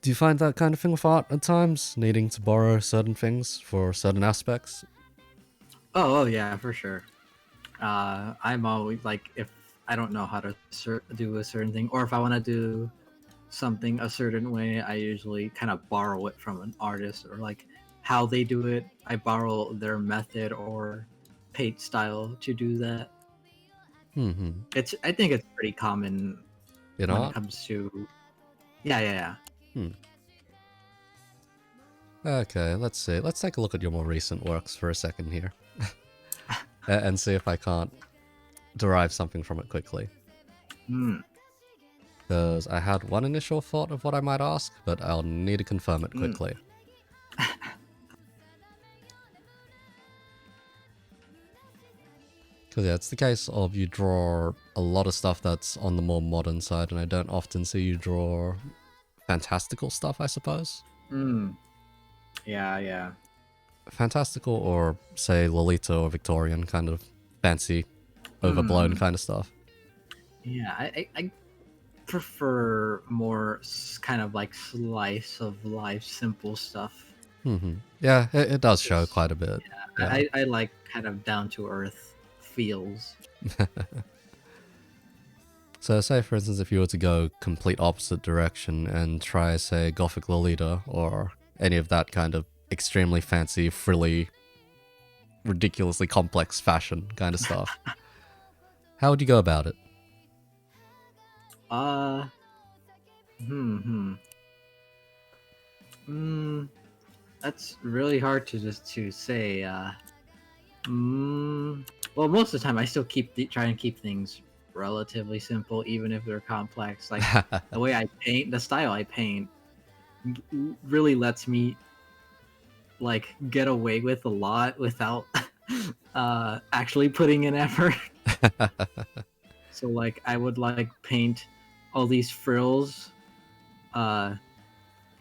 you find that kind of thing with art at times? Needing to borrow certain things for certain aspects? Oh yeah, for sure. I'm always like, if I don't know how to do a certain thing, or if I want to do something a certain way, I usually kind of borrow it from an artist, or like how they do it. I borrow their method or paint style to do that. Mm-hmm. I think it's pretty common In when it art? comes to yeah. Hmm. Okay, let's see. Let's take a look at your more recent works for a second here. And see if I can't derive something from it quickly. Hmm. Because I had one initial thought of what I might ask, but I'll need to confirm it quickly. Because yeah, it's the case of you draw a lot of stuff that's on the more modern side, and I don't often see you draw fantastical stuff, I suppose. Hmm. Yeah. Fantastical, or say Lolita or Victorian, kind of fancy, overblown kind of stuff. Yeah, I prefer more kind of like slice of life, simple stuff. Yeah, it does show quite a bit. Yeah. I like kind of down to earth feels. So say for instance if you were to go complete opposite direction and try say Gothic Lolita or any of that kind of extremely fancy, frilly, ridiculously complex fashion kind of stuff, how would you go about it? That's really hard to say. Well, most of the time I still try and keep things relatively simple, even if they're complex. Like the way I paint, the style I paint, really lets me like get away with a lot without actually putting in effort. So like I would like paint all these frills. I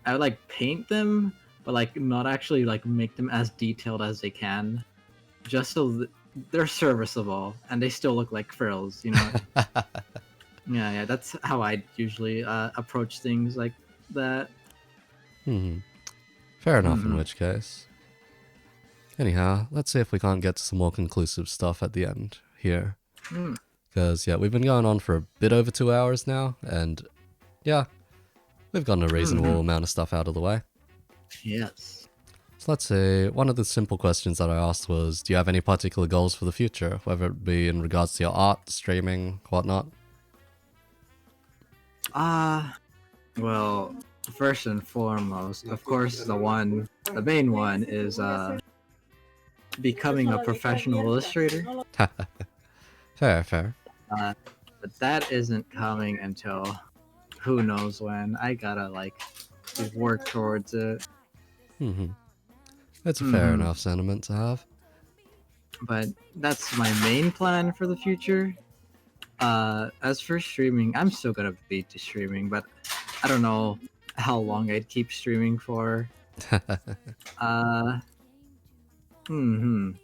would like paint them, but like not actually like make them as detailed as they can, just so they're serviceable and they still look like frills, you know. Yeah, that's how I usually approach things like that. Fair enough, in which case. Anyhow, let's see if we can't get to some more conclusive stuff at the end here. Because, yeah, we've been going on for a bit over 2 hours now, and yeah, we've gotten a reasonable amount of stuff out of the way. Yes. So let's see, one of the simple questions that I asked was, do you have any particular goals for the future, whether it be in regards to your art, streaming, whatnot? Well, first and foremost, of course, the main one is becoming a professional illustrator. Fair. But that isn't coming until who knows when. I gotta like work towards it. It's a fair enough sentiment to have. But that's my main plan for the future. As for streaming, I'm still gonna be to streaming, but I don't know how long I'd keep streaming for. I don't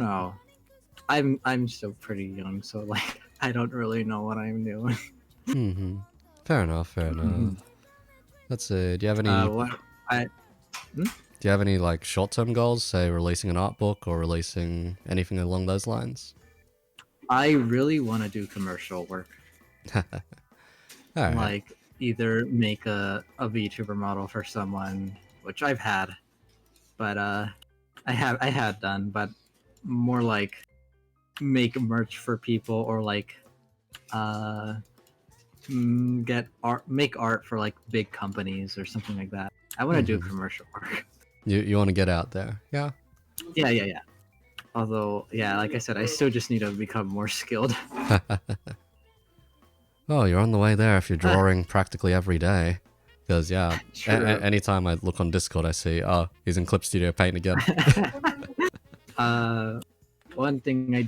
know. I'm still pretty young, so like I don't really know what I'm doing. Fair enough. Let's see, do you have any... Do you have any like short-term goals, say releasing an art book or releasing anything along those lines? I really want to do commercial work. Alright. Like either make a VTuber model for someone, which I've had, but I had done, but more like make merch for people, or like make art for like big companies or something like that. I want to do commercial work. You want to get out there, yeah? Yeah. Although, yeah, like I said, I still just need to become more skilled. Oh, you're on the way there if you're drawing practically every day. Because yeah, True. anytime I look on Discord, I see, oh, he's in Clip Studio Paint again. One thing I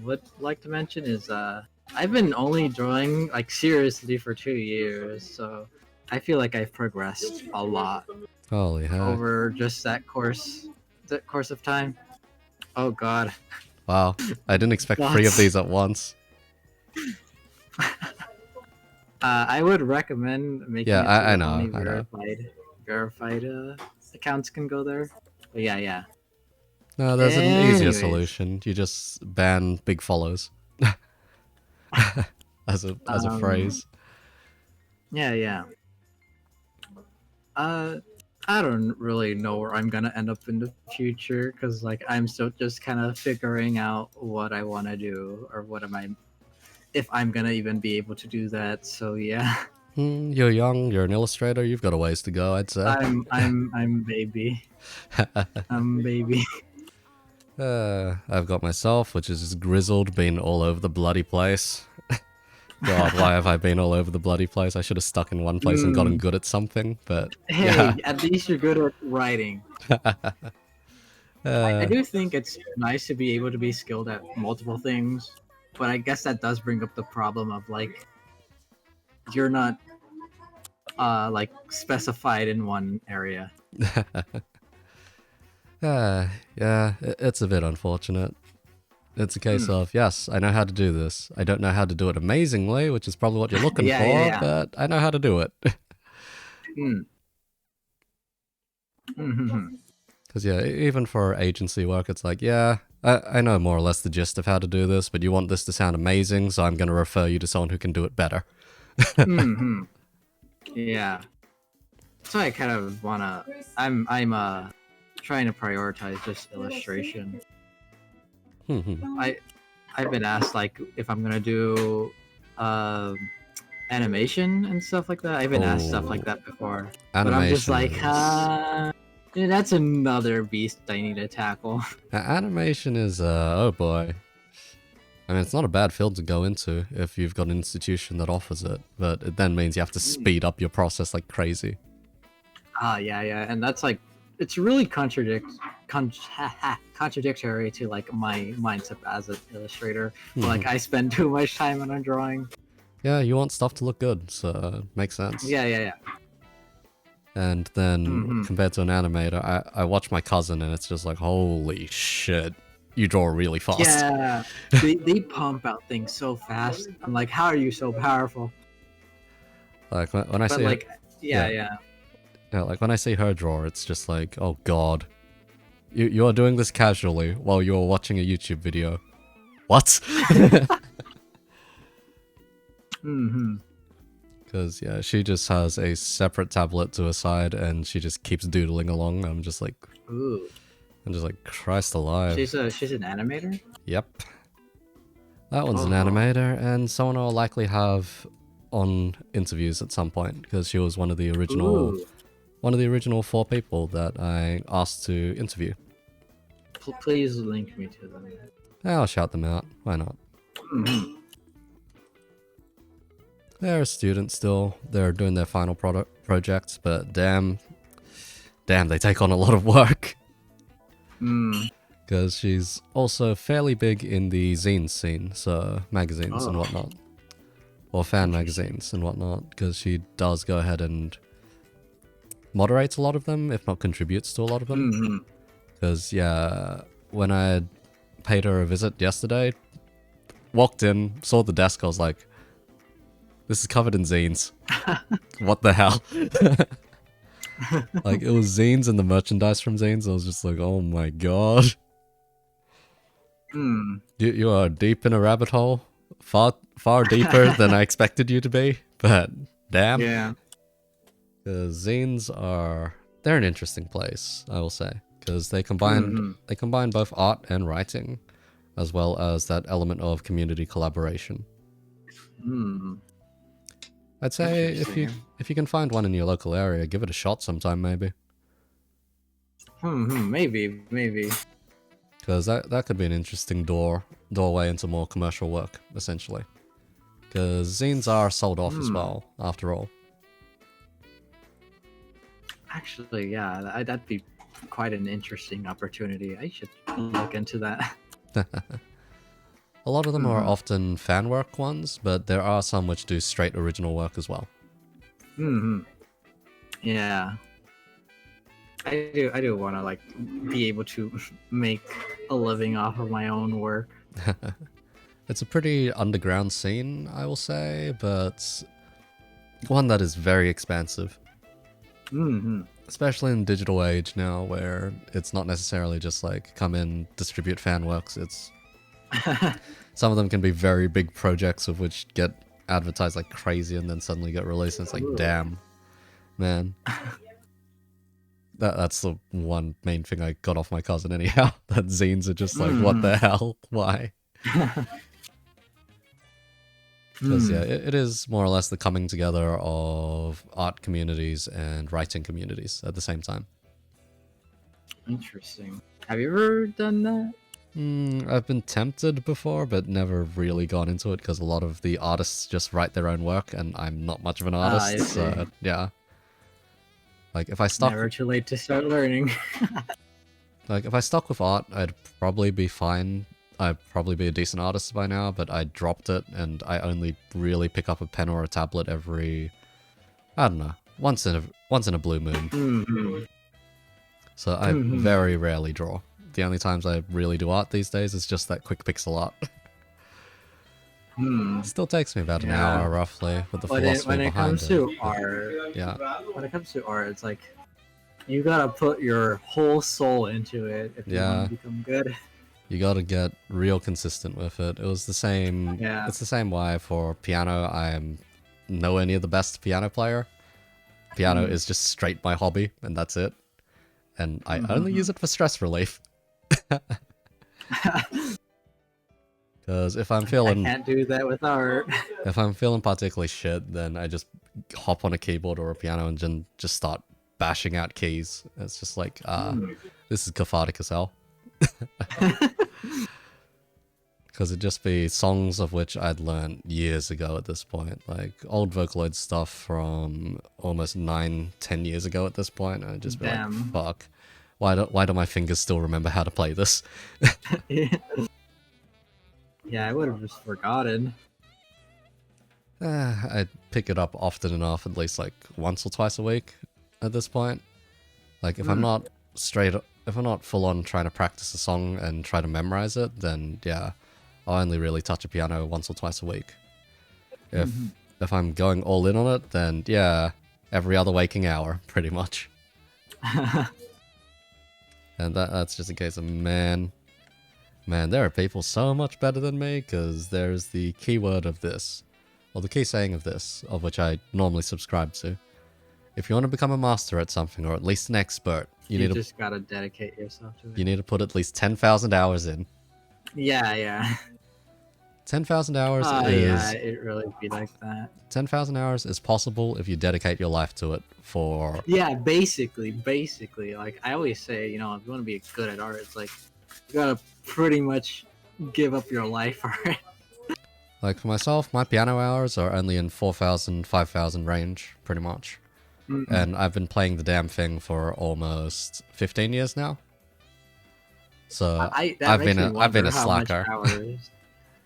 would like to mention is I've been only drawing like seriously for 2 years, so I feel like I've progressed a lot Holy heck! over just that course of time. Oh god. Wow, I didn't expect 3 of these at once. I would recommend making Yeah, it so I that know, only I know. verified accounts can go there. But yeah. No, there's an easier Anyways. solution. You just ban big follows. as a phrase. Yeah. I don't really know where I'm gonna end up in the future because like I'm still just kind of figuring out what I want to do or if I'm gonna even be able to do that. So yeah, You're young. You're an illustrator. You've got a ways to go, I'd say. I'm baby. I'm baby. I've got myself, which is just grizzled, been all over the bloody place. God, why have I been all over the bloody place? I should have stuck in one place and gotten good at something, but Hey, yeah. at least you're good at writing. I do think it's nice to be able to be skilled at multiple things, but I guess that does bring up the problem of like you're not like specified in one area. Yeah, it's a bit unfortunate. It's a case of, yes, I know how to do this. I don't know how to do it amazingly, which is probably what you're looking for, Yeah. but I know how to do it. Because yeah, even for agency work, it's like, yeah, I know more or less the gist of how to do this, but you want this to sound amazing, so I'm going to refer you to someone who can do it better. Yeah. So I kind of wanna. I'm trying to prioritize just illustration. I've been asked like if I'm gonna do animation and stuff like that. I've been asked stuff like that before, but I'm just like, yeah, that's another beast I need to tackle. Animation is, oh boy. I mean, it's not a bad field to go into if you've got an institution that offers it, but it then means you have to speed up your process like crazy. Yeah, and that's like, it's really contradictory to like my mindset as an illustrator. Like, I spend too much time on a drawing. Yeah, you want stuff to look good, so it makes sense. Yeah. And then compared to an animator, I watch my cousin and it's just like, holy shit, you draw really fast. Yeah, they pump out things so fast. I'm like, how are you so powerful? Like when I see like, her, yeah, like when I see her draw, it's just like, oh god, you are doing this casually while you're watching a YouTube video. What? Because yeah, she just has a separate tablet to her side and she just keeps doodling along. I'm just like, ooh. I'm just like, Christ alive. She's an animator? Yep. That one's an animator, and someone I'll likely have on interviews at some point, because she was one of the original 4 people that I asked to interview. Please link me to them. I'll shout them out. Why not? They're a student still. They're doing their final project, but damn, they take on a lot of work. Because she's also fairly big in the zine scene, so magazines and whatnot. Or fan magazines and whatnot, because she does go ahead and moderates a lot of them, if not contributes to a lot of them. Because, yeah, when I paid her a visit yesterday, walked in, saw the desk, I was like, this is covered in zines. What the hell? Like, it was zines and the merchandise from zines. I was just like, oh my god. You are deep in a rabbit hole. Far deeper than I expected you to be. But, damn. Yeah. The zines they're an interesting place, I will say. Because they combine both art and writing, as well as that element of community collaboration. I'd say if you can find one in your local area, give it a shot sometime, maybe. Maybe. Because that could be an interesting doorway into more commercial work, essentially. Because zines are sold off as well, after all. Actually, yeah, that'd be quite an interesting opportunity. I should look into that. A lot of them are Mhm. often fan work ones, but there are some which do straight original work as well. Hmm. Yeah, I do want to like be able to make a living off of my own work. It's a pretty underground scene, I will say, but one that is very expansive. Hmm. Especially in the digital age now, where it's not necessarily just like come in, distribute fan works. It's some of them can be very big projects of which get advertised like crazy and then suddenly get released. And it's like, damn, man. That's the one main thing I got off my cousin anyhow. That zines are just like, what the hell? Why? Because yeah, it is more or less the coming together of art communities and writing communities at the same time. Interesting. Have you ever done that? I've been tempted before, but never really gone into it because a lot of the artists just write their own work, and I'm not much of an I artist, see. so yeah. Like if I stuck, Never too late to start learning. if I stuck with art, I'd probably be fine. I'd probably be a decent artist by now, but I dropped it, and I only really pick up a pen or a tablet every, I don't know, once in a blue moon. Mhm. So I very rarely draw. The only times I really do art these days is just that quick pixel art. Still takes me about an hour roughly with the philosophy When it behind comes it. to art, Yeah, when it comes to art, it's like you gotta put your whole soul into it if you want yeah. to become good. You gotta get real consistent with it. It was the same. Yeah. It's the same why for piano. I am nowhere near the best piano player. Piano is just straight my hobby, and that's it. And I only use it for stress relief. Because if I'm I feeling can't do that with art. particularly shit, then I just hop on a keyboard or a piano and just start bashing out keys. It's just like, this is cathartic as hell. Because it'd just be songs of which I'd learned years ago at this point. Like old Vocaloid stuff from almost 9-10 years ago at this point. And I'd just be like, Damn. fuck. Why do my fingers still remember how to play this? Yeah, I would have just forgotten. I'd pick it up often enough, at least like once or twice a week at this point. Like if I'm not full on trying to practice a song and try to memorize it, then yeah, I'll only really touch a piano once or twice a week. If I'm going all in on it, then yeah, every other waking hour, pretty much. And that's just a case of man, there are people so much better than me, because there's the keyword of this, or the key saying of this, of which I normally subscribe to. If you want to become a master at something, or at least an expert, You just gotta dedicate yourself to it. you need to put at least 10,000 hours in. Yeah. 10,000 hours Yeah, it really be like that. 10,000 hours is possible if you dedicate your life to it for... Yeah, basically. Like I always say, you know, if you want to be good at art, it's like you gotta pretty much give up your life for it. Like for myself, my piano hours are only in 4,000, 5,000 range, pretty much. And I've been playing the damn thing for almost 15 years now. So I've been a slacker.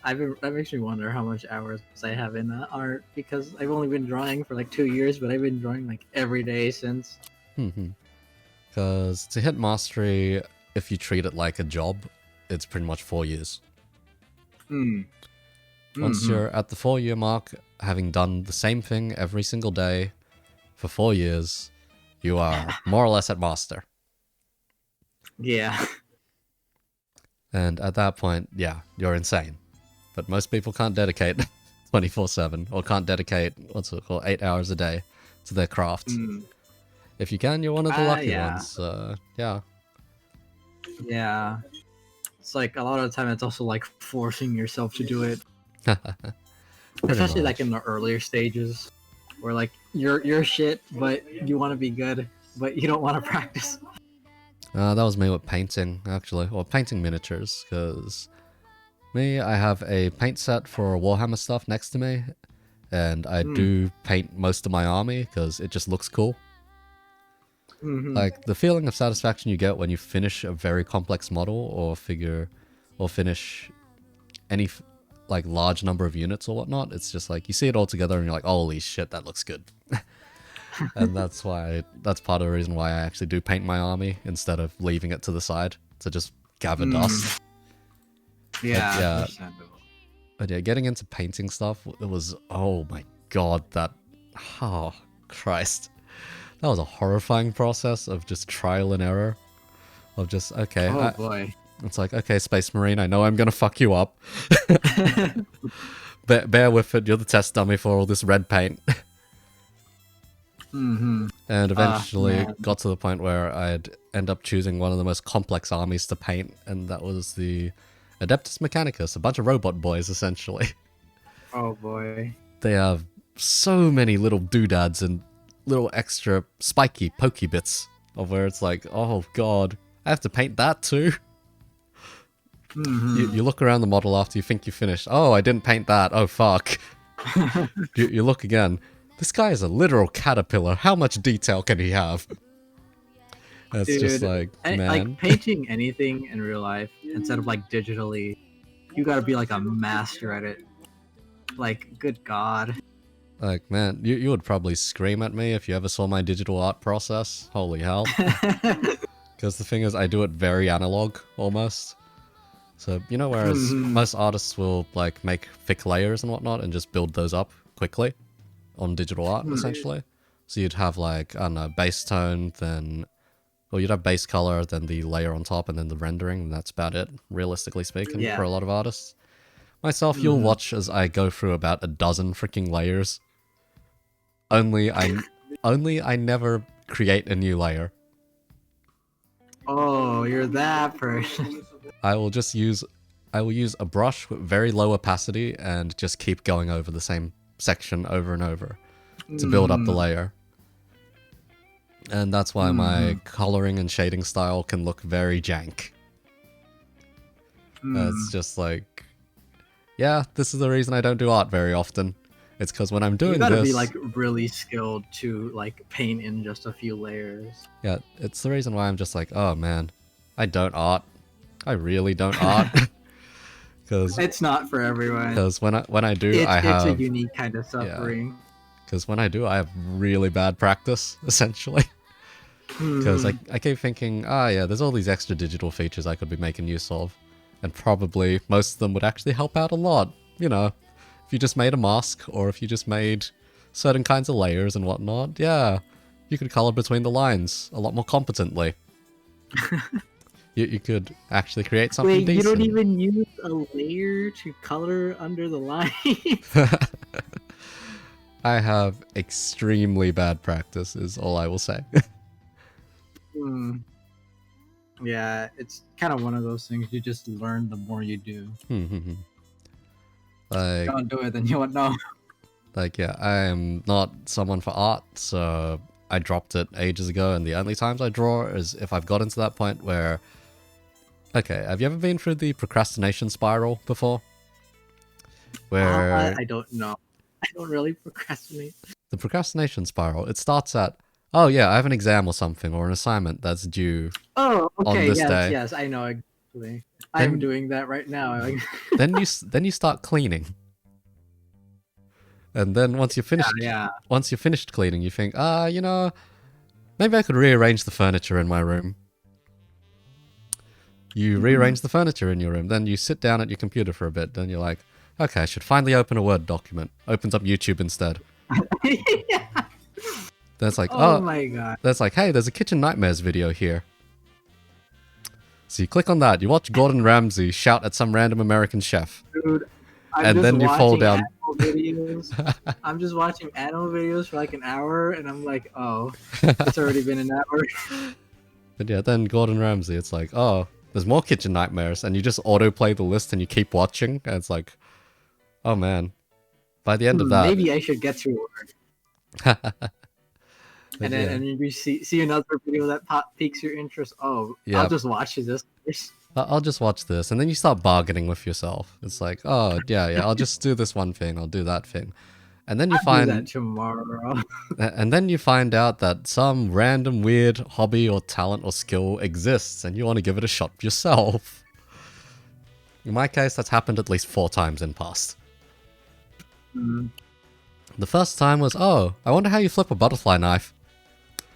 That makes me wonder how much hours I have in art, because I've only been drawing for like 2 years, but I've been drawing like every day since. Because to hit mastery, if you treat it like a job, it's pretty much 4 years. Once you're at the 4-year mark, having done the same thing every single day for 4 years, you are more or less at master. Yeah. And at that point, yeah, you're insane. But most people can't dedicate 24/7, or can't dedicate, 8 hours a day to their craft. If you can, you're one of the lucky ones. Yeah. Yeah. It's like a lot of the time it's also like forcing yourself to do it. Especially like in the earlier stages where like you're shit, but you want to be good, but you don't want to practice. That was me with painting, actually. Or painting miniatures, because I have a paint set for Warhammer stuff next to me, and I do paint most of my army, because it just looks cool. Like the feeling of satisfaction you get when you finish a very complex model or figure, or finish any like large number of units or whatnot. It's just like you see it all together and you're like, holy shit, that looks good. And that's part of the reason why I actually do paint my army instead of leaving it to the side to just gather dust. Yeah, But yeah, getting into painting stuff, it was, oh my god, oh Christ. That was a horrifying process of just trial and error. Of just, okay. Oh boy. It's like, okay, Space Marine, I know I'm gonna fuck you up. Bear with it, you're the test dummy for all this red paint. And eventually it got to the point where I'd end up choosing one of the most complex armies to paint, and that was the Adeptus Mechanicus, a bunch of robot boys, essentially. Oh boy. They have so many little doodads and little extra spiky, pokey bits of where it's like, oh god, I have to paint that too. You look around the model after you think you finished. Oh, I didn't paint that. Oh fuck. you look again. This guy is a literal caterpillar. How much detail can he have? That's just like, man. Like painting anything in real life instead of like digitally, you gotta be like a master at it. Like, good god. Like, man, you would probably scream at me if you ever saw my digital art process. Holy hell. Because the thing is, I do it very analog, almost. So, you know, whereas most artists will, like, make thick layers and whatnot and just build those up quickly on digital art, essentially. So you'd have, like, I don't know, base tone, then... Well, you'd have base color, then the layer on top, and then the rendering, and that's about it, realistically speaking, for a lot of artists. Myself, you'll watch as I go through about a dozen freaking layers. Only I never create a new layer. Oh, you're that person. I will use a brush with very low opacity and just keep going over the same section over and over to build up the layer. And that's why my coloring and shading style can look very jank. It's just like, yeah, this is the reason I don't do art very often. It's because when I'm doing this... You gotta be, like, really skilled to, like, paint in just a few layers. Yeah, it's the reason why I'm just like, oh man, I don't art. I really don't art. Cause it's not for everyone. Because when I do, I have... It's a unique kind of suffering. Because when I do, I have really bad practice, essentially. Because I keep thinking, yeah, there's all these extra digital features I could be making use of. And probably most of them would actually help out a lot, you know. If you just made a mask, or if you just made certain kinds of layers and whatnot, yeah, you could color between the lines a lot more competently. you could actually create something decent. You don't even use a layer to color under the line? I have extremely bad practice, is all I will say. Yeah, it's kind of one of those things you just learn the more you do. Like, don't do it, then you won't know. Like, yeah, I am not someone for art, so I dropped it ages ago, and the only times I draw is if I've gotten to that point where... Okay, have you ever been through the procrastination spiral before? Where... I don't know. I don't really procrastinate. The procrastination spiral, it starts at, oh yeah, I have an exam or something, or an assignment that's due on this day. Yes, I know exactly. I'm doing that right now. then you start cleaning. And then once you're finished cleaning, you think, you know, maybe I could rearrange the furniture in my room. You rearrange the furniture in your room, then you sit down at your computer for a bit, then you're like, okay, I should finally open a Word document. Opens up YouTube instead. Then it's like, oh my god. That's like, hey, there's a Kitchen Nightmares video here. So you click on that, you watch Gordon Ramsay shout at some random American chef. Dude, and then you fall down. I'm just watching animal videos for like an hour, and I'm like, oh, it's already been an hour. But yeah, then Gordon Ramsay, it's like, oh, there's more Kitchen Nightmares, and you just autoplay the list and you keep watching, and it's like, oh man. By the end of that... Maybe I should get through it. And then you see another video that piques your interest. Oh, yeah. I'll just watch this. I'll just watch this. And then you start bargaining with yourself. It's like, oh, yeah, I'll just do this one thing. I'll do that thing. And then you I'll do that find tomorrow. and then you find out that some random weird hobby or talent or skill exists and you want to give it a shot yourself. In my case, that's happened at least 4 times in past. Mm. The first time was, oh, I wonder how you flip a butterfly knife.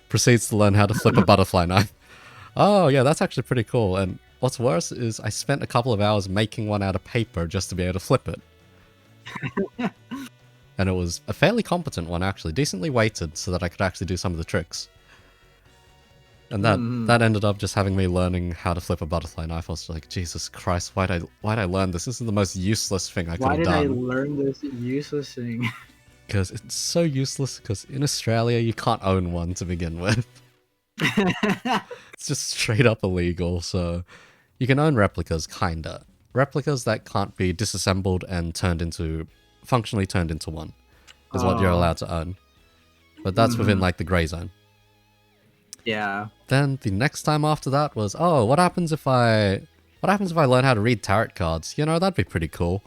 Proceeds to learn how to flip a butterfly knife. Oh, yeah, that's actually pretty cool. And what's worse is I spent a couple of hours making one out of paper just to be able to flip it. And it was a fairly competent one, actually. Decently weighted so that I could actually do some of the tricks. And that ended up just having me learning how to flip a butterfly knife. I was like, Jesus Christ, why'd I learn this? This is the most useless thing I could Why have did I done. learn this useless thing? Because it's so useless, because in Australia, you can't own one to begin with. It's just straight up illegal, so you can own replicas, kinda. Replicas that can't be disassembled and functionally turned into one, is what you're allowed to own. But that's within, like, the grey zone. Yeah. Then the next time after that was, oh, what happens if I learn how to read tarot cards? You know, that'd be pretty cool.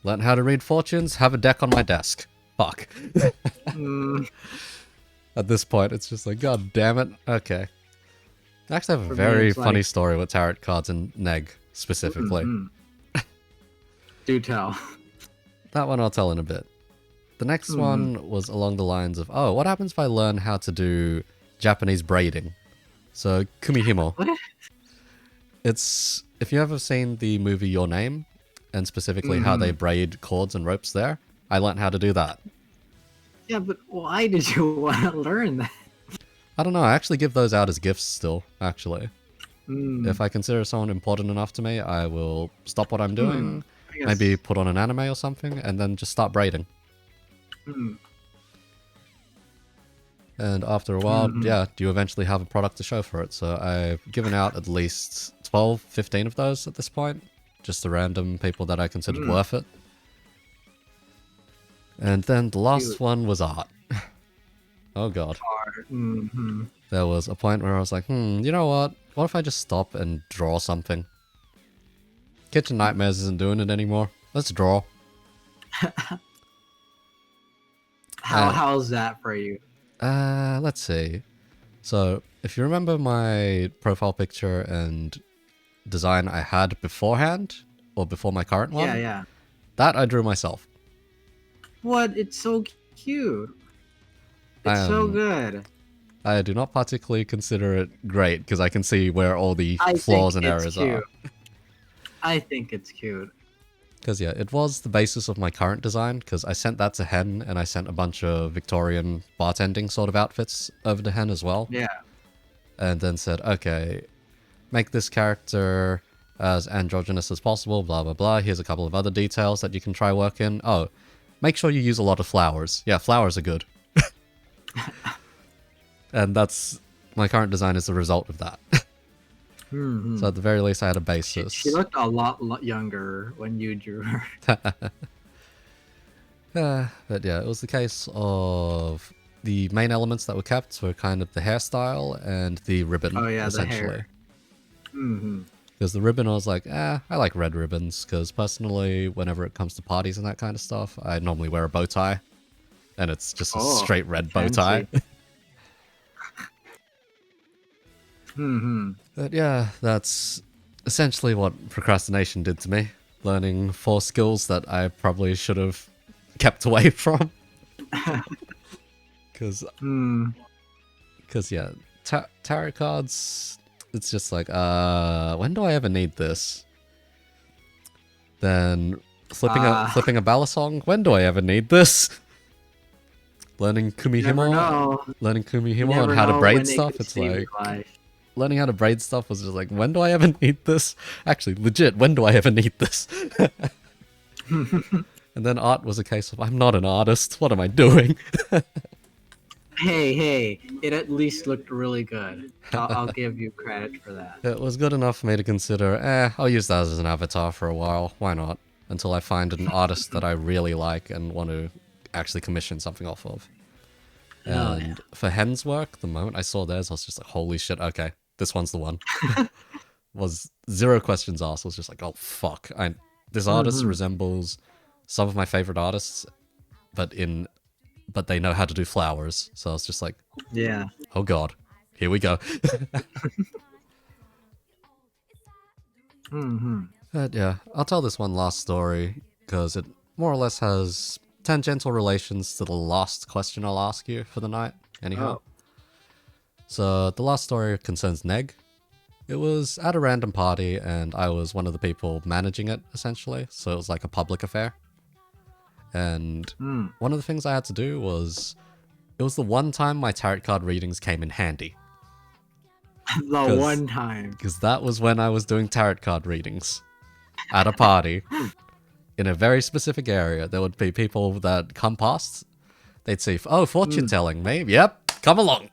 Learn how to read fortunes, have a deck on my desk. Fuck. At this point, it's just like, god damn it. Okay. I actually have a very funny story with tarot cards and Neg, specifically. Do tell. That one I'll tell in a bit. The next one was along the lines of, oh, what happens if I learn how to do Japanese braiding? So, kumihimo. What? It's, if you ever seen the movie Your Name, and specifically how they braid cords and ropes there, I learned how to do that. Yeah, but why did you want to learn that? I don't know, I actually give those out as gifts still, actually. If I consider someone important enough to me, I will stop what I'm doing, maybe put on an anime or something, and then just start braiding. And after a while, yeah, you eventually have a product to show for it. So I've given out at least 12, 15 of those at this point. Just the random people that I considered worth it. And then the last one was art. Oh god. Art. There was a point where I was like, you know what? What if I just stop and draw something? Kitchen Nightmares isn't doing it anymore. Let's draw. How's that for you? Let's see. So, if you remember my profile picture and design I had beforehand, or before my current one? Yeah. That I drew myself. What? It's so cute. It's so good. I do not particularly consider it great, because I can see where all the flaws and errors are. I think it's cute. Because, yeah, it was the basis of my current design, because I sent that to Hen, and I sent a bunch of Victorian bartending sort of outfits over to Hen as well. Yeah. And then said, okay, make this character as androgynous as possible, blah, blah, blah. Here's a couple of other details that you can try work in. Oh, make sure you use a lot of flowers. Yeah, flowers are good. And that's, my current design is the result of that. So at the very least, I had a basis. She looked a lot younger when you drew her. But yeah, it was the case of the main elements that were kept were kind of the hairstyle and the ribbon, essentially. The hair. Because the ribbon, I was like, I like red ribbons, because personally, whenever it comes to parties and that kind of stuff, I normally wear a bow tie. And it's just a straight red bow tie. But yeah, that's essentially what procrastination did to me. Learning 4 skills that I probably should have kept away from. Because, yeah, tarot cards, it's just like, when do I ever need this? Then flipping a balisong, when do I ever need this? Learning kumihimo and how to braid stuff, it's like... Learning how to braid stuff was just like, when do I ever need this? Actually, legit, when do I ever need this? And then art was a case of, I'm not an artist, what am I doing? Hey, it at least looked really good. I'll give you credit for that. It was good enough for me to consider, I'll use that as an avatar for a while, why not? Until I find an artist that I really like and want to actually commission something off of. And for Hen's work, the moment I saw theirs, I was just like, holy shit, okay. This one's the one. Was 0 questions asked. I was just like, oh fuck. This artist resembles some of my favorite artists, but they know how to do flowers. So I was just like, Yeah. oh god, here we go. But yeah, I'll tell this one last story because it more or less has tangential relations to the last question I'll ask you for the night. Anyhow. Oh. So the last story concerns Neg. It was at a random party and I was one of the people managing it, essentially. So it was like a public affair. And one of the things I had to do was, it was the one time my tarot card readings came in handy. The one time. Because that was when I was doing tarot card readings at a party in a very specific area. There would be people that come past. They'd see, oh, fortune telling me. Yep, come along.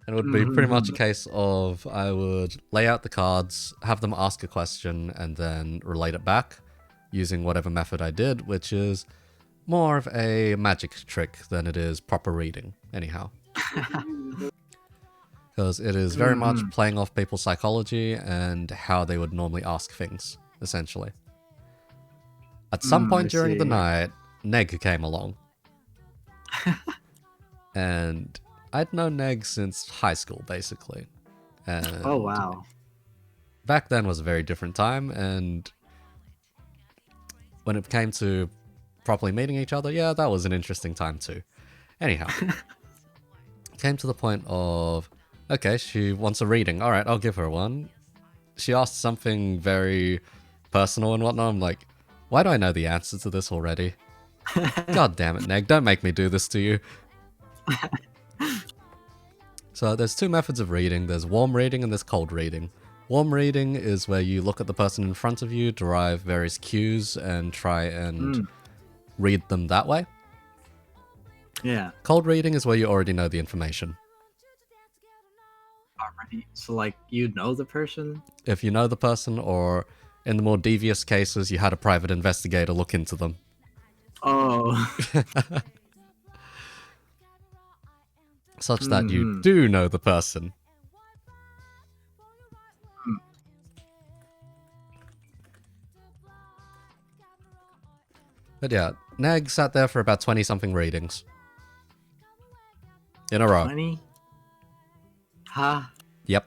And it would be pretty much a case of I would lay out the cards, have them ask a question, and then relate it back using whatever method I did, which is more of a magic trick than it is proper reading, anyhow. Because it is very much playing off people's psychology and how they would normally ask things, essentially. At some point during the night, Neg came along. And I'd known Neg since high school, basically. And Oh, wow. back then was a very different time, and when it came to properly meeting each other, yeah, that was an interesting time too. Anyhow, came to the point of, okay, she wants a reading. All right, I'll give her one. She asked something very personal and whatnot. I'm like, why do I know the answer to this already? God damn it, Neg, don't make me do this to you. So there's two methods of reading. There's warm reading and there's cold reading. Warm reading is where you look at the person in front of you, derive various cues, and try and read them that way. Yeah. Cold reading is where you already know the information. Already. So, like, you know the person? If you know the person, or in the more devious cases, you had a private investigator look into them. Oh. Such that you do know the person. But yeah, Neg sat there for about 20-something readings. In a row. 20? Huh? Yep.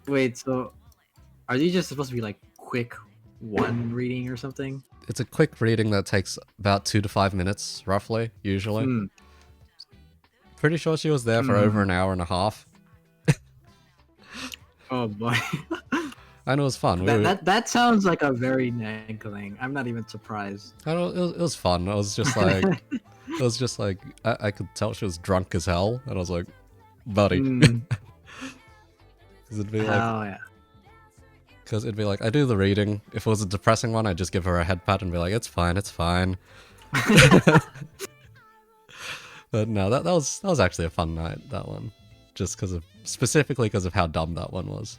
Wait, so are these just supposed to be like quick one reading or something? It's a quick reading that takes about 2 to 5 minutes, roughly, usually. Pretty sure she was there for over an hour and a half. Oh boy. And it was fun. That sounds like a very Neg thing. I'm not even surprised. I don't, it was fun. I was just like, I could tell she was drunk as hell, and I was like, buddy. Because it'd be like, yeah. Because it'd be like, I do the reading. If it was a depressing one, I'd just give her a head pat and be like, it's fine, it's fine. But no, that was actually a fun night, that one. Just specifically because of how dumb that one was.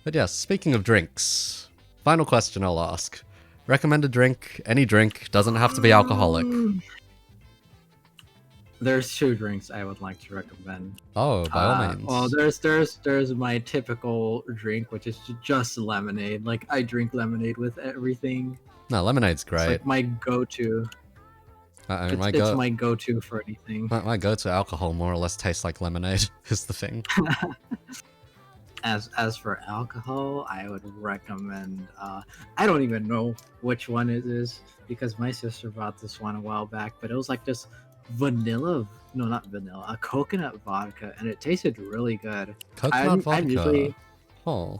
But yes, speaking of drinks, final question I'll ask. Recommended drink, any drink, doesn't have to be alcoholic. There's two drinks I would like to recommend. Oh, by all means. Well, there's my typical drink, which is just lemonade. Like, I drink lemonade with everything. No, lemonade's great. It's like my go-to. It's my go-to for anything. My go-to alcohol more or less tastes like lemonade, is the thing. As for alcohol, I would recommend, I don't even know which one it is, because my sister bought this one a while back, but it was like this a coconut vodka, and it tasted really good. Coconut vodka? I'm usually, oh.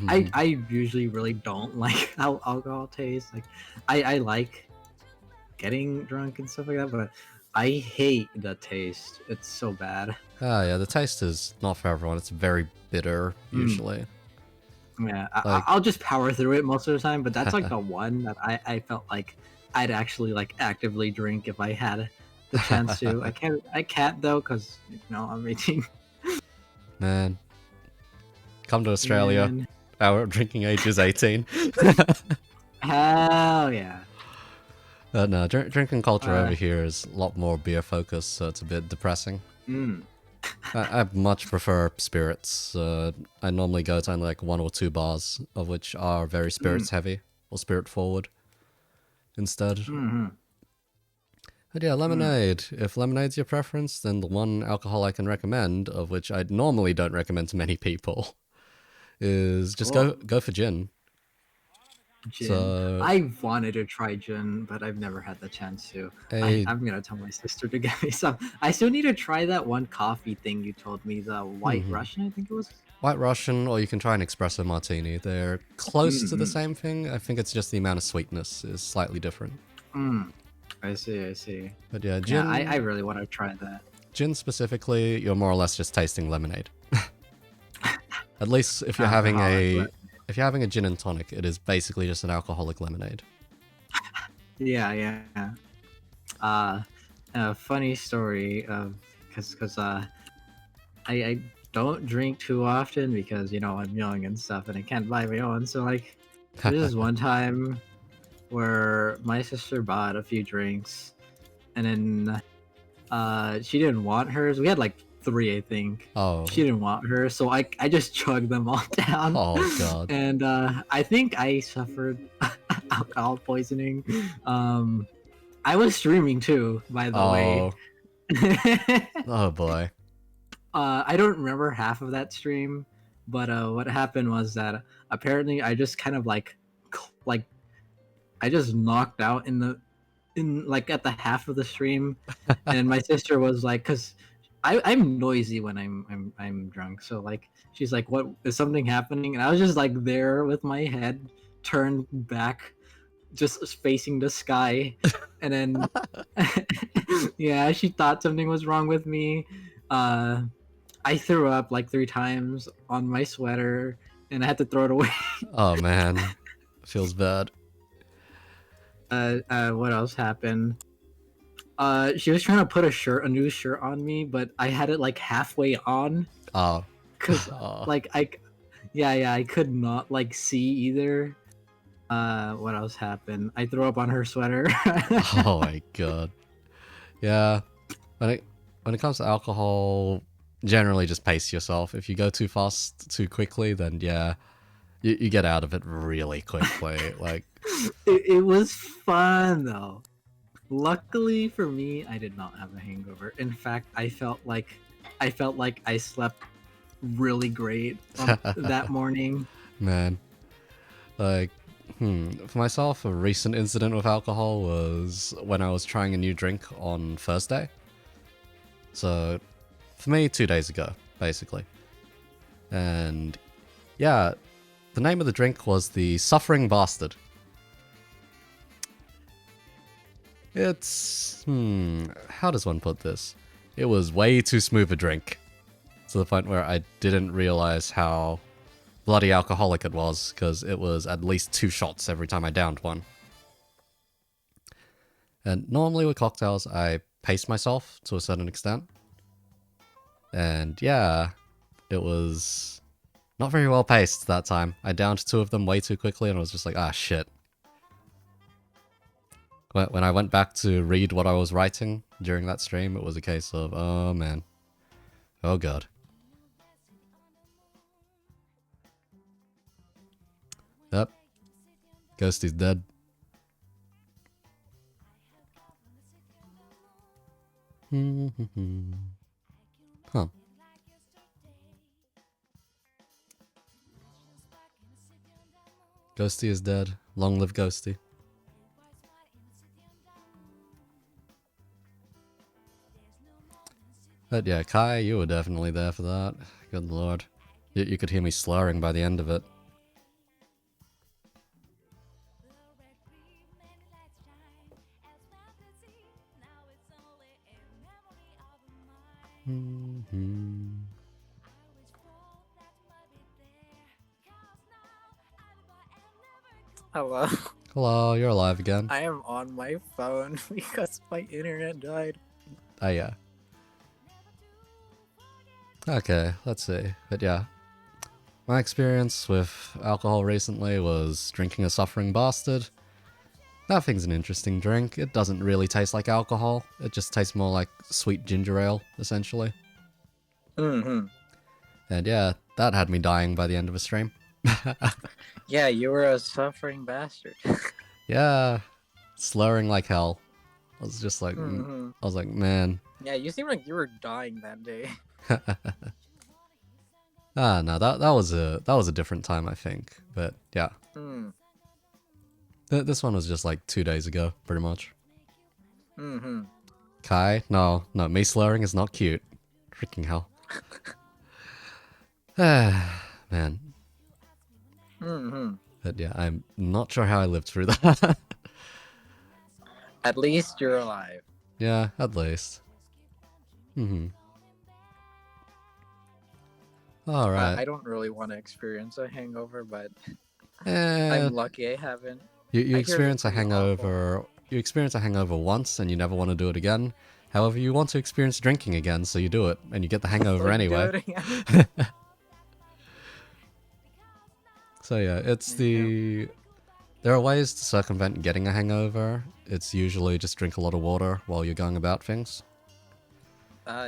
I usually really don't like how alcohol tastes. Like, I like getting drunk and stuff like that, but I hate the taste. It's so bad. Ah, yeah, the taste is not for everyone. It's very bitter, usually. Yeah, I'll just power through it most of the time, but that's like the one that I felt like I'd actually like actively drink if I had the chance to. I can't though, because I'm 18. Man. Come to Australia. Man. Our drinking age is 18. Hell yeah. No, drinking culture over here is a lot more beer focused, so it's a bit depressing. I much prefer spirits. I normally go to only like 1 or 2 bars, of which are very Mm, spirits heavy or spirit forward instead. mm-hmm, But yeah, mm. lemonade. If lemonade's your preference, then the one alcohol I can recommend, of which I normally don't recommend to many people, is just Cool. go for gin. Gin. So I wanted to try gin, but I've never had the chance to. a I'm gonna tell my sister to get me some. I still need to try that one coffee thing you told me, the White Russian, I think it was. White Russian, or you can try an espresso martini. They're close to the Mm-hmm. same thing. I think it's just the amount of sweetness is slightly different. Mm. I see, I see. But yeah, Yeah, I gin, really want to try that. gin specifically, you're more or less just tasting lemonade. At least if you're having Alcoholic. if you're having a gin and tonic, it is basically just an alcoholic lemonade. Yeah, yeah. Uh, a funny story of because I don't drink too often because I'm young and stuff and I can't buy my own. So like, there's this one time where my sister bought a few drinks and then she didn't want hers. We had like three, I think. Oh, She didn't want her, so I just chugged them all down. oh god. And I think I suffered alcohol poisoning. I was streaming too, by the way. Oh, oh boy. I don't remember half of that stream, but what happened was that apparently I just kind of like I just knocked out in like at the half of the stream, and my sister was like, because I'm noisy when I'm drunk, so like she's like, "What is something happening?" And I was just like there with my head turned back, just facing the sky, and then yeah, she thought something was wrong with me. Uh, I threw up like 3 times on my sweater, and I had to throw it away. Oh man. Feels bad. What else happened? She was trying to put a new shirt on me, but I had it like halfway on, Oh. cause Oh. like yeah, I could not like see either. What else happened? I threw up on her sweater. Oh my god. Yeah. When it comes to alcohol, generally just pace yourself. If you go too fast, too quickly, then yeah, you get out of it really quickly. Like, It was fun though. Luckily for me, I did not have a hangover. In fact, I felt like I slept really great that morning. man, like, for myself, a recent incident with alcohol was when I was trying a new drink on Thursday. So, for me, 2 days ago, basically. And yeah, the name of the drink was the Suffering Bastard. It's, how does one put this? It was way too smooth a drink. To the point where I didn't realize how bloody alcoholic it was, because it was at least 2 shots every time I downed one. And normally with cocktails, I pace myself to a certain extent. And yeah, it was not very well paced that time. I downed 2 of them way too quickly, and I was just like, ah, shit. When I went back to read what I was writing during that stream, it was a case of, oh man. Oh god. Yep. Ghosty's dead. Huh. Ghosty is dead. Long live Ghosty. But yeah, Kai, you were definitely there for that. Good lord. You could hear me slurring by the end of it. Hello. Hello, you're alive again. I am on my phone because my internet died. Oh yeah. Okay, let's see. But yeah. My experience with alcohol recently was drinking a Suffering Bastard. That thing's an interesting drink. It doesn't really taste like alcohol. It just tastes more like sweet ginger ale, essentially. Mm-hmm. And yeah, that had me dying by the end of a stream. Yeah, you were a suffering bastard. Yeah, slurring like hell. I was just like, Mm-hmm. I was like, man. Yeah, you seem like you were dying that day. No, that was a different time, I think. But yeah, Mm. this one was just like 2 days ago, pretty much. Mm-hmm. Kai, no, me slurring is not cute. Freaking hell. Man. Mm-hmm. But yeah, I'm not sure how I lived through that. At least you're alive. Yeah, at least. Alright. I don't really want to experience a hangover, but Eh, I'm lucky I haven't. you I hear they're experience a pretty awful. hangover. You experience a hangover once and you never want to do it again. However, you want to experience drinking again, so you do it, and you get the hangover So do anyway. it again. So yeah, it's the... There are ways to circumvent getting a hangover. It's usually just drink a lot of water while you're going about things.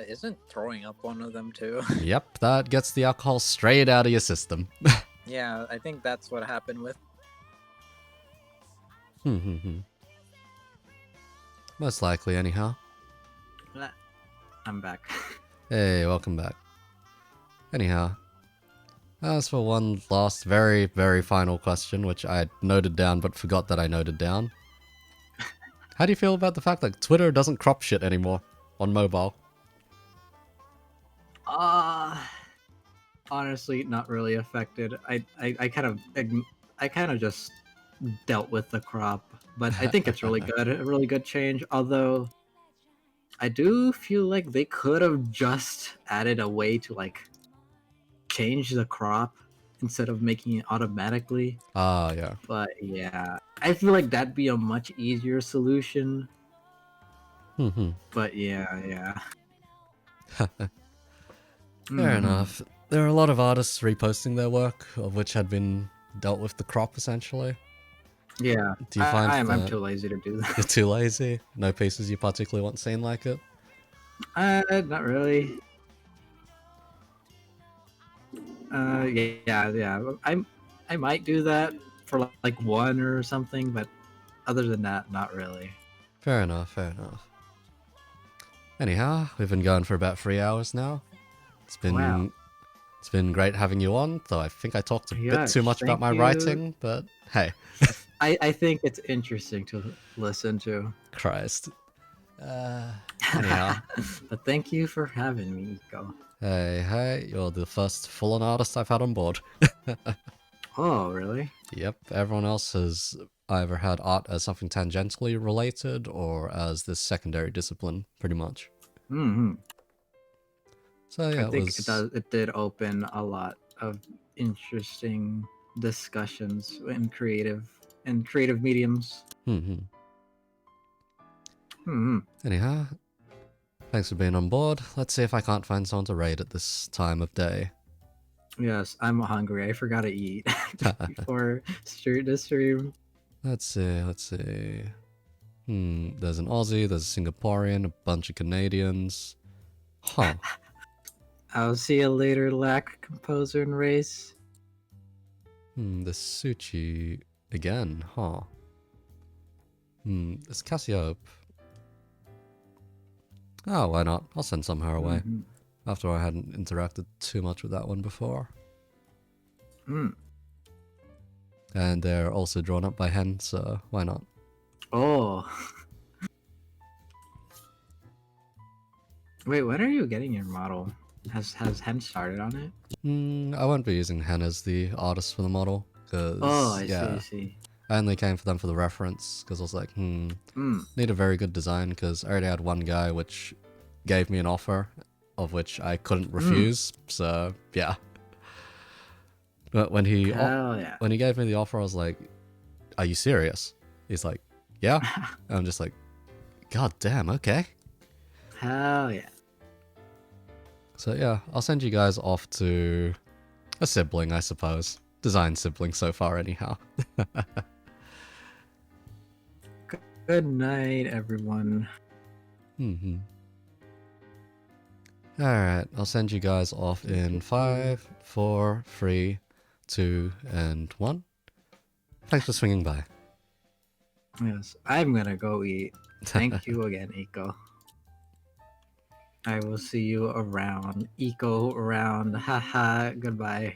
Isn't throwing up one of them too? Yep, that gets the alcohol straight out of your system. Yeah, I think that's what happened with. Most likely, anyhow. I'm back. Hey, welcome back. Anyhow, as for one last very, very final question, which I noted down but forgot that I noted down. How do you feel about the fact that Twitter doesn't crop shit anymore on mobile? Honestly, not really affected. I kind of just dealt with the crop, but I think it's really good, a really good change. Although I do feel like they could have just added a way to like change the crop instead of making it automatically. Yeah. But yeah, I feel like that'd be a much easier solution. But yeah. Fair enough. There are a lot of artists reposting their work, of which had been dealt with the crop, essentially. Yeah. Do you find I'm too lazy to do that. you're too lazy? No pieces you particularly want seen like it? Not really. Yeah. I might do that for like one or something, but other than that, not really. Fair enough. Anyhow, we've been going for about 3 hours now. It's been great having you on, though I think I talked a bit too much about my writing, but hey. I think it's interesting to listen to. Christ. Anyhow. But thank you for having me, Iko. Hey, you're the first full-on artist I've had on board. Oh, really? Yep, everyone else has either had art as something tangentially related or as this secondary discipline, pretty much. So yeah, I think it did open a lot of interesting discussions in creative mediums. Anyhow, thanks for being on board. Let's see if I can't find someone to raid at this time of day. Yes, I'm hungry. I forgot to eat before the stream. Let's see. There's an Aussie, there's a Singaporean, a bunch of Canadians. Huh. I'll see you later, Lack Composer and Race. The Suchi again, huh? There's Cassiope. Oh, why not? I'll send some her away. After I hadn't interacted too much with that one before. And they're also drawn up by Hen, so why not? Oh. Wait, when are you getting your model? Has Hen started on it? I won't be using Hen as the artist for the model, because I see. I only came for them for the reference, because I was like, need a very good design, because I already had one guy which gave me an offer, of which I couldn't refuse, so yeah. But when he gave me the offer, I was like, are you serious? He's like, yeah. And I'm just like, god damn, okay. Hell yeah. So yeah, I'll send you guys off to a sibling, I suppose. Design sibling so far, anyhow. Good night, everyone. Alright, I'll send you guys off in 5, 4, 3, 2, and 1. Thanks for swinging by. Yes, I'm gonna go eat. Thank you again, Eco. I will see you around. Eco around. Haha, goodbye.